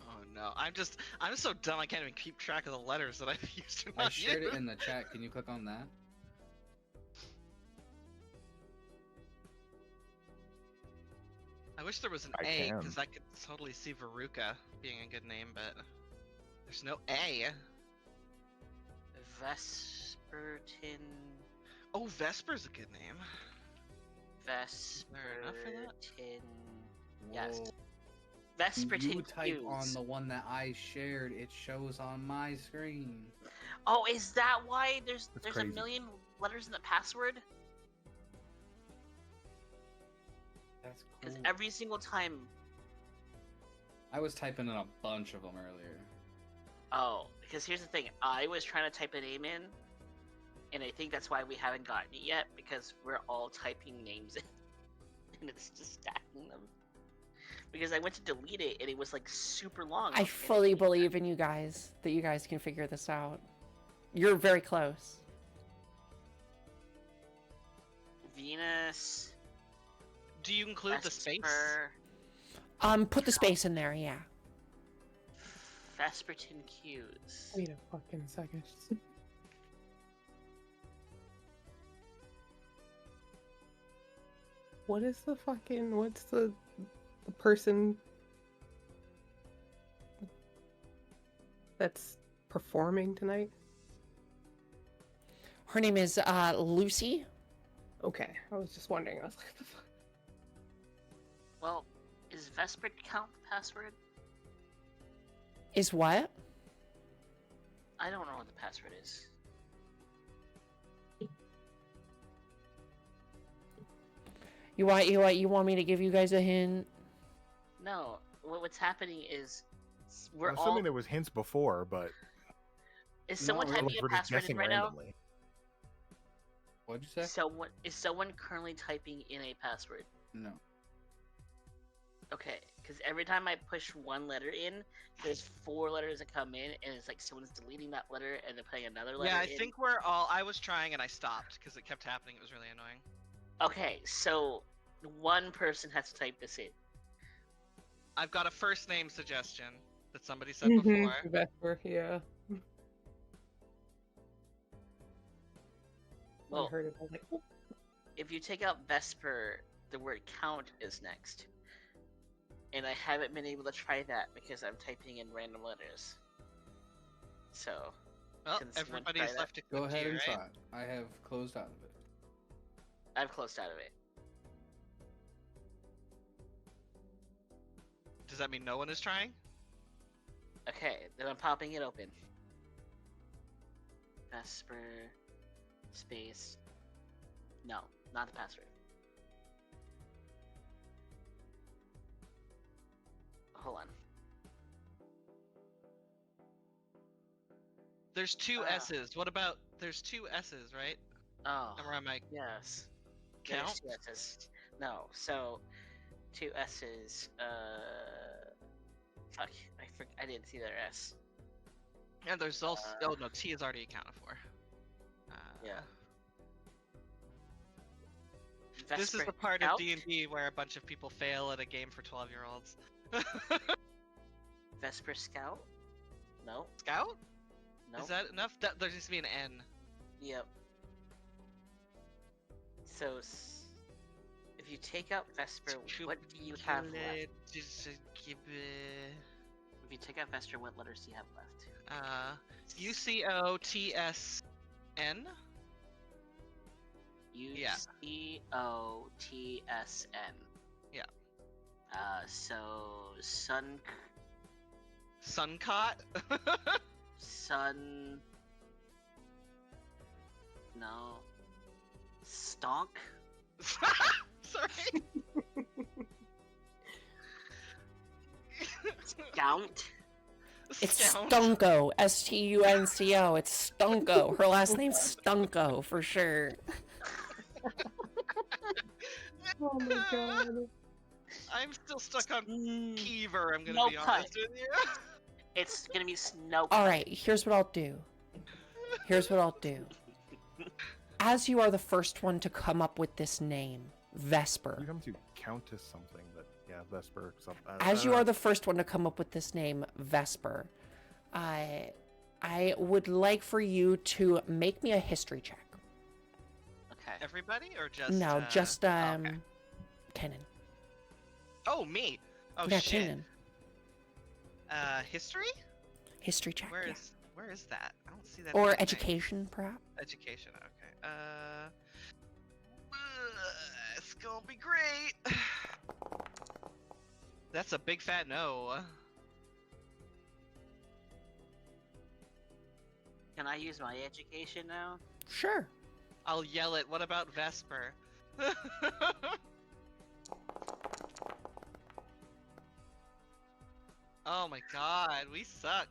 Oh no, I'm so dumb I can't even keep track of the letters that I've used in I my shared it youth. in the chat. Can you click on that? I wish there was an I A, can. because I could totally see Veruca being a good name, but there's no A. Vespertin. Oh, Vesper's a good name. there enough for that? Vespertin. Yes. Whoa. Vespertin You type on Hughes. the one that I shared, it shows on my screen. Oh, is that why there's That's a crazy. million letters in the password? That's Because cool. every single time. I was typing in a bunch of them earlier. Oh, because here's the thing. I was trying to type a name in, and I think that's why we haven't gotten it yet, because we're all typing names in, and it's just stacking them. because I went to delete it and it was like super long. I fully believe in you guys that you guys can figure this out. You're very close. Venus. Do you include the space? Put the space in there, yeah. Vesperton cues. Wait a fucking second. What is the fucking, what's the person that's performing tonight? Her name is Lucy. Okay, I was just wondering. I was like, the fuck? Well, is Vesper count the password? Is what? I don't know what the password is. You want me to give you guys a hint? No, what's happening is we're I'm all. assuming there was hints before, but Is someone No, typing we're a just password in guessing right now? randomly. What'd you say? Is someone currently typing in a password? No. Okay, because every time I push one letter in, there's 4 letters that come in, and it's like someone's deleting that letter and then putting another letter Yeah, I in. think we're all. I was trying and I stopped because it kept happening. It was really annoying. Okay, so one person has to type this in. I've got a first name suggestion that somebody said before. Vesper, yeah. When I Well, heard it, I was like, oh. if you take out Vesper, the word count is next. And I haven't been able to try that because I'm typing in random letters. So, Well, can someone everybody's try that? left to Go ahead and right? try. I have closed out of it. I've closed out of it. Does that mean no one is trying? Okay, then I'm popping it open. Vesper space. No, not the password. Hold on. There's 2 Ah. S's. What about there's 2 S's, right? Oh, Or am I yes. count? There's 2 S's. No, so 2 S's. Fuck. I didn't see their S. Yeah, there's also. Oh no, T is already accounted for. Yeah. This is Vesper the part Scout? of D&D where a bunch of people fail at a game for 12-year-olds. Vesper Scout? No. Scout? No. Is that enough? There needs to be an N. Yep. So, if you take out Vesper, what do you have left? If you take out Vesper, what letters do you have left? UCOTSN? UCOTSN. Yeah. So Sun. Suncot? Sun. No. Stonk? Sorry. Scout? It's Scout. Stunko. Stunco. It's Stunko. Her last name's Stunko for sure. Oh my god. I'm still stuck on Mm, Peaver, I'm gonna No be cut. honest with you. It's gonna be Snow. Alright, here's what I'll do. As you are the first one to come up with this name, Vesper. You come to Countess something, but yeah, Vesper. Something. As you are the first one to come up with this name, Vesper, I would like for you to make me a history check. Okay. Everybody or just No, just okay. Kenan. Oh, me. Oh Yeah, shit. Kenan. History? History check. Where yeah. is that? I don't see that. Or in the thing. education, perhaps. Education. Okay. It's gonna be great. That's a big fat no. Can I use my education now? Sure. I'll yell it. What about Vesper? Oh my god, we suck.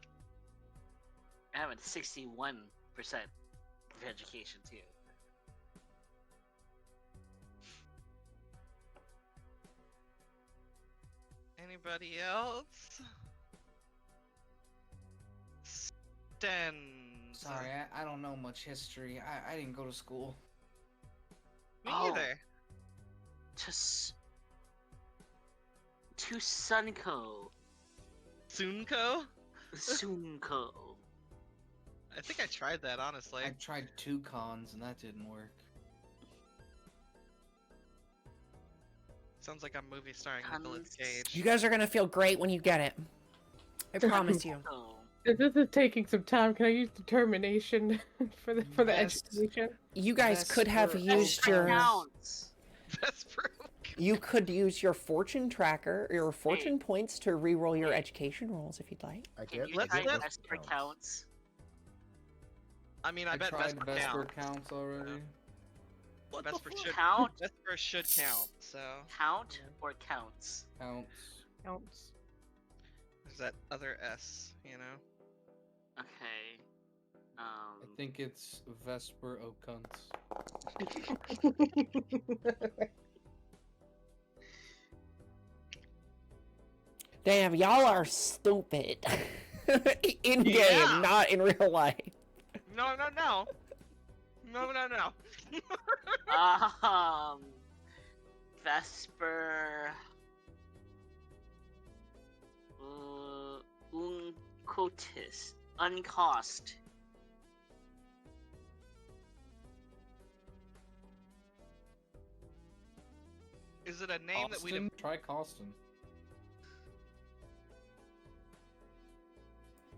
I have a 61% of education too. Anybody else? Stens. Sorry, I don't know much history. I didn't go to school. Me Oh. either. To Sunko. Sunko? Sunko. I think I tried that, honestly. I tried 2 cons and that didn't work. Sounds like a movie starring Nicolas Cage. You guys are gonna feel great when you get it. I promise you. Oh. This is taking some time. Can I use determination for the Yes. education? You guys could have Vesper used That your. counts. Vesper. You could use your fortune tracker, your fortune points to re-roll your education rolls if you'd like. I Can get. you Let's try let- Vesper counts? I mean, I bet tried Vesper Vesper counts. counts already. Vesper should Count? Vesper should count. So Count or counts? Counts. Counts. there's that other S, you know. Okay. I think it's Vesper O'Cunts. Damn, y'all are stupid. In game, Yeah. not in real life. No. Vesper. Uncotis. Uncost. Is it a name that we Costin? didn't? Try Costin.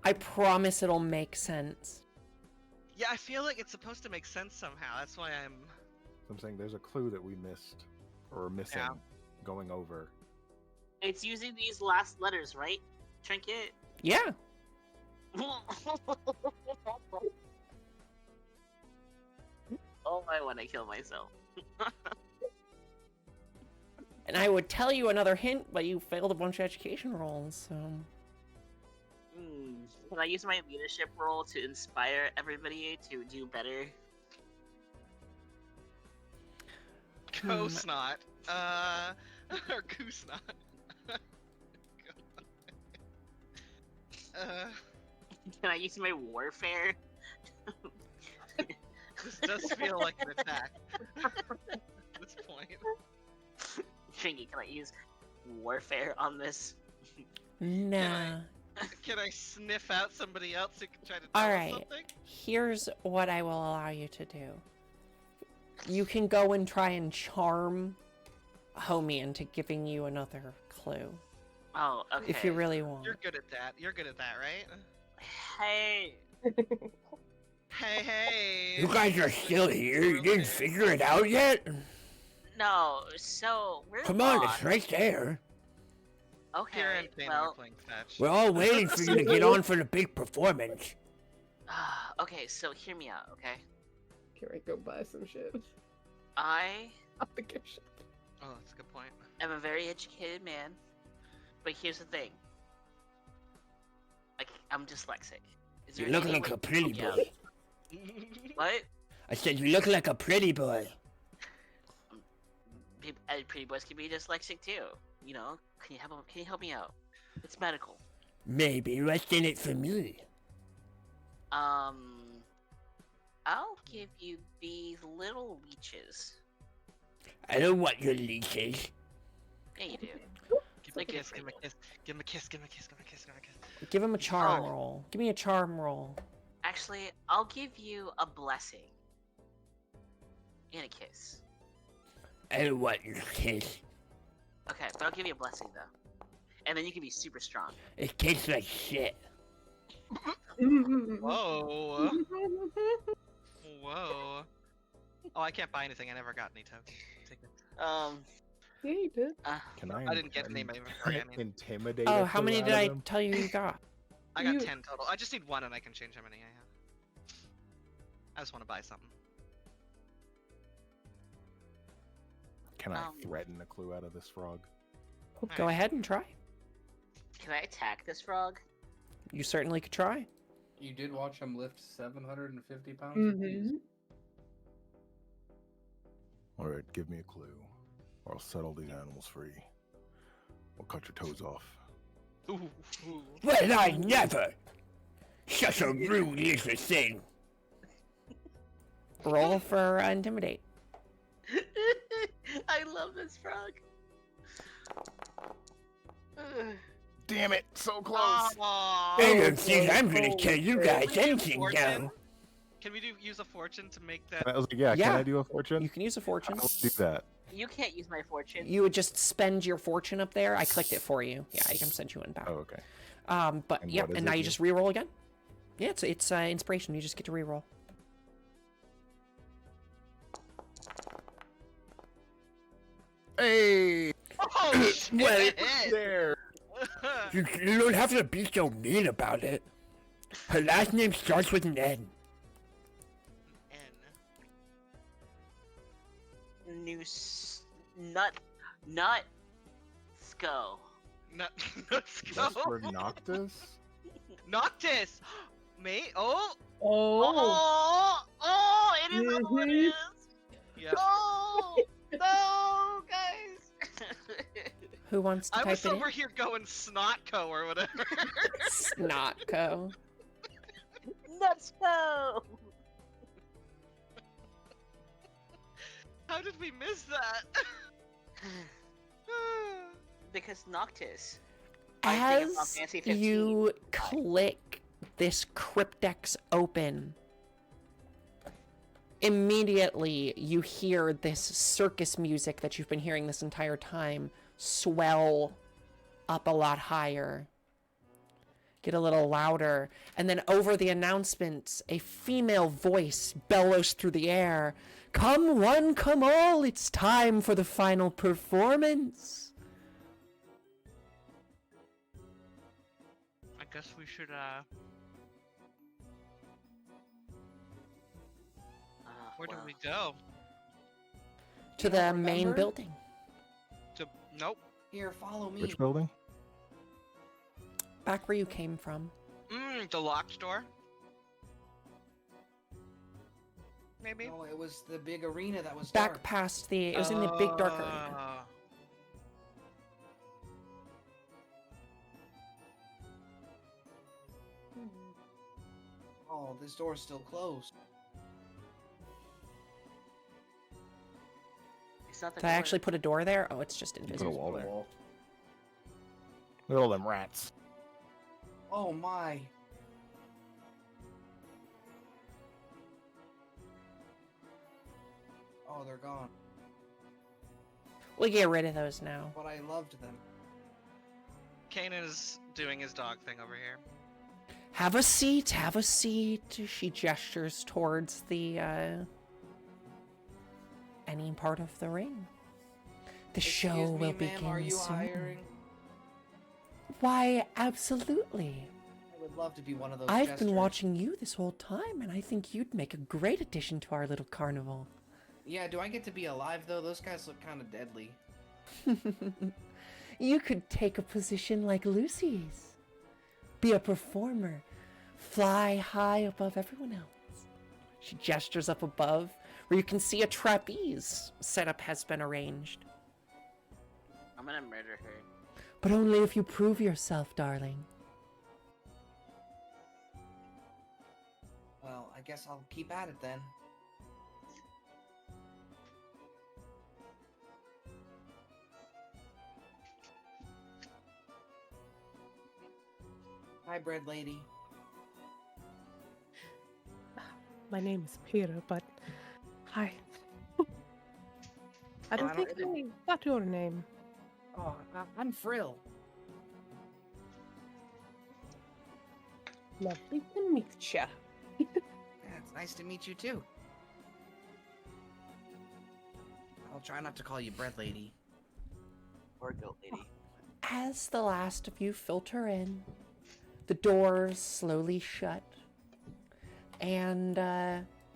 I promise it'll make sense. Yeah, I feel like it's supposed to make sense somehow. That's why I'm saying there's a clue that we missed or are missing Yeah. going over. It's using these last letters, right? Trinket? Yeah. Oh, I want to kill myself. And I would tell you another hint, but you failed a bunch of education rolls, so. Can I use my leadership role to inspire everybody to do better? go snot. Or goose snot. Can I use my warfare? This does feel like an attack. At this point. Trinket, can I use warfare on this? Nah. Can I sniff out somebody else who can try to All tell us right. something? Here's what I will allow you to do. You can go and try and charm Homie into giving you another clue. Oh, okay. If you really want. You're good at that. You're good at that, right? Hey, Hey. You guys are still here? You didn't figure it out yet? no, so we're Come on, lost. it's right there. Okay, Kira and Payne are well, playing fetch. We're all waiting for you to get on for the big performance. okay, so hear me out, okay? Can I go buy some shit? I I'll get shit. Oh, that's a good point. am a very educated man, but here's the thing. I'm dyslexic. Is there You look any like way a pretty you can help boy. me out? What? I said you look like a pretty boy. Pretty boys can be dyslexic too. You know, can you help me out? It's medical. Maybe what's in it for me? I'll give you these little leeches. I don't want your leeches. Yeah, you do. Give him a kiss, give him a kiss, give him a kiss, give him a kiss, give him a kiss, give him a kiss. Give him a charm Oh. roll. Give me a charm roll. Actually, I'll give you a blessing. And a kiss. I don't want your kiss. Okay, but I'll give you a blessing though. And then you can be super strong. It tastes like shit. Whoa. Whoa. Oh, I can't buy anything. I never got any tokens. Take it. Yeah, you did. Can I? I didn't get any in my inventory. I mean, Intimidate. Oh, a how clue many out did of I them? tell you you got? I got You- 10 total. I just need one and I can change how many I have. I just want to buy something. Can I Um, threaten a clue out of this frog? Go ahead and try. Can I attack this frog? You certainly could try. You did watch him lift 750 pounds? Mm-hmm. All right, give me a clue, or I'll settle these animals free. I'll cut your toes off. Ooh, ooh. Well, I never. Such a rude little thing. Roll for intimidate. I love this frog. Ugh. Damn it, so close. Aw. I don't think I'm gonna tell you guys Can we do anything fortune? now. Can we use a fortune to make that? I was like, yeah, Yeah. can I do a fortune? You can use a fortune. I'll do that. You can't use my fortune. You would just spend your fortune up there. I clicked it for you. Yeah, I can send you one back. Oh, okay. But And yeah, what does and now it you do? just re-roll again. Yeah, it's inspiration. You just get to re-roll. Hey, Oh shit! Well, there. You don't have to be so mean about it. Her last name starts with an N. N. Nut Sco. Let's go. Vesper Noctis? Noctis. Mate. Oh. Oh, it is what it is. Yeah. Oh, no, guys. Who wants to I type was it over here going Snotco or whatever. in? Snotco. Nutsco. How did we miss that? Because Noctis. I think about As Fancy 15. you click this cryptex open, immediately you hear this circus music that you've been hearing this entire time swell up a lot higher, get a little louder, and then over the announcements, a female voice bellows through the air, "Come one, come all, it's time for the final performance." I guess we should where do we go? To You the don't main remember? building. Nope. Here, follow me. Which building? Back where you came from. The locked door. Maybe. No, it was the big arena that was Back dark. past the, it was in the big dark arena. Ah. Oh, this door's still closed. It's not the Did I door. actually put a door there? Oh, it's just Put a invisible. wall there. Look at all them rats. Oh my. Oh, they're gone. We'll get rid of those now. But I loved them. Kanan is doing his dog thing over here. Have a seat, have a seat. She gestures towards the, any part of the ring. The show Excuse will me, ma'am, begin are you soon. hiring? Why, absolutely. I would love to be one of those I've jesters. been watching you this whole time, and I think you'd make a great addition to our little carnival. Yeah, do I get to be alive though? Those guys look kind of deadly. You could take a position like Lucy's. Be a performer. Fly high above everyone else. She gestures up above, where you can see a trapeze setup has been arranged. I'm gonna murder her. But only if you prove yourself, darling. Well, I guess I'll keep at it then. Hi, bread lady. My name is Peter, but hi. I don't think I got your name. Oh, I'm Frill. Lovely to meet ya. Yeah, it's nice to meet you too. I'll try not to call you bread lady. Or goat lady. As the last of you filter in, the doors slowly shut, and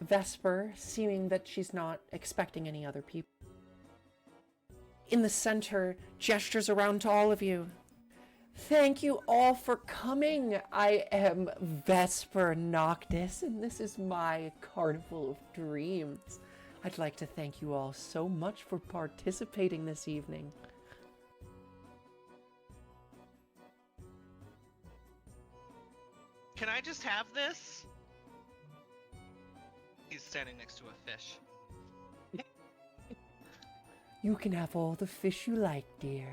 Vesper, seeming that she's not expecting any other people, in the center, gestures around to all of you. Thank you all for coming. I am Vesper Noctis, and this is my Carnival of Dreams. I'd like to thank you all so much for participating this evening. Can I just have this? He's standing next to a fish. You can have all the fish you like, dear.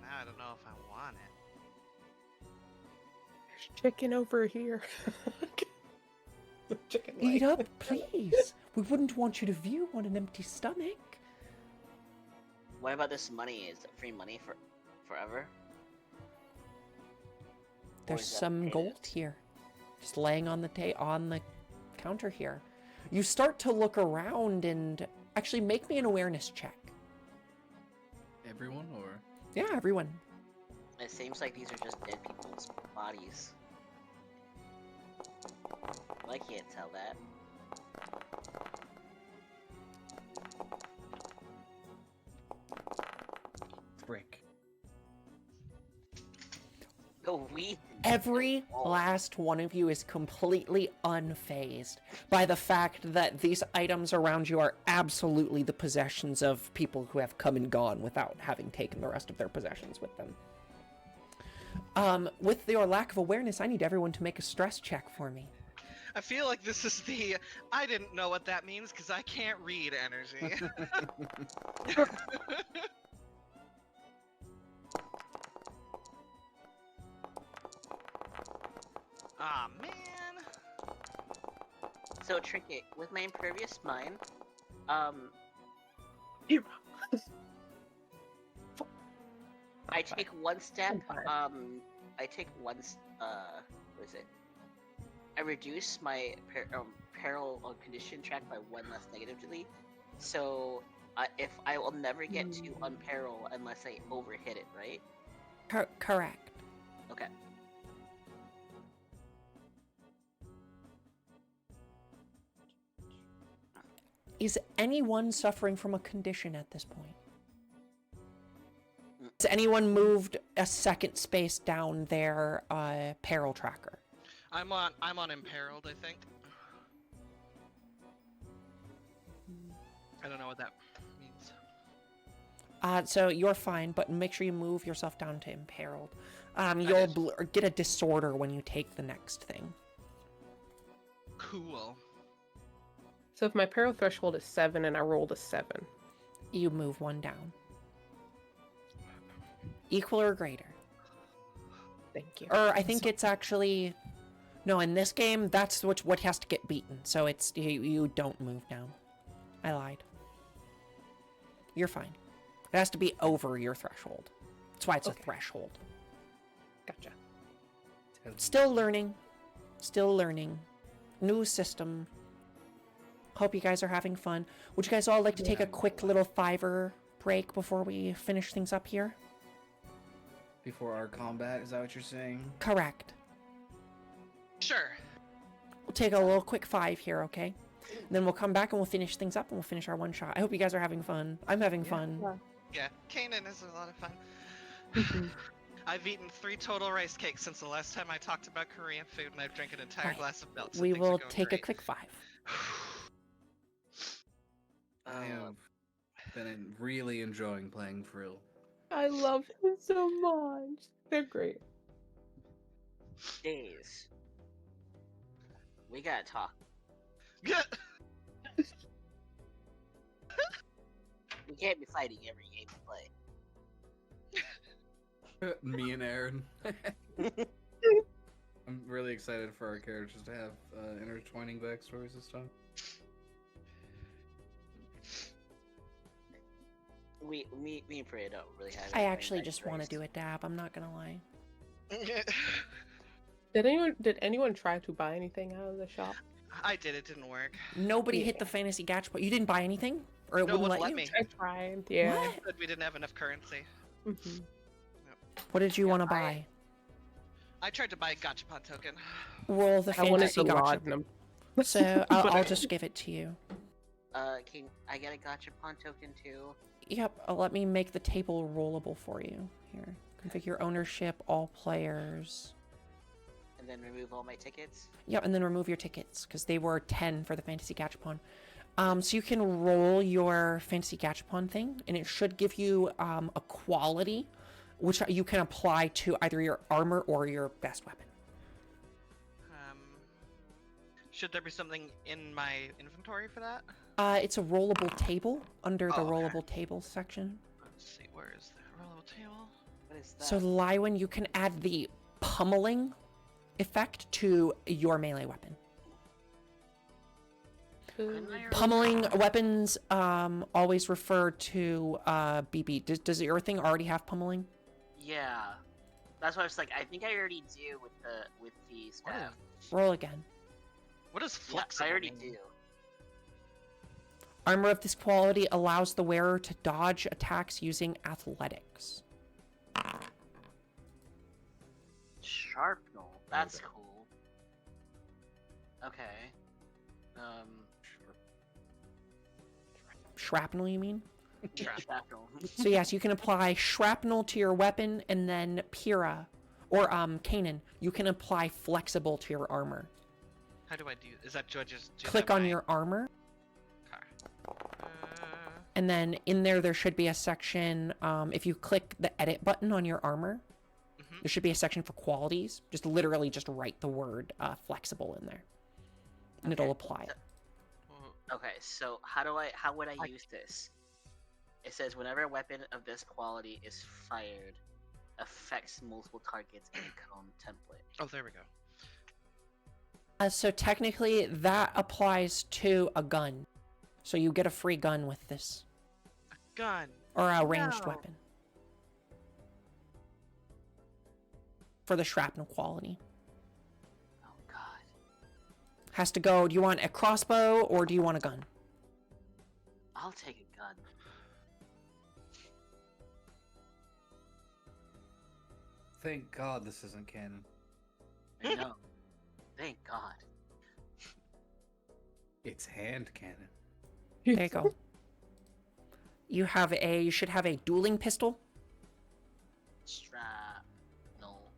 Now I don't know if I want it. There's chicken over here. Chicken Eat leg. up, please. We wouldn't want you to view on an empty stomach. What about this money? Is it free money for forever? There's is that some paid? gold here, just laying on the counter here. You start to look around and actually make me an awareness check. Everyone, or Yeah, everyone. It seems like these are just dead people's bodies. I can't tell that. frick? Oh, we. Every last one of you is completely unfazed by the fact that these items around you are absolutely the possessions of people who have come and gone without having taken the rest of their possessions with them. With your lack of awareness, I need everyone to make a stress check for me. I feel like this is the I didn't know what that means because I can't read energy. Aw, man. So Trinket, with my impervious mind, I take one step. I take one. What is it? I reduce my peril on condition track by one less negatively. So if I will never get to unperil unless I overhit it, right? Correct. Okay. Is anyone suffering from a condition at this point? Has anyone moved a second space down their peril tracker? I'm on imperiled, I think. I don't know what that means. So you're fine, but make sure you move yourself down to imperiled. You'll did. get a disorder when you take the next thing. Cool. So if my peril threshold is 7 and I rolled a 7. You move one down. Equal or greater. Thank you. Or I think it's actually... No, in this game, that's what has to get beaten. So it's you don't move down. I lied. You're fine. It has to be over your threshold. That's why it's Okay. a threshold. Gotcha. Still learning. Still learning. New system. Hope you guys are having fun. Would you guys all like to take a quick little 5-er break before we finish things up here? Before our combat, is that what you're saying? Correct. Sure. We'll take a little quick 5 here, okay? And then we'll come back and we'll finish things up and we'll finish our one shot. I hope you guys are having fun. I'm having fun. Yeah, Kanan is a lot of fun. Mhm. I've eaten 3 total rice cakes since the last time I talked about Korean food, and I've drank an entire Right. glass of milk. So We things are will going take great. a quick 5. I have been really enjoying playing Frill. I love him so much. They're great. Days. We gotta talk. We can't be fighting every game we play. Me and Aaron. I'm really excited for our characters to have intertwining backstories this time. Me and Priya don't really have. I any actually just want to backstories. do a dab. I'm not gonna lie. Did anyone try to buy anything out of the shop? I did. It didn't work. Nobody hit Yeah. the fantasy gotcha. You didn't buy anything, or it No, wouldn't wouldn't let let you. me. I tried. Yeah. What? Said we didn't have enough currency. Mhm. What did you Yeah, want to buy? I tried to buy a gachapon token. Roll the I wanted fantasy to gotcha. laudanum. So But I'll just give it to you. Can I get a gachapon token too? Yep. Let me make the table rollable for you. Here. Configure ownership, all players. And then remove all my tickets? Yep, and then remove your tickets because they were 10 for the fantasy gachapon. So you can roll your fantasy gachapon thing, and it should give you a quality which you can apply to either your armor or your best weapon. Should there be something in my inventory for that? It's a rollable table under the Oh, okay. rollable table section. Let's see, where is the rollable table? What is that? So Lywin, you can add the pummeling effect to your melee weapon. Pummeling weapons always refer to BB. Does your thing already have pummeling? Yeah. That's why I was like, I think I already do with the staff. Roll again. What does Yeah, flexible I already mean? do. Armor of this quality allows the wearer to dodge attacks using athletics. Sharpnel. That's cool. Okay. Shrapnel, you mean? Yeah, shrapnel. So yes, you can apply shrapnel to your weapon, and then Pyrrha, or Kanan, you can apply flexible to your armor. How do I do? Is that judges? Click on your armor, and then in there should be a section. If you click the edit button on your armor, there should be a section for qualities. Just literally just write the word flexible in there, and it'll apply it. Okay, so how would I use this? It says whenever a weapon of this quality is fired, affects multiple targets in a cone template. Oh, there we go. So technically, that applies to a gun. So you get a free gun with this, Gun. or a ranged No. weapon for the shrapnel quality. Oh god. Has to go. Do you want a crossbow or do you want a gun? I'll take a gun. Thank God this isn't canon. I know. Thank God. It's hand cannon. There you go. You should have a dueling pistol. Shrapnel.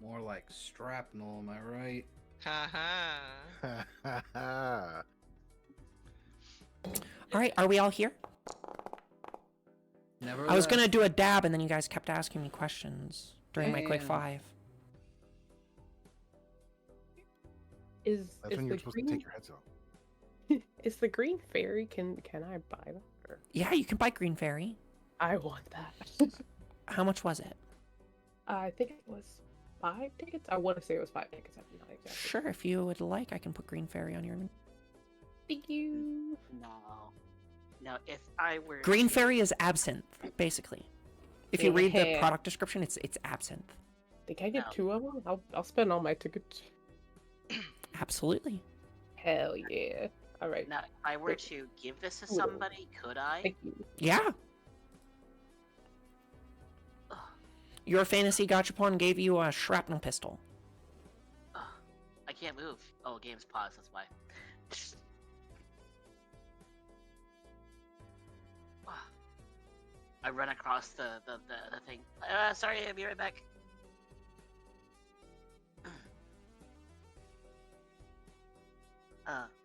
More like strapnel, am I right? Haha. All right, are we all here? Never. I was gonna do a dab, and then you guys kept asking me questions during my quick Damn. five. Is That's when the you're supposed to green take your heads off. is the green fairy? Can I buy that? Or... Yeah, you can buy Green Fairy. I want that. How much was it? I think it was 5 tickets. I want to say it was 5 tickets. I'm not exactly. Sure, if you would like, I can put Green Fairy on your inventory. Thank you. No. Now, if I were Green to- Fairy is absinthe, basically. If you read the Yeah. product description, it's absinthe. Think I get No. 2 of them? I'll spend all my tickets. Absolutely. Hell yeah! All right. Now, if I were to give this to Ooh. somebody, could I? Thank you. Yeah. Ugh, Your fantasy gachapon gave you a shrapnel pistol. ugh. I can't move. Oh, game's paused. That's why. I run across the thing. Sorry, I'll be right back.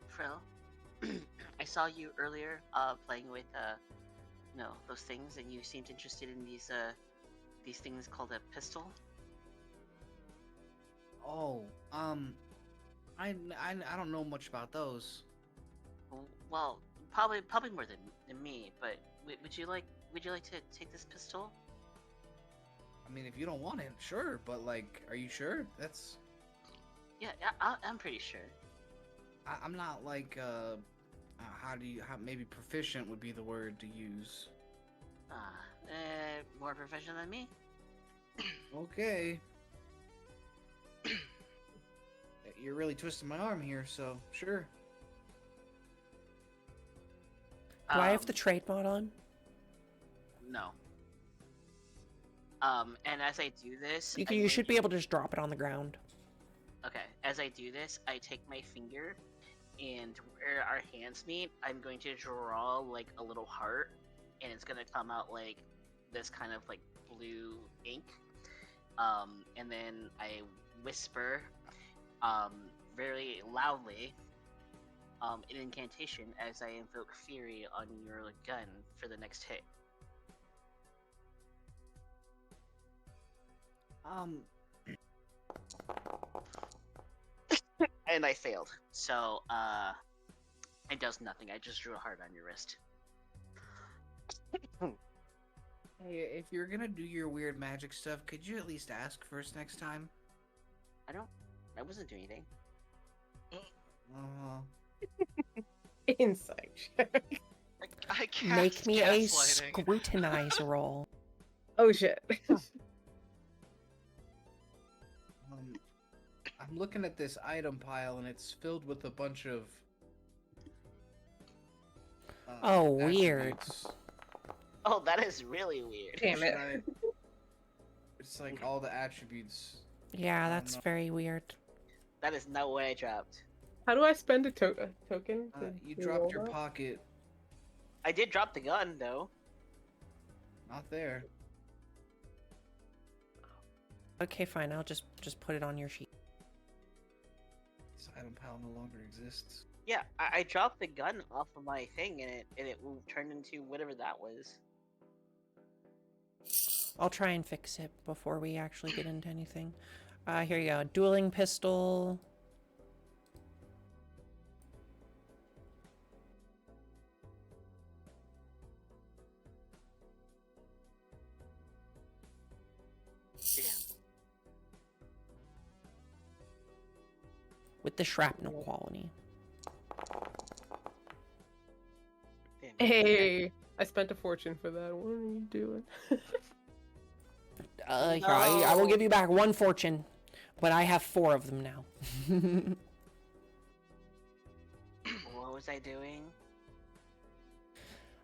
Frill, I saw you earlier, playing with, those things, and you seemed interested in these things called a pistol. Oh, I don't know much about those. Well, probably more than me. But would you like to take this pistol? I mean, if you don't want it, sure. But like, are you sure? That's. Yeah, I'm pretty sure. I'm not like how maybe proficient would be the word to use. More professional than me. Okay. You're really twisting my arm here, so sure. Do I have the trade mod on? No. And as I do this, You should be able to just drop it on the ground. Okay, as I do this, I take my finger, and where our hands meet, I'm going to draw like a little heart, and it's gonna come out like this kind of like blue ink. And then I whisper, very loudly, an incantation as I invoke Fury on your gun for the next hit. And I failed. So, it does nothing. I just drew a heart on your wrist. Hey, if you're gonna do your weird magic stuff, could you at least ask first next time? I wasn't doing anything. Insight check. I cast Make me a gaslighting. scrutinize roll. Oh shit. I'm looking at this item pile and it's filled with a bunch of. Oh, weird. attributes. Oh, that is really weird. Damn it. Should I- It's like all the attributes. Yeah, that's no. very weird. That is not what I dropped. How do I spend a token? You to dropped roll your that? pocket. I did drop the gun, though. Not there. Okay, fine. I'll just put it on your sheet. This item pile no longer exists. Yeah, I dropped the gun off of my thing, and it turned into whatever that was. I'll try and fix it before we actually get into anything. Here you go. Dueling pistol. Damn. With the shrapnel quality. Damn. Hey, I spent a fortune for that. What are you doing? Here, I will No. give you back 1 fortune, but I have 4 of them now. What was I doing?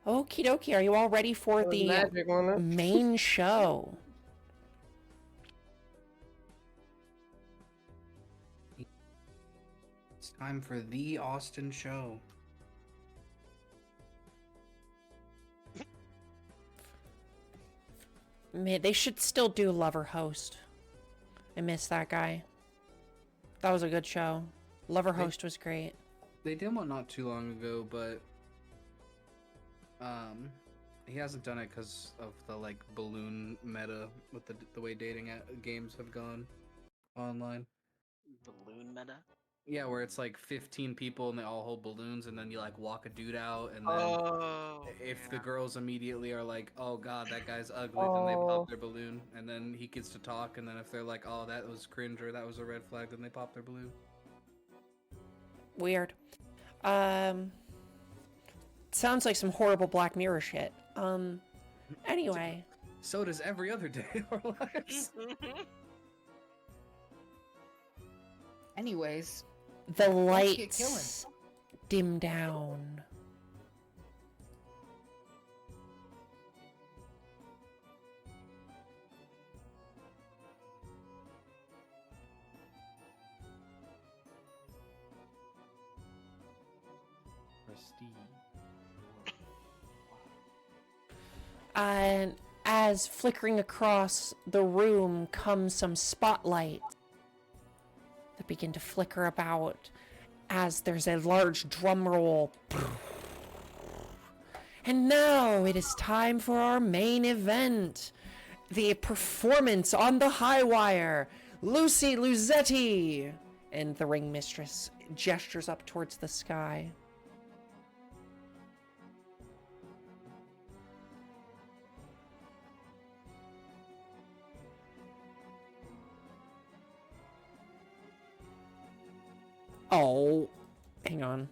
Okie dokie, are you all ready for There was the magic on it. main show? It's time for the Austin show. Man, they should still do Lover Host. I miss that guy. That was a good show. Lover They- Host was great. They did one not too long ago, but he hasn't done it because of the like balloon meta with the way dating games have gone online. Balloon meta? Yeah, where it's like 15 people and they all hold balloons, and then you like walk a dude out, and then Oh. if the yeah. girls immediately are like, "Oh God, that guy's ugly," then they Oh. pop their balloon, and then he gets to talk, and then if they're like, "Oh, that was cringe" or "That was a red flag," then they pop their balloon. Weird. Sounds like some horrible Black Mirror shit. Anyway. So does every other day of our lives. Anyways, The Let's get lights dim down. And as flickering across the room comes some spotlight that begin to flicker about as there's a large drum roll. And now it is time for our main event. The performance on the high wire. Lucy Luzetti. And the ring mistress gestures up towards the sky. Oh, hang on.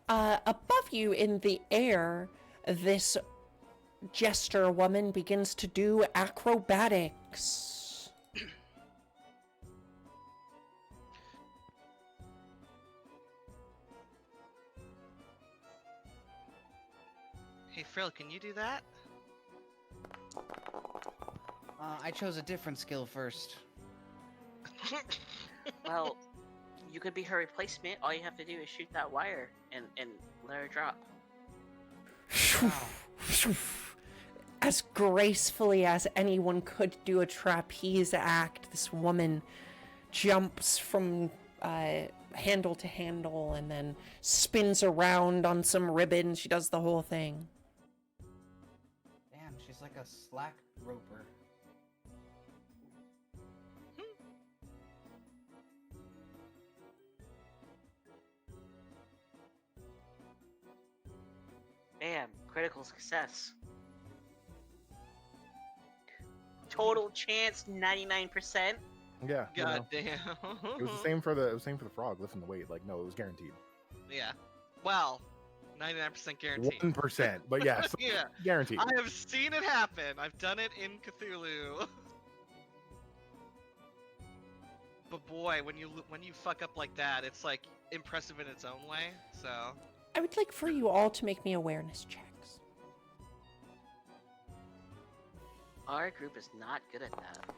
Above you in the air, this jester woman begins to do acrobatics. Hey, Frill, can you do that? I chose a different skill first. Well, you could be her replacement. All you have to do is shoot that wire and let her drop. As gracefully as anyone could do a trapeze act, this woman jumps from handle to handle and then spins around on some ribbon. She does the whole thing. Damn, she's like a slack roper. Bam, critical success. Total chance 99%. Yeah. you know. God damn. It was the same for the frog lifting the weight. Like, no, it was guaranteed. Yeah. Well, 99% guaranteed. 1%, but yeah, so Yeah. guaranteed. I have seen it happen. I've done it in Cthulhu. But boy, when you fuck up like that, it's like impressive in its own way. So I would like for you all to make me awareness checks. Our group is not good at that.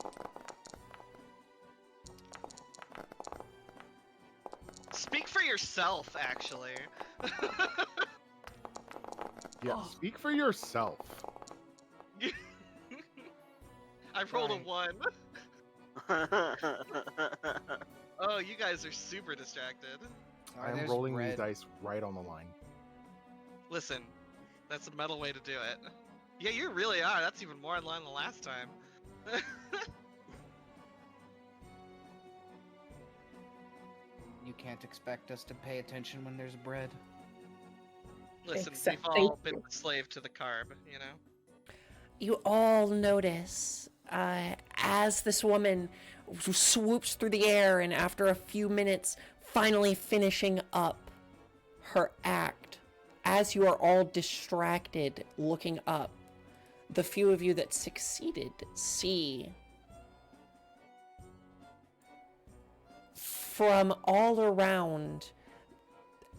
speak for yourself, actually. Yeah, Oh. speak for yourself. I rolled a Right. 1. Oh, you guys are super distracted. I am There's rolling these red. dice right on the line. Listen, that's a metal way to do it. Yeah, you really are. That's even more in line than last time. You can't expect us to pay attention when there's bread. Listen, Except we've thank all been enslaved to the carb, you know? You all notice as this woman swoops through the air and after a few minutes finally finishing up her act, as you are all distracted looking up, the few of you that succeeded see from all around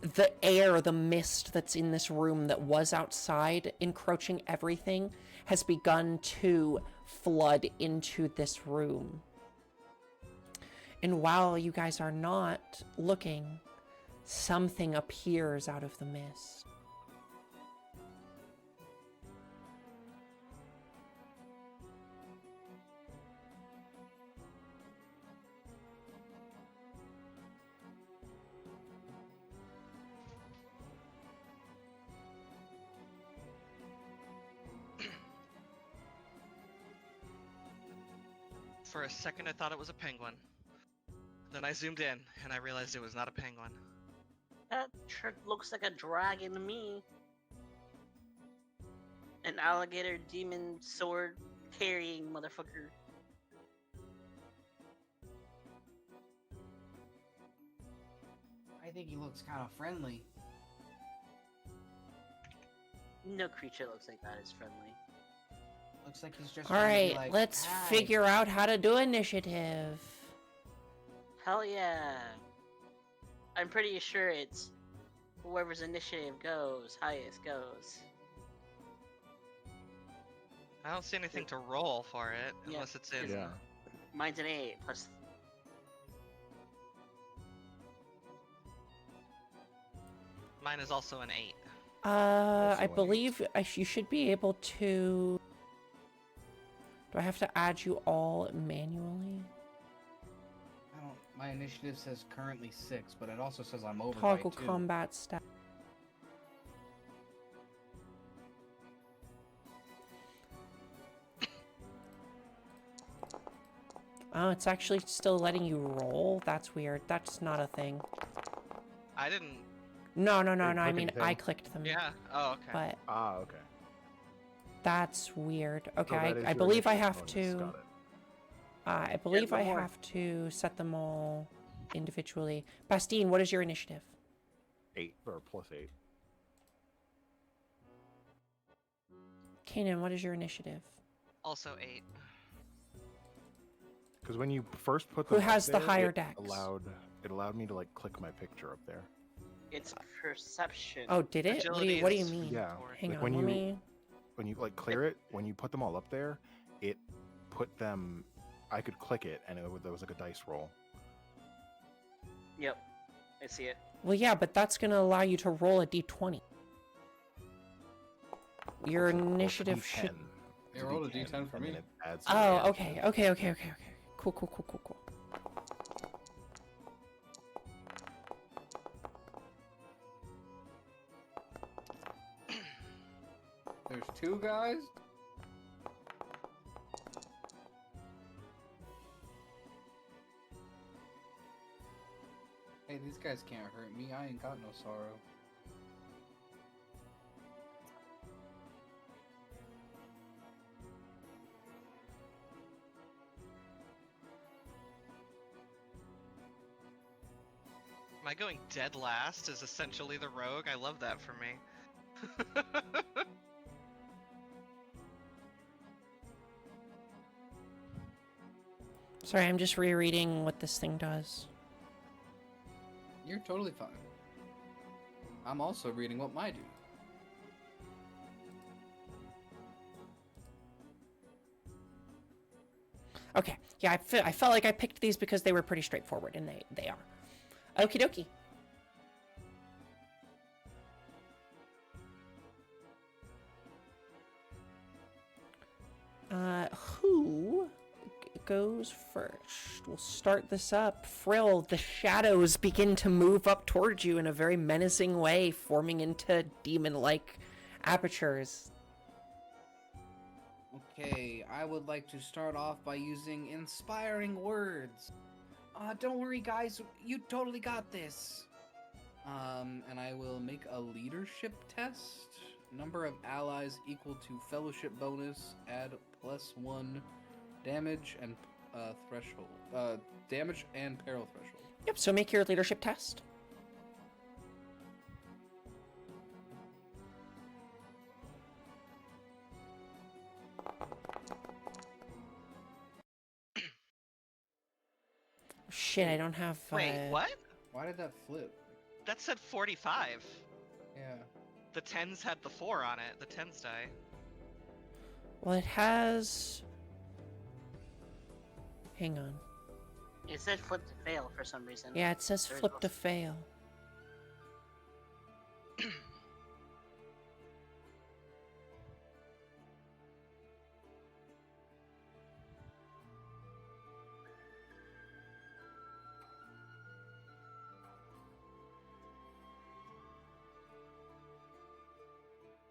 the air, the mist that's in this room that was outside, encroaching everything, has begun to flood into this room. And while you guys are not looking, something appears out of the mist. For a second, I thought it was a penguin. Then I zoomed in, and I realized it was not a penguin. That sure looks like a dragon to me. An alligator demon sword carrying motherfucker. I think he looks kind of friendly. No creature looks like that is friendly. Looks like he's just All trying to right, be like, let's "Hi." figure out how to do initiative. Hell yeah. I'm pretty sure it's whoever's initiative goes, highest goes. I don't see anything to roll for it, Yeah. unless it's in... Yeah. Mine's an 8 plus. Mine is also an 8. Also I an eight. believe you should be able to... Do I have to add you all manually? I don't. My initiative says currently 6, but it also says I'm over Toggle by 2. combat stat. Oh, it's actually still letting you roll? That's weird. That's not a thing. I didn't... No. Didn't I click mean, I anything? clicked them. Yeah. Oh, okay. But Ah, okay. that's weird. So Okay, that is I your believe I initiative have bonus. to... Got it. I believe one I more. have to set them all individually. Bastine, what is your initiative? 8 or plus 8. Kanan, what is your initiative? Also 8. Because when you first put Who them up has the there, higher it dex? allowed me to like click my picture up there. It's perception. Oh, did it? What do Agility you, what do you is mean? Yeah. forward. Hang Like on, when let you- me... When you like clear it, when you put them all up there, it put them. I could click it, and there was like a dice roll. Yep, I see it. Well, yeah, but that's going to allow you to roll a d20. Your Well, it's a initiative D10. should... It's It rolled a D10 for and then me. it adds Oh, advantage. okay. Cool. There's 2 guys? Hey, these guys can't hurt me. I ain't got no sorrow. Am I going dead last is essentially the rogue? I love that for me. Sorry, I'm just rereading what this thing does. You're totally fine. I'm also reading what mine do. Okay, yeah, I felt like I picked these because they were pretty straightforward, and they are. Okie dokie. Who goes first? We'll start this up. Frill, the shadows begin to move up towards you in a very menacing way, forming into demon-like apertures. Okay, I would like to start off by using inspiring words. Don't worry, guys. You totally got this. And I will make a leadership test. Number of allies equal to fellowship bonus. Add +1 damage and threshold. Damage and peril threshold. Yep, so make your leadership test. Shit, I don't have... Wait, what? Why did that flip? That said 45. Yeah. The 10s had the 4 on it, the 10s die. Well, it has... Hang on. It said flip to fail for some reason. Yeah, it says Very flip to close. fail.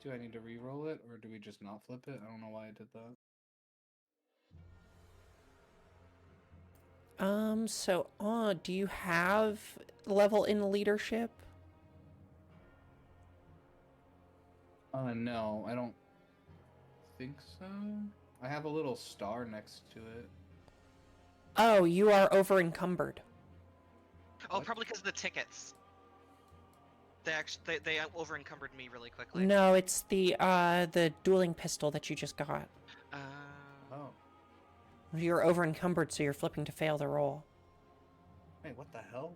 Do I need to re-roll it, or do we just not flip it? I don't know why I did that. Do you have level in leadership? No, I don't think so. I have a little star next to it. Oh, you are over encumbered. Oh, What? probably because of the tickets. They over encumbered me really quickly. No, it's the dueling pistol that you just got. Oh. You're over encumbered, so you're flipping to fail the roll. Wait, what the hell?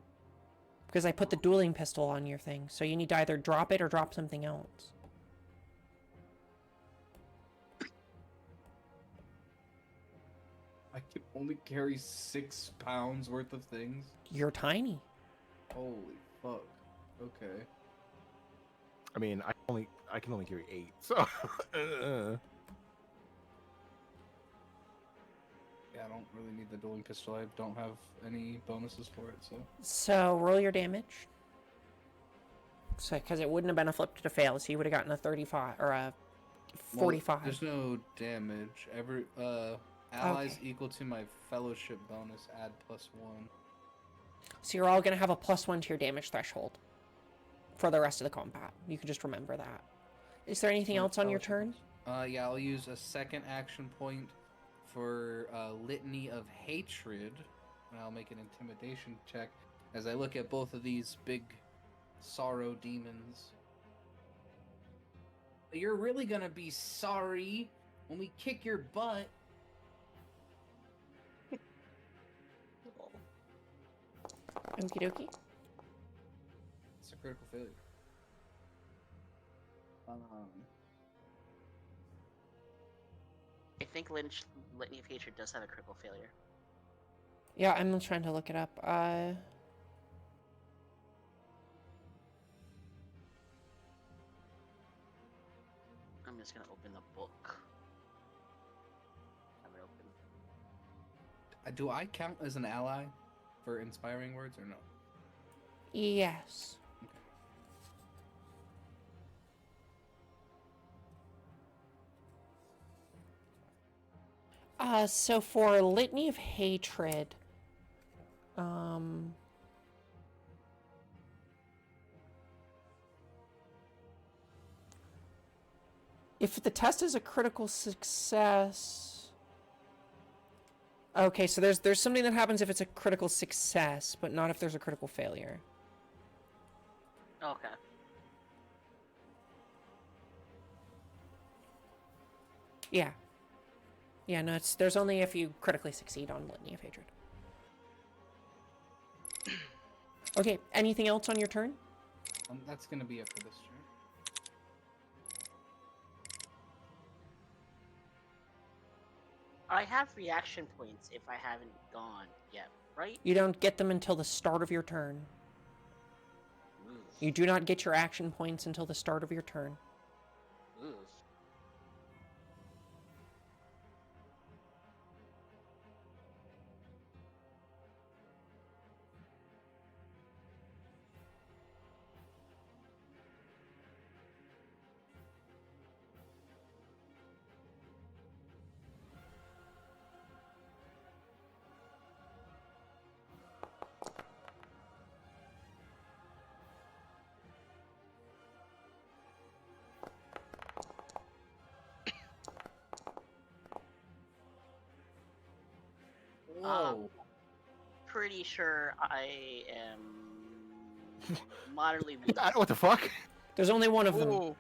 Because I put the dueling pistol on your thing, so you need to either drop it or drop something else. I can only carry 6 pounds worth of things? You're tiny. Holy fuck. Okay. I mean, I can only carry 8. So. Yeah, I don't really need the dueling pistol. I don't have any bonuses for it, so. So roll your damage. So, because it wouldn't have been a flip to fail, so you would have gotten a 35 or a 45. Well, there's no damage. Allies Okay. equal to my fellowship bonus add +1. So you're all going to have a +1 to your damage threshold for the rest of the combat. You can just remember that. Is there anything else on your turn? Yeah, I'll use a second action point for Litany of Hatred, and I'll make an intimidation check as I look at both of these big sorrow demons. You're really gonna be sorry when we kick your butt. Okie dokie. It's a critical failure. If think Litany of Hatred does have a critical failure. Yeah, I'm trying to look it up. I'm just gonna open the book. Have it open. Do I count as an ally for inspiring words or no? Yes. So for Litany of Hatred, if the test is a critical success... Okay, so there's something that happens if it's a critical success, but not if there's a critical failure. Okay. Yeah. Yeah, no, there's only if you critically succeed on Litany of Hatred. Okay, anything else on your turn? That's gonna be it for this turn. I have reaction points if I haven't gone yet, right? You don't get them until the start of your turn. Ooh. You do not get your action points until the start of your turn. Ooh. Whoa. Pretty sure I am moderately wounded. What the fuck? There's only one of them. Ooh.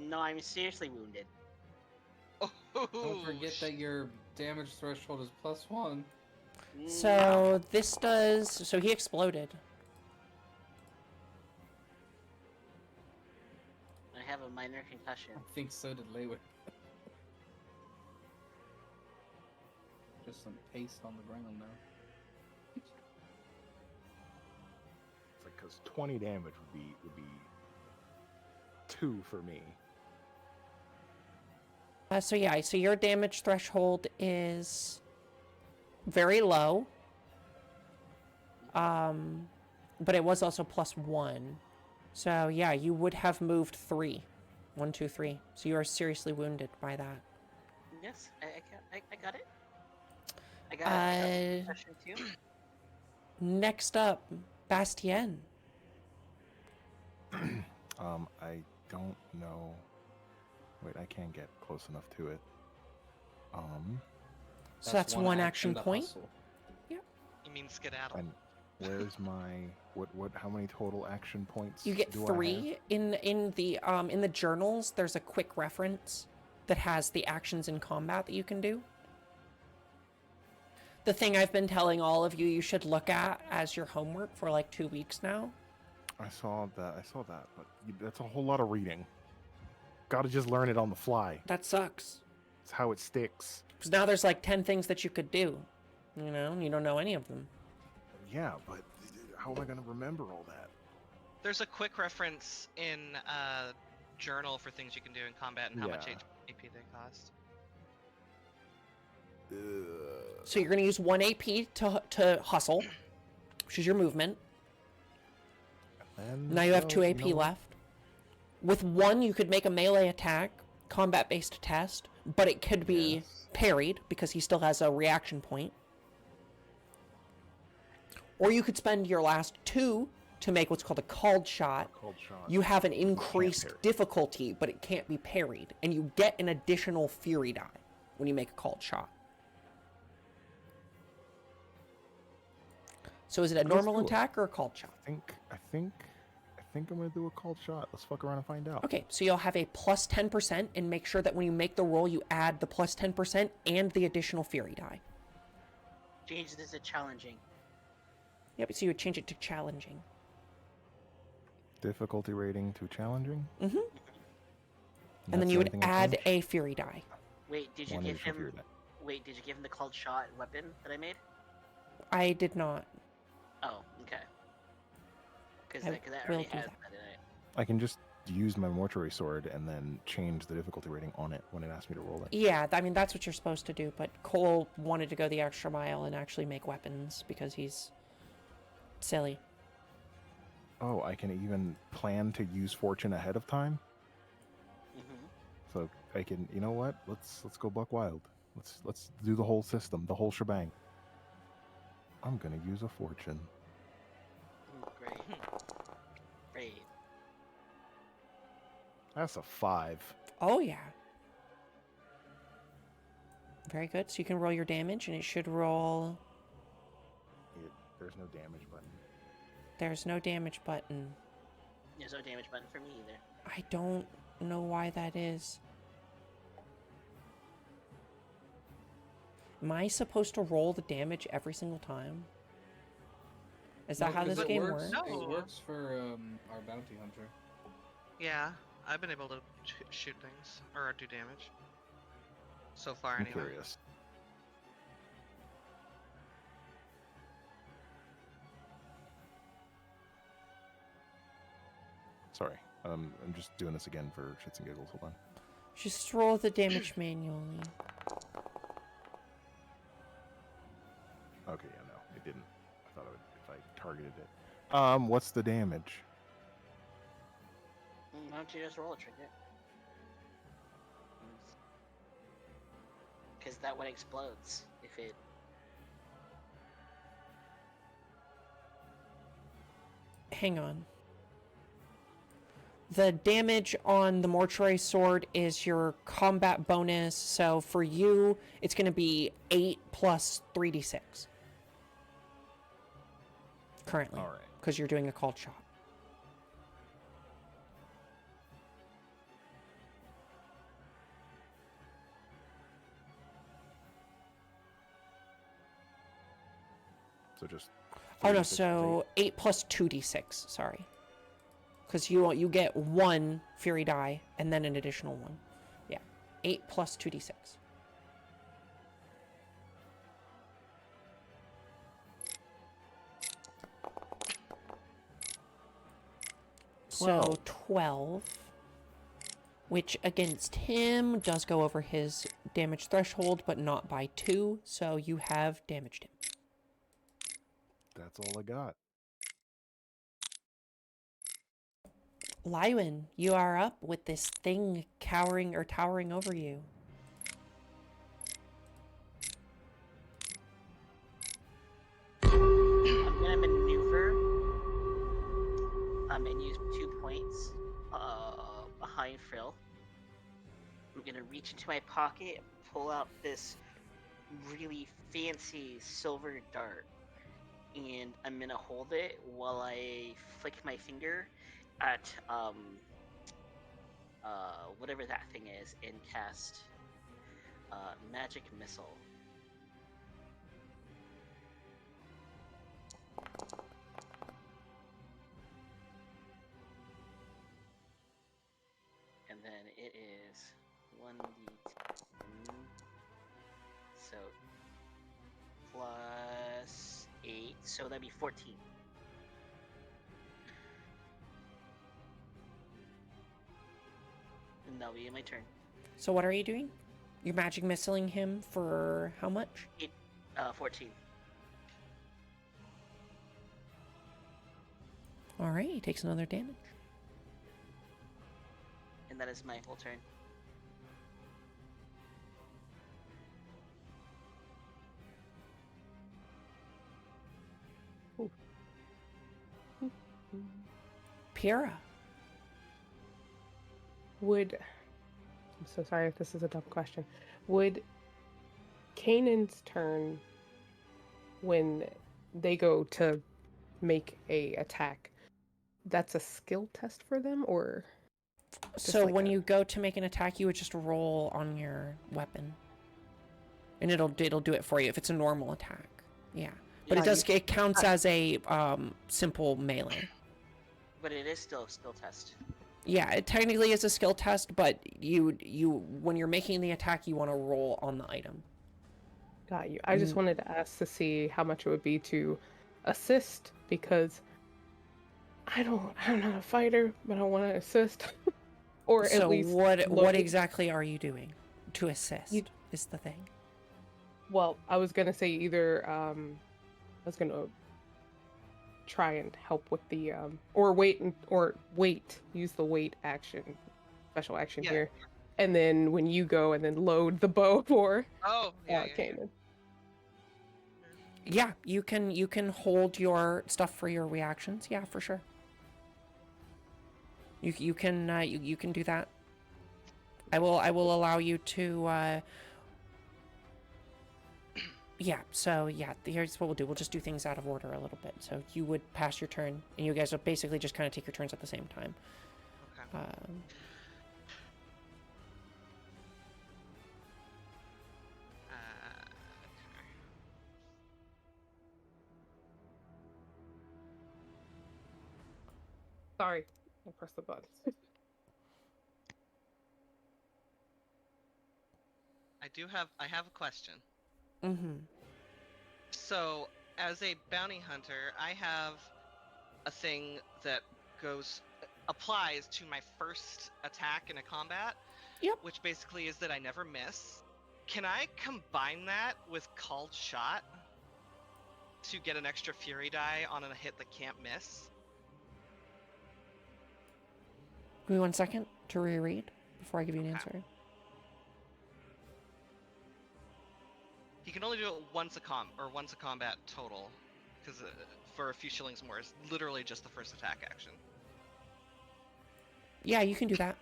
No, I'm seriously wounded. Don't forget that your damage threshold is +1. So this does... So he exploded. I have a minor concussion. I think so did Leyward. Just some paste on the ground now. It's like, because 20 damage would be 2 for me. So yeah, so your damage threshold is very low. But it was also +1. So yeah, you would have moved 3. 1, 2, 3. So you are seriously wounded by that. Yes, I got it. I got a concussion too. Next up, Bastien. I don't know. Wait, I can't get close enough to it. So that's one action to point. hustle. You mean skedaddle? And where's my what? How many total action points? You get do I 3 in the journals. There's a quick reference that has the actions in combat that you can do. The thing I've been telling all of you you should look at as your homework for like 2 weeks now. I saw that, but that's a whole lot of reading. Gotta just learn it on the fly. That sucks. It's how it sticks. Because now there's like 10 things that you could do. You know, and you don't know any of them. Yeah, but how am I gonna remember all that? There's a quick reference in journal for things you can do in combat and how much Yeah. AP they cost. So you're going to use 1 AP to hustle, which is your movement. And, Now you have well, 2 AP you know what? left. With 1, you could make a melee attack, combat-based test, but it could be Yes. parried because he still has a reaction point. Or you could spend your last 2 to make what's called a called shot. Cold shot. You have an increased parry. difficulty, but it can't be parried, and you get an additional fury die when you make a called shot. So is it a Let's normal do it. attack or a called shot? I think I'm gonna do a cold shot. Let's fuck around and find out. Okay, so you'll have a plus 10%, and make sure that when you make the roll, you add the plus 10% and the additional fury die. Change this to challenging. Yep, so you would change it to challenging. Difficulty rating to challenging. Mm-hmm. And then that's you the would only thing I add changed? a fury die. Wait, did you One give additional him? fury die. Wait, did you give him the called shot weapon that I made? I did not. Oh, okay. Because I that will already do has that. that in it. I can just use my mortuary sword and then change the difficulty rating on it when it asks me to roll it. Yeah, I mean, that's what you're supposed to do, but Cole wanted to go the extra mile and actually make weapons because he's silly. Oh, I can even plan to use fortune ahead of time. Mm-hmm. So I can, you know what? Let's go buck wild. Let's do the whole system, the whole shebang. I'm gonna use a fortune. Great. Great. That's a 5. Oh, yeah. Very good. So you can roll your damage, and it should roll... There's no damage button. There's no damage button. There's no damage button for me either. I don't know why that is. Am I supposed to roll the damage every single time? Is that No, how 'cause this it game works. works? No. It works for our bounty hunter. Yeah, I've been able to shoot things or do damage. So far, I'm anyway. curious. Sorry, I'm just doing this again for shits and giggles. Hold on. Just roll the damage manually. Okay, yeah, no, it didn't. I thought it would if I targeted it. What's the damage? Why don't you just roll a trinket? Because that one explodes if it. Hang on. The damage on the mortuary sword is your combat bonus, so for you, it's going to be 8 plus 3d6. Currently. All right. Because you're doing a called shot. So just. Oh no, 36 is so 8 plus 2d6, sorry. Because you get 1 fury die, and then an additional 1. Yeah. 8 plus 2d6. So 12, which against him does go over his damage threshold, but not by 2, so you have damaged him. That's all I got. Lywin, you are up with this thing towering over you. I'm gonna maneuver. And use 2 points behind Frill. I'm gonna reach into my pocket and pull out this really fancy silver dart, and I'm gonna hold it while I flick my finger at whatever that thing is and cast magic missile. And then it is 1d10. So plus 8, so that'd be 14. And that'll be my turn. So what are you doing? You're magic missiling him for how much? 14. Alright, he takes another damage. And that is my whole turn. Pyrrha. I'm so sorry if this is a dumb question. Would Kanan's turn, when they go to make a attack, that's a skill test for them, or just So like when a- you go to make an attack, you would just roll on your weapon. And it'll do it for you if it's a normal attack. Yeah. But Yeah, it counts as a simple melee. But it is still a skill test. Yeah, it technically is a skill test, but you when you're making the attack, you want to roll on the item. Got you. I just wanted to ask to see how much it would be to assist because I'm not a fighter, but I want to assist, or So at least what load. exactly are you doing to assist? You- Is the thing. Well, I was gonna say either I was gonna try and help with the or wait, use the wait action, special action Yeah. here, and then when you go and then load the bow for Oh, yeah. Kanan. Yeah, you can hold your stuff for your reactions. Yeah, for sure. You can do that. I will allow you to. Yeah. So yeah, here's what we'll do. We'll just do things out of order a little bit. So you would pass your turn, and you guys will basically just kind of take your turns at the same time. Okay. Sorry, I pressed the button. I have a question. Mm-hmm. So, as a bounty hunter, I have a thing that applies to my first attack in a combat. Yep. Which basically is that I never miss. Can I combine that with called shot to get an extra fury die on a hit that can't miss? Give me 1 second to reread before I give you an Okay. answer. He can only do it once a combat total, because for a few shillings more, it's literally just the first attack action. Yeah, you can do that.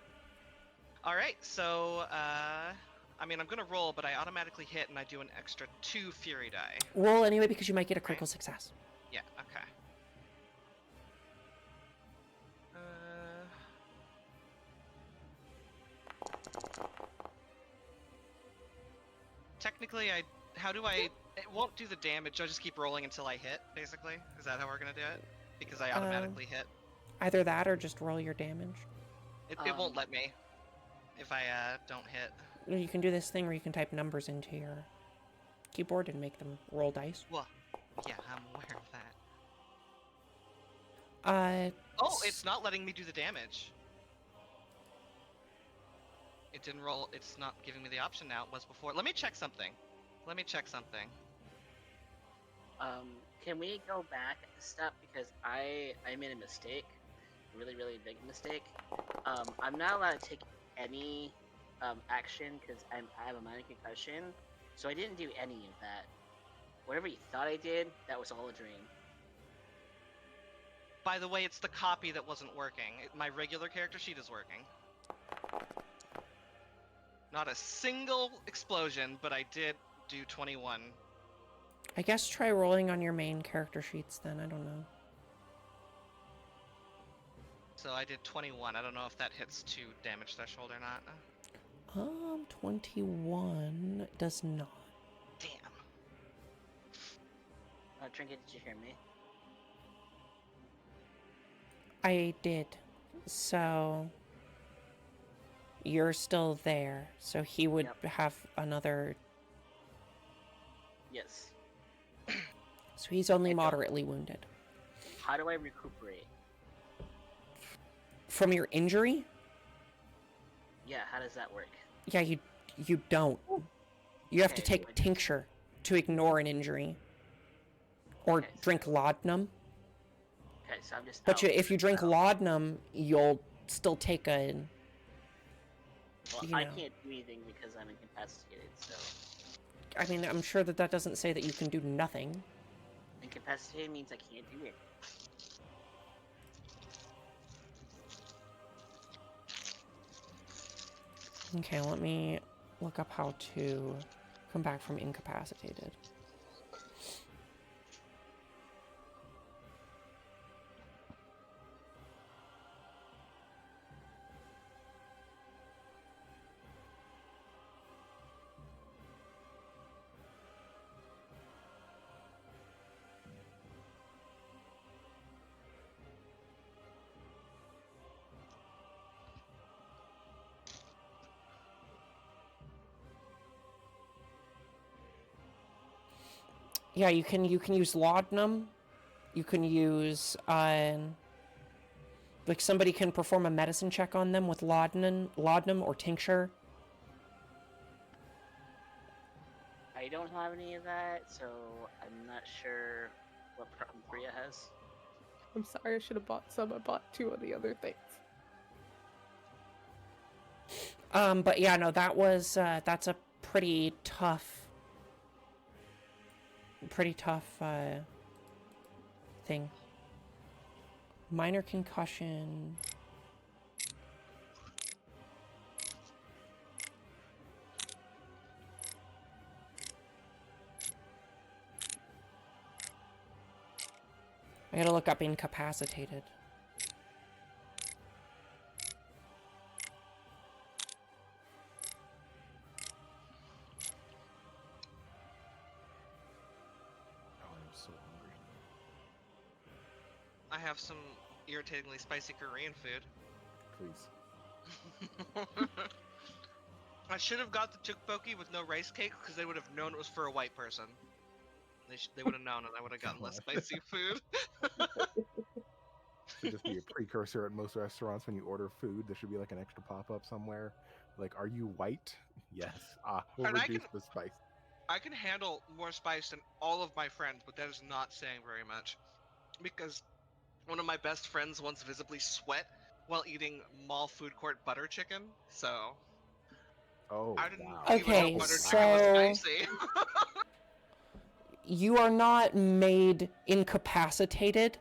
All right, so I mean, I'm gonna roll, but I automatically hit, and I do an extra 2 fury die. Roll anyway because you might get a critical success. Yeah. Okay. Technically, it won't do the damage. I'll just keep rolling until I hit, basically. Is that how we're gonna do it? Because I automatically hit. Either that or just roll your damage. It won't let me if I don't hit. You can do this thing where you can type numbers into your keyboard and make them roll dice. Well, yeah, I'm aware of that. Oh, it's not letting me do the damage. It didn't roll. It's not giving me the option now. It was before. Let me check something. Can we go back a step because I made a mistake, a really big mistake. I'm not allowed to take any action because I have a minor concussion, so I didn't do any of that. Whatever you thought I did, that was all a dream. By the way, it's the copy that wasn't working. My regular character sheet is working. Not a single explosion, but I did do 21. I guess try rolling on your main character sheets then. I don't know. So I did 21. I don't know if that hits 2 damage threshold or not. 21 does not. Damn. Trinket, did you hear me? I did. So you're still there. So he would have another. Yes. So he's only moderately wounded. How do I recuperate? From your injury? Yeah, how does that work? Yeah, you don't. You have to Okay, take tincture to ignore an injury. Or Okay, drink laudanum. Okay, so I'm just. But if you drink laudanum, you'll still take a. Well, you I know. can't do anything because I'm incapacitated. So I mean, I'm sure that doesn't say that you can do nothing. incapacitated means I can't do it. Okay, let me look up how to come back from incapacitated. Yeah, you can use laudanum. You can use like somebody can perform a medicine check on them with laudanum or tincture. I don't have any of that, so I'm not sure what Priya has. I'm sorry, I should have bought some. I bought 2 of the other things. But yeah, no, that's a pretty tough thing. Minor concussion. I gotta look up incapacitated. Oh, I'm so hungry. I have some irritatingly spicy Korean food. Please. I should have got the tteokbokki with no rice cake because they would have known it was for a white person. They would have known, and I would have gotten less God. spicy food. Should just be a precursor at most restaurants when you order food. There should be like an extra pop-up somewhere. Like, are you white? Yes. We'll And reduce the spice. I can handle more spice than all of my friends, but that is not saying very much. Because one of my best friends once visibly sweat while eating mall food court butter chicken, so Oh, I didn't wow. even know Okay, butter chicken was so spicy. you are not made incapacitated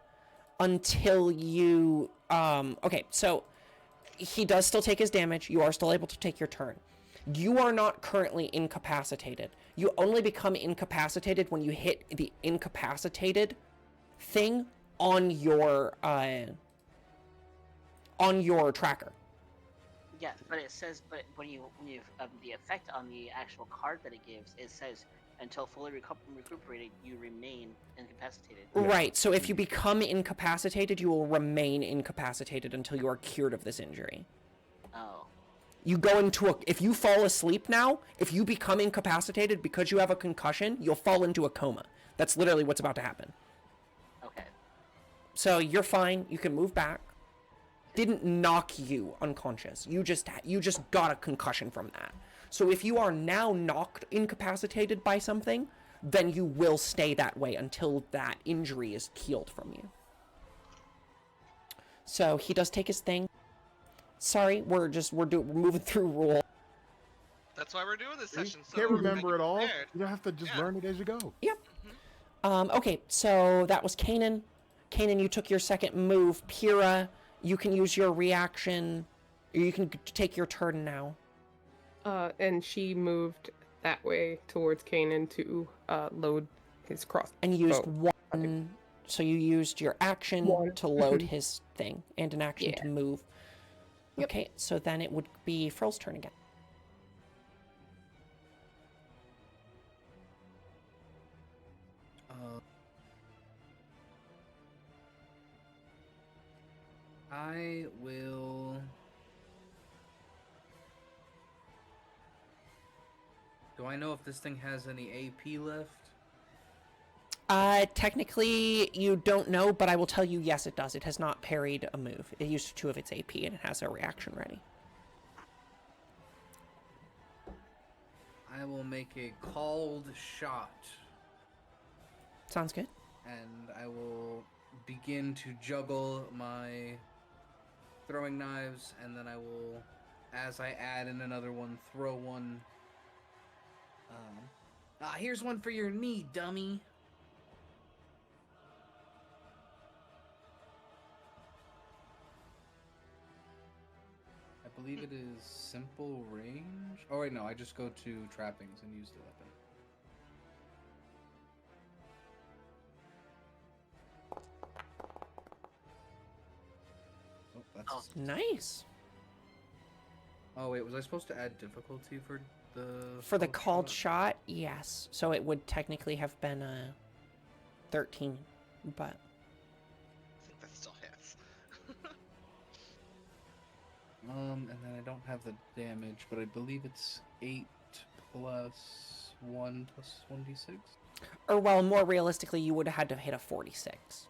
until you okay, so he does still take his damage. You are still able to take your turn. You are not currently incapacitated. You only become incapacitated when you hit the incapacitated thing on your tracker. Yeah, but it says, but when you the effect on the actual card that it gives, it says until fully recuperated, you remain incapacitated. Yeah. Right. So if you become incapacitated, you will remain incapacitated until you are cured of this injury. Oh, You go into if you fall asleep now, if you become incapacitated because you have a concussion, you'll fall into a coma. That's literally what's about to happen. okay. So you're fine. You can move back. Didn't knock you unconscious. You just got a concussion from that. So if you are now knocked incapacitated by something, then you will stay that way until that injury is healed from you. So he does take his thing. Sorry, we're moving through rule. That's why we're doing this You session. So can't remember I it get all. prepared. You don't have to just Yeah. learn it as you go. Yep. Mhm. Okay, so that was Kanan. Kanan, you took your second move. Pyrrha, you can use your reaction. You can take your turn now. And she moved that way towards Kanan to load his cross. And used bow. one. So you used your action One. to load his thing and an action Yeah. to move. Yep. Okay, so then it would be Frill's turn again. I will. Do I know if this thing has any AP left? Technically, you don't know, but I will tell you, yes, it does. It has not parried a move. It used 2 of its AP, and it has a reaction ready. I will make a called shot, Sounds good. and I will begin to juggle my throwing knives, and then I will, as I add in another one, throw one. Here's one for your knee, dummy. I believe it is simple range. Oh wait, no, I just go to trappings and use the weapon. Oh, that's. Nice. Oh wait, was I supposed to add difficulty for the? For the called shot, yes. So it would technically have been a 13, but I think that still hits. And then I don't have the damage, but I believe it's 8 plus 1 plus 1d6. Or, well, more realistically, you would have had to hit a 46.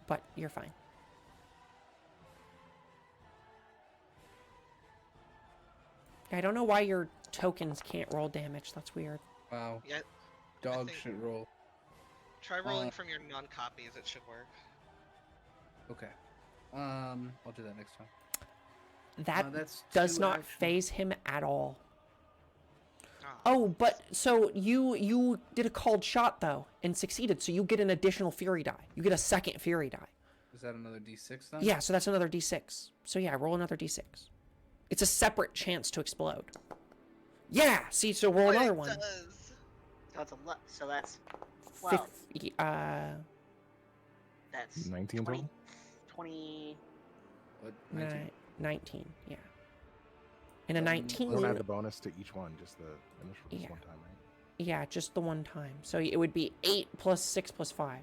But you're fine. I don't know why your tokens can't roll damage. That's weird. Wow. Yeah, Dog think- should roll. try rolling from your non-copies. It should work. Okay. I'll do that next time. That That's does 2 not actions. phase him at all. Ah. Oh, but so you did a called shot though and succeeded, so you get an additional fury die. You get a second fury die. Is that another D6 then? Yeah, so that's another d6. So yeah, roll another d6. It's a separate chance to explode. Yeah, see, so roll But another it one. does. That's a lot. So that's 12. That's 19 20, total? 20. What? 19? 19, yeah. And a Um, 19. Don't add the bonus to each one, just the initial just Yeah. one time, right? Yeah, just the one time. So it would be 8 plus 6 plus 5.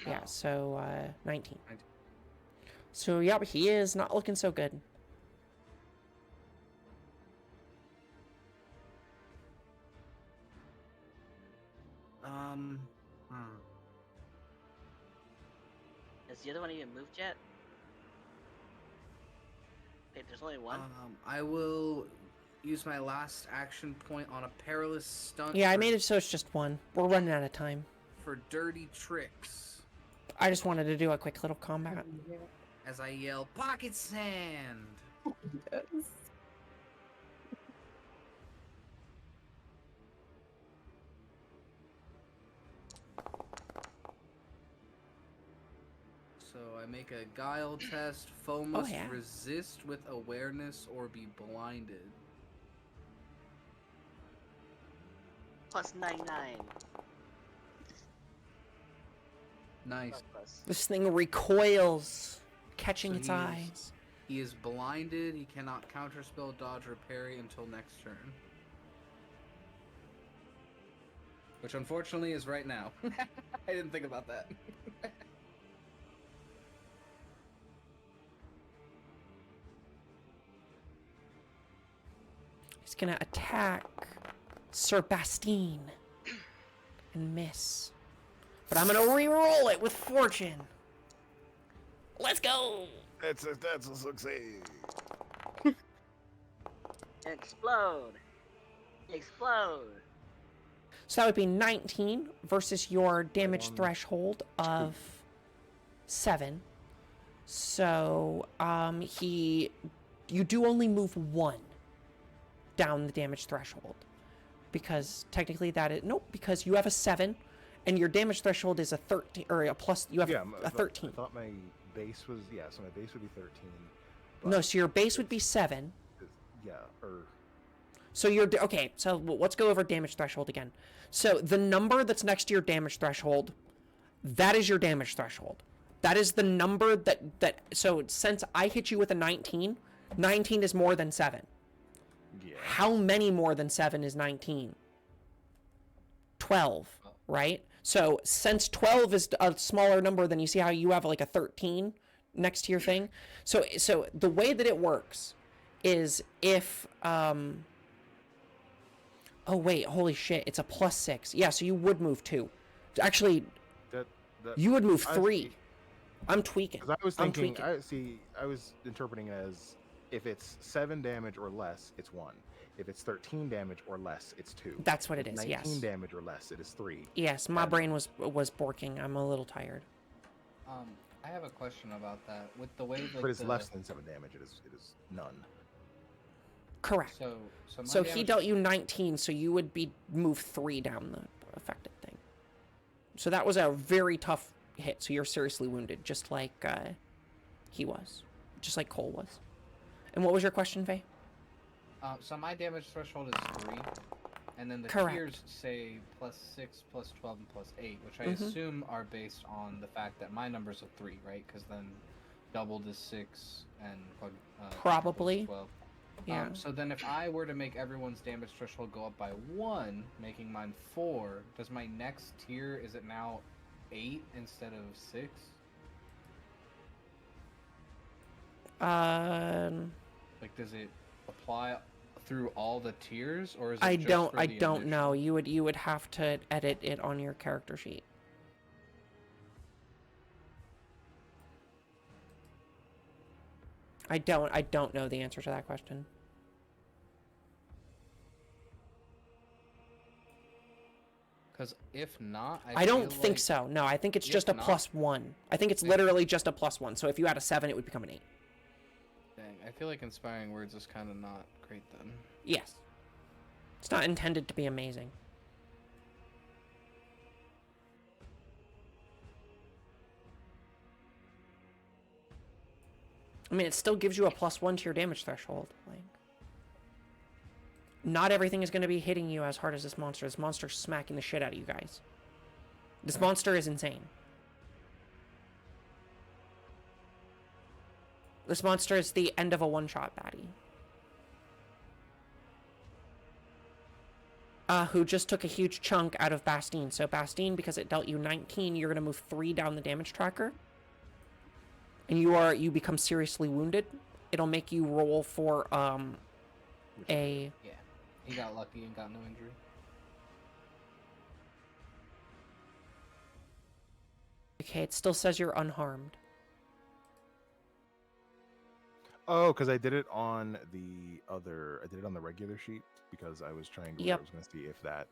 Yeah, Oh. so 19. 19. So, yep, he is not looking so good. Has the other one even moved yet? Wait, there's only one? I will use my last action point on a perilous stunt. Yeah, I for- made it so it's just one. We're running out of time. for dirty tricks. I just wanted to do a quick little combat. As I yell, "Pocket sand!" Yes. So I make a guile test. Foe must yeah. resist with awareness or be blinded. Plus 99. Nice. Plus. This thing recoils, catching So its he's- eyes. He is blinded. He cannot counterspell, dodge, or parry until next turn. Which unfortunately is right now. I didn't think about that. He's gonna attack Sir Bastine and miss. But I'm gonna re-roll it with fortune. Let's go! That's a success. Explode! Explode! So that would be 19 versus your damage 1, threshold of 7. So, you do only move 1 down the damage threshold. Because technically that is, nope, because you have a 7 and your damage threshold is a 13, or a plus, you have Yeah, a 13. I thought my base was, so my base would be 13. No, so your base would be 7. Yeah, or So okay, so let's go over damage threshold again. So the number that's next to your damage threshold, that is your damage threshold. That is the number so since I hit you with a 19, 19 is more than 7. yeah. How many more than 7 is 19? 12, right? So since 12 is a smaller number, then you see how you have like a 13 next to your thing. So the way that it works is if oh wait, holy shit, it's a plus 6. Yeah, so you would move 2. Actually, That you would move I 3. see. I'm tweaking. Because I was I'm thinking, tweaking. I was interpreting it as if it's 7 damage or less, it's 1. If it's 13 damage or less, it's 2. That's what it If is, 19 yes. damage or less, it is 3. Yes, my And- brain was borking. I'm a little tired. I have a question about that. With the way like But it's the, less than 7 damage. It is none. Correct. So my So he damage- dealt you 19, so you would be move 3 down the affected thing. So that was a very tough hit. So you're seriously wounded, just like he was, just like Cole was. And what was your question, Faye? So my damage threshold is 3, and then the Correct. tiers say plus 6, plus 12, and plus 8, which I Mhm. assume are based on the fact that my number's a 3, right? Because then doubled is 6, and Probably. 12. Yeah. So then if I were to make everyone's damage threshold go up by 1, making mine 4, does my next tier, is it now 8 instead of 6? Um. Like, does it apply through all the tiers, or is it I just don't for I the don't know. initial? You would have to edit it on your character sheet. I don't know the answer to that question. Because if not, I don't feel think like, so. No, I think it's if just a not- +1. I think it's if- literally just a +1. So if you add a 7, it would become an 8. Dang, I feel like inspiring words is kind of not great then. Yes. It's not intended to be amazing. I mean, it still gives you a +1 to your damage threshold. Like, not everything is going to be hitting you as hard as this monster. This monster's smacking the shit out of you guys. This monster is insane. This monster is the end of a one-shot baddie. Who just took a huge chunk out of Bastine. So Bastine, because it dealt you 19, you're going to move 3 down the damage tracker. And you become seriously wounded. It'll make you roll for, Yeah, he got lucky and got no injury. Okay, it still says you're unharmed. Oh, because I did it on the other. I did it on the regular sheet because I was trying to. Yep. I was going to see if that.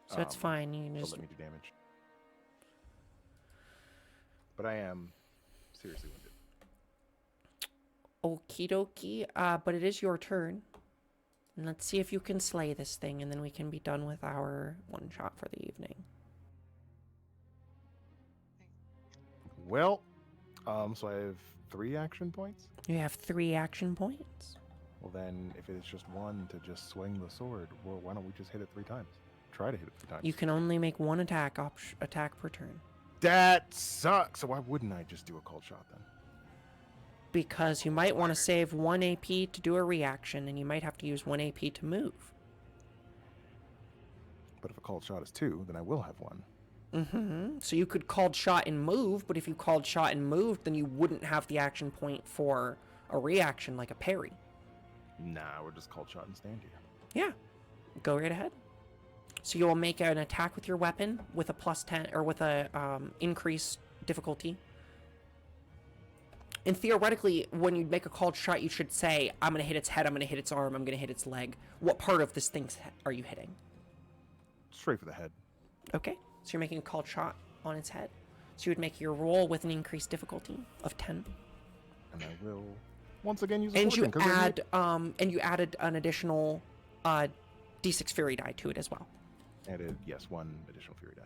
So it's fine. You can Still just... let me do damage. But I am seriously wounded. Okie dokie. But it is your turn. And let's see if you can slay this thing, and then we can be done with our one-shot for the evening. Well, so I have 3 action points. You have 3 action points. Well, then, if it's just 1 to just swing the sword, well, why don't we just hit it 3 times? Try to hit it 3 times. You can only make 1 attack per turn. That sucks. So why wouldn't I just do a cold shot then? Because you might want to save 1 AP to do a reaction, and you might have to use 1 AP to move. But if a cold shot is 2, then I will have 1. So you could called shot and move, but if you called shot and moved, then you wouldn't have the action point for a reaction like a parry. Nah, we're just cold shot and stand here. Yeah, go right ahead. So you will make an attack with your weapon with a +10 or with a increased difficulty. And theoretically, when you make a called shot, you should say, I'm going to hit its head, I'm going to hit its arm, I'm going to hit its leg. What part of this thing are you hitting? Straight for the head. Okay, so you're making a called shot on its head. So you would make your roll with an increased difficulty of 10. And I will once again use a And you fortune, added an additional D6 Fury die to it as well. added, yes, 1 additional fury die.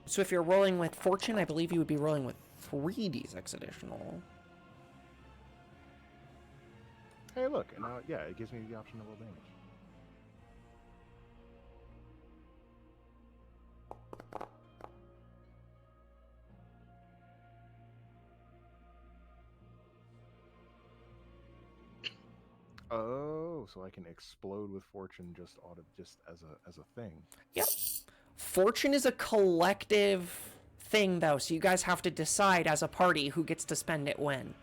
So if you're rolling with fortune, I believe you would be rolling with 3 D6 additional. Hey, look, and yeah, it gives me the option to roll damage. Oh, so I can explode with fortune just as a thing. Yep. Fortune is a collective thing, though, so you guys have to decide as a party who gets to spend it when.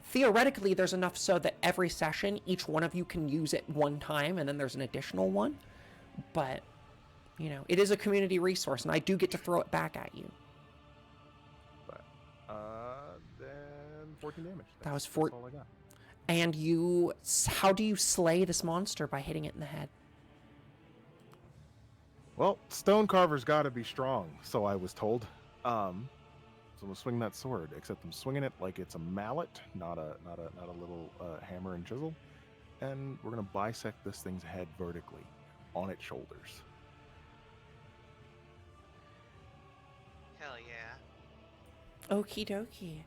Theoretically, there's enough so that every session, each one of you can use it 1 time, and then there's an additional one. But, you know, it is a community resource, and I do get to throw it back at you. But then 14 damage. That was that's all I got. And how do you slay this monster? By hitting it in the head. Well, Stonecarver's got to be strong, so I was told. So I'm gonna swing that sword, except I'm swinging it like it's a mallet, not a little hammer and chisel. And we're gonna bisect this thing's head vertically on its shoulders. Hell yeah. Okie dokie.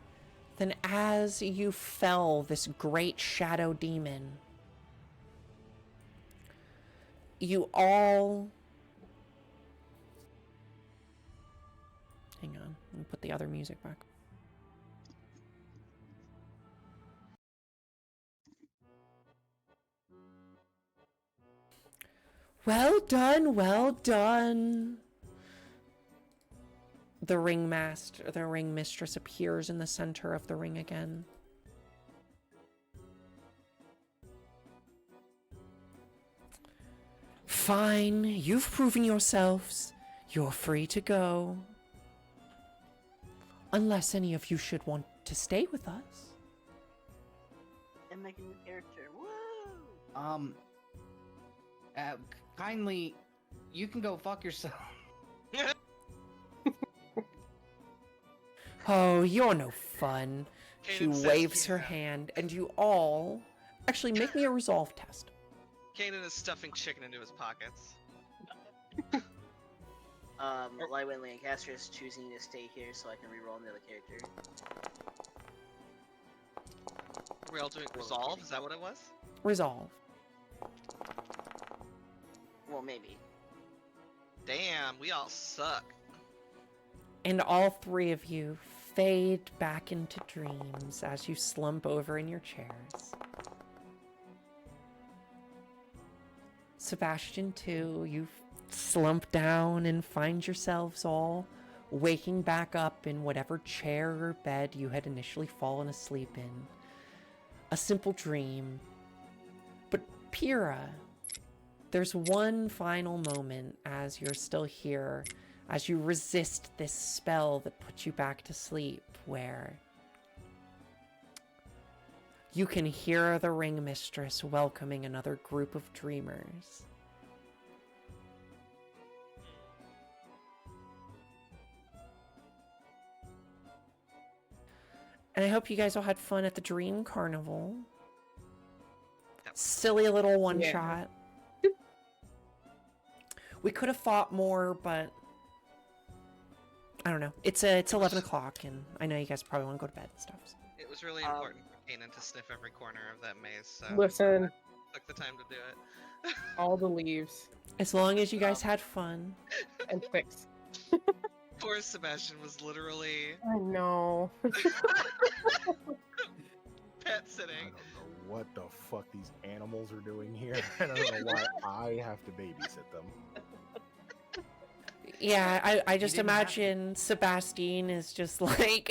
Then as you fell this great shadow demon, you all... Hang on, let me put the other music back. Well done, well done. The ring mistress appears in the center of the ring again. Fine, you've proven yourselves. You're free to go. Unless any of you should want to stay with us. And make a new character. Woo! Kindly, you can go fuck yourself. Oh, you're no fun. She Kanan says, waves her "Yeah." hand, and you all... Actually, make me a resolve test. Kanan is stuffing chicken into his pockets. Lightweight Lancaster is choosing to stay here so I can reroll another character. Are we all doing resolve? Is that what it was? Resolve. Well, maybe. Damn, we all suck. And all three of you fade back into dreams as you slump over in your chairs. Sebastian, too, you slump down and find yourselves all waking back up in whatever chair or bed you had initially fallen asleep in. A simple dream. But Pyrrha, there's one final moment as you're still here, as you resist this spell that puts you back to sleep, where you can hear the ring mistress welcoming another group of dreamers. And I hope you guys all had fun at the Dream Carnival. Silly little one-shot. We could have fought more, but I don't know. It's 11 o'clock, and I know you guys probably want to go to bed and stuff. So. It was really important for Kanan to sniff every corner of that maze, so Listen, took the time to do it. all the leaves As long as you guys had fun. and fix. Poor Sebastian was literally I know. pet I sitting. don't know what the fuck these animals are doing here. I don't know why I have to babysit them. Yeah, I just didn't have imagine Sebastian is just like